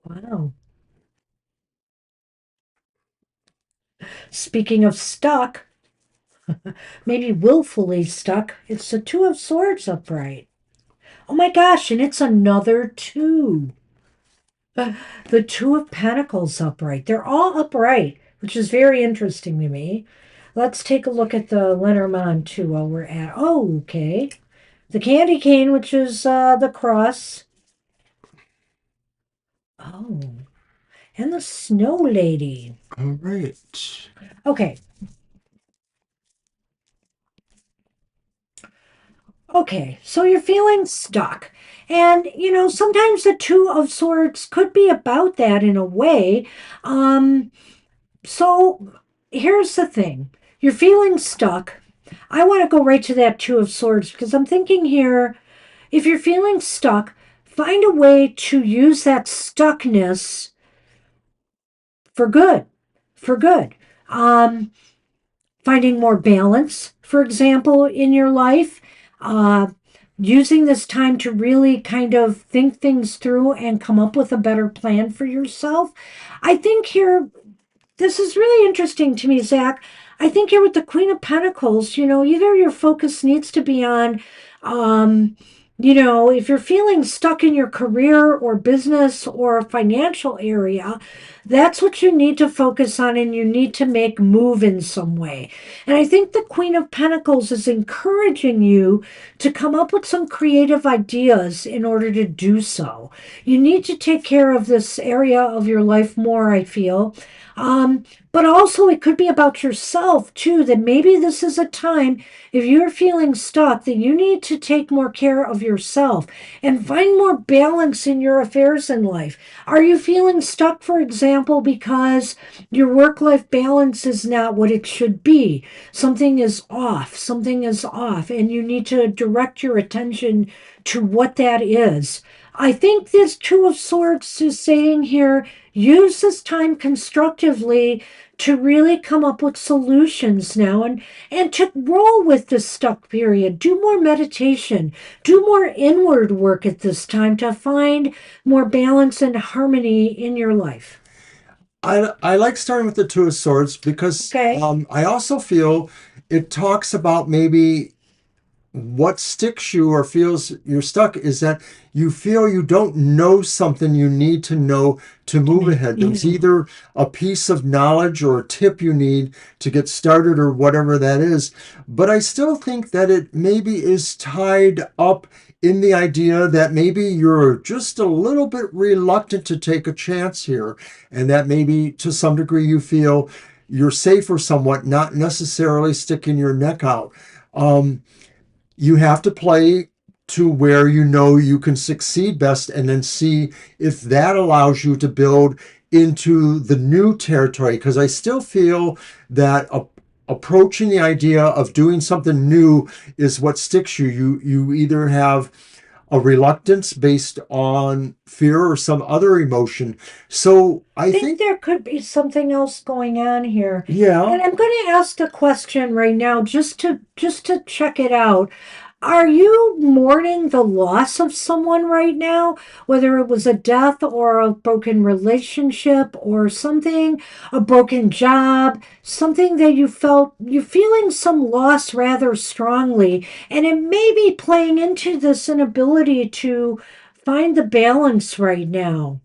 Wow. Speaking of stuck, maybe willfully stuck, it's the Two of Swords upright. Oh my gosh, and it's another two. The Two of Pentacles upright. They're all upright, which is very interesting to me. Let's take a look at the Lenormand too while we're at. Oh, okay. The candy cane, which is the cross. Oh, and the snow lady. All right. Okay. Okay, so you're feeling stuck. And, sometimes the Two of Swords could be about that in a way. So here's the thing, you're feeling stuck. I want to go right to that Two of Swords because I'm thinking here, if you're feeling stuck, find a way to use that stuckness for good. For good. Um, Finding more balance, for example, in your life. Uh, Using this time to really kind of think things through and come up with a better plan for yourself. I think here this is really interesting to me, Zach. I think here with the Queen of Pentacles, either your focus needs to be on, um, if you're feeling stuck in your career or business or financial area, that's what you need to focus on and you need to make move in some way. And I think the Queen of Pentacles is encouraging you to come up with some creative ideas in order to do so. You need to take care of this area of your life more, I feel. But also, it could be about yourself too. That maybe this is a time, if you're feeling stuck, that you need to take more care of yourself and find more balance in your affairs in life. Are you feeling stuck, for example, because your work life balance is not what it should be? Something is off, and you need to direct your attention to what that is. I think this Two of Swords is saying here, use this time constructively to really come up with solutions now and to roll with this stuck period. Do more meditation, do more inward work at this time to find more balance and harmony in your life. I like starting with the Two of Swords because Okay. I also feel it talks about maybe what sticks you or feels you're stuck is that you feel you don't know something you need to know to move ahead. There's Yeah. either a piece of knowledge or a tip you need to get started or whatever that is. But I still think that it maybe is tied up in the idea that maybe you're just a little bit reluctant to take a chance here, and that maybe to some degree you feel you're safer somewhat, not necessarily sticking your neck out. Um, you have to play to where you know you can succeed best and then see if that allows you to build into the new territory. Because I still feel that approaching the idea of doing something new is what sticks you. You either have a reluctance based on fear or some other emotion. So I Think think, there could be something else going on here. yeah, And I'm going to ask a question right now just to check it out. Are you mourning the loss of someone right now, whether it was a death or a broken relationship or something, a broken job, something that you felt you're feeling some loss rather strongly, and it may be playing into this inability to find the balance right now?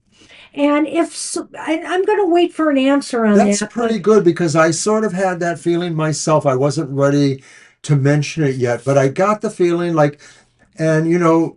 And if so, I'm going to wait for an answer on that's that, but pretty good because I sort of had that feeling myself. I wasn't ready to mention it yet, but I got the feeling like, and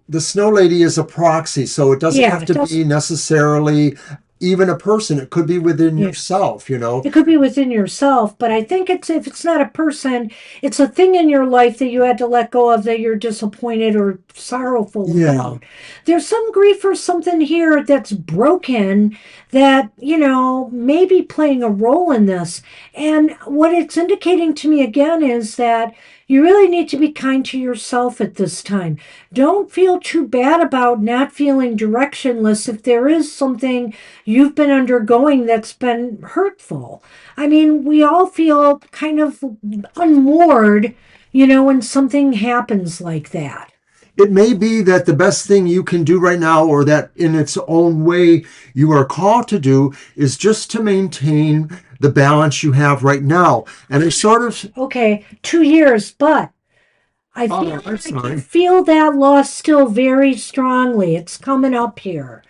the snow lady is a proxy, so it doesn't yeah, have it to does. be necessarily even a person. It could be within Yeah. yourself. It could be within yourself, but I think it's if it's not a person, it's a thing in your life that you had to let go of that you're disappointed or sorrowful Yeah. about. There's some grief or something here that's broken that, may be playing a role in this. And what it's indicating to me again is that you really need to be kind to yourself at this time. Don't feel too bad about not feeling directionless if there is something you've been undergoing that's been hurtful. I mean, we all feel kind of unmoored, when something happens like that. It may be that the best thing you can do right now, or that in its own way you are called to do, is just to maintain the balance you have right now. And I sort of, Okay, 2 years, but I feel oh, I'm like you sorry. feel that loss still very strongly. It's coming up here.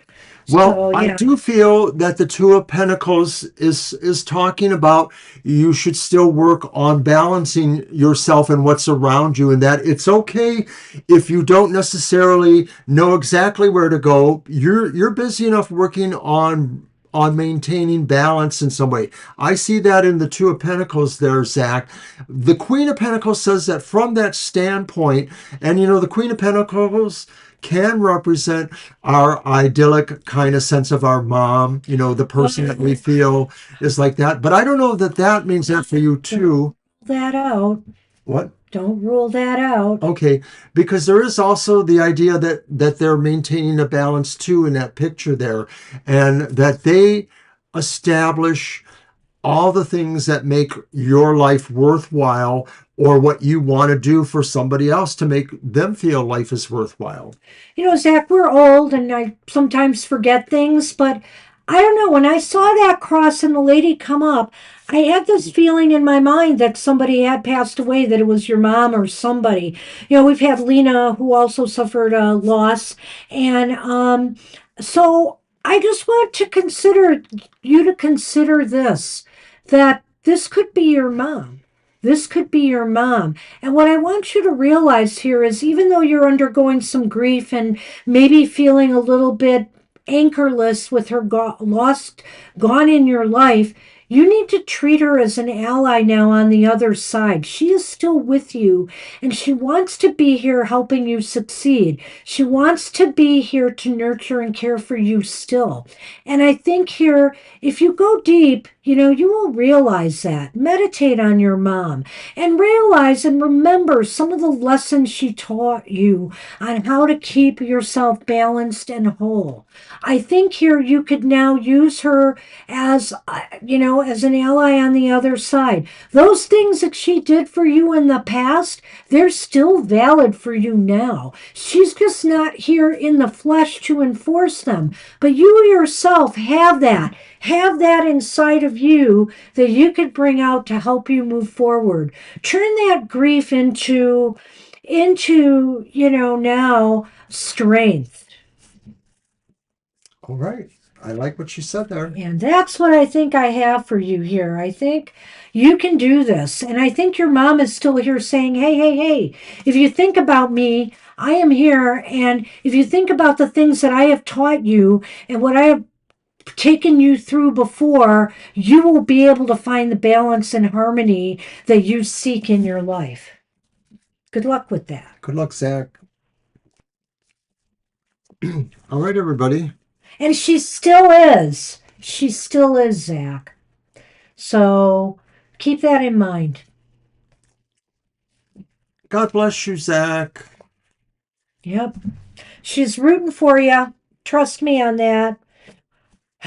Well, So, I yeah. do feel that the Two of Pentacles is talking about you should still work on balancing yourself and what's around you, and that it's okay if you don't necessarily know exactly where to go. You're busy enough working on maintaining balance in some way. I see that in the Two of Pentacles there, Zach. The Queen of Pentacles says that from that standpoint, and the Queen of Pentacles can represent our idyllic kind of sense of our mom, the person that we Well, feel is like that. But I don't know that that means that for you don't rule too. that out. What? Don't rule that out. Okay, because there is also the idea that they're maintaining a balance too in that picture there, and that they establish all the things that make your life worthwhile or what you want to do for somebody else to make them feel life is worthwhile. Zach, we're old and I sometimes forget things, but I don't know. When I saw that cross and the lady come up, I had this feeling in my mind that somebody had passed away, that it was your mom or somebody. We've had Lena who also suffered a loss. And so I just want to consider you to consider this, that this could be your mom. This could be your mom. And what I want you to realize here is even though you're undergoing some grief and maybe feeling a little bit anchorless with her gone in your life, you need to treat her as an ally now on the other side. She is still with you and she wants to be here helping you succeed. She wants to be here to nurture and care for you still. And I think here, if you go deep, You will realize that. Meditate on your mom and realize and remember some of the lessons she taught you on how to keep yourself balanced and whole. I think here you could now use her as, as an ally on the other side. Those things that she did for you in the past, they're still valid for you now. She's just not here in the flesh to enforce them. But you yourself have that. Have that inside of you that you could bring out to help you move forward. Turn that grief into now strength. All right. I like what you said there. And that's what I think I have for you here. I think you can do this. And I think your mom is still here saying, hey, hey, hey, if you think about me, I am here. And if you think about the things that I have taught you and what I have taken you through before, you will be able to find the balance and harmony that you seek in your life. Good luck with that. Good luck, Zach. All right, everybody. And she still is. She still is, Zach. So keep that in mind. God bless you, Zach. Yep. She's rooting for you. Trust me on that.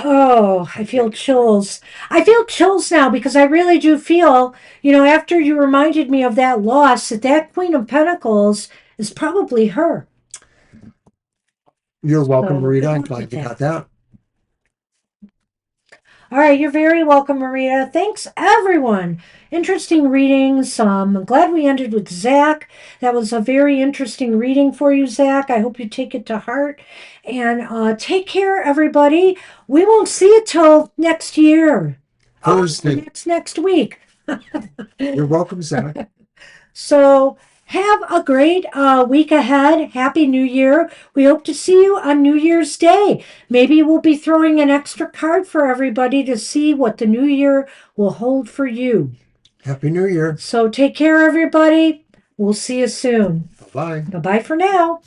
Oh, I feel chills. I feel chills now because I really do feel, after you reminded me of that loss, that Queen of Pentacles is probably her. You're welcome, So Marita. good I'm luck glad with you that. got that. All right, you're very welcome, Marita. Thanks, everyone. Interesting readings. I'm glad we ended with Zach. That was a very interesting reading for you, Zach. I hope you take it to heart. And take care, everybody. We won't see you till next year. Thursday. Next week. You're welcome, Zach. So have a great week ahead. Happy New Year. We hope to see you on New Year's Day. Maybe we'll be throwing an extra card for everybody to see what the new year will hold for you. Happy New Year. So take care, everybody. We'll see you soon. Bye-bye. Bye-bye for now.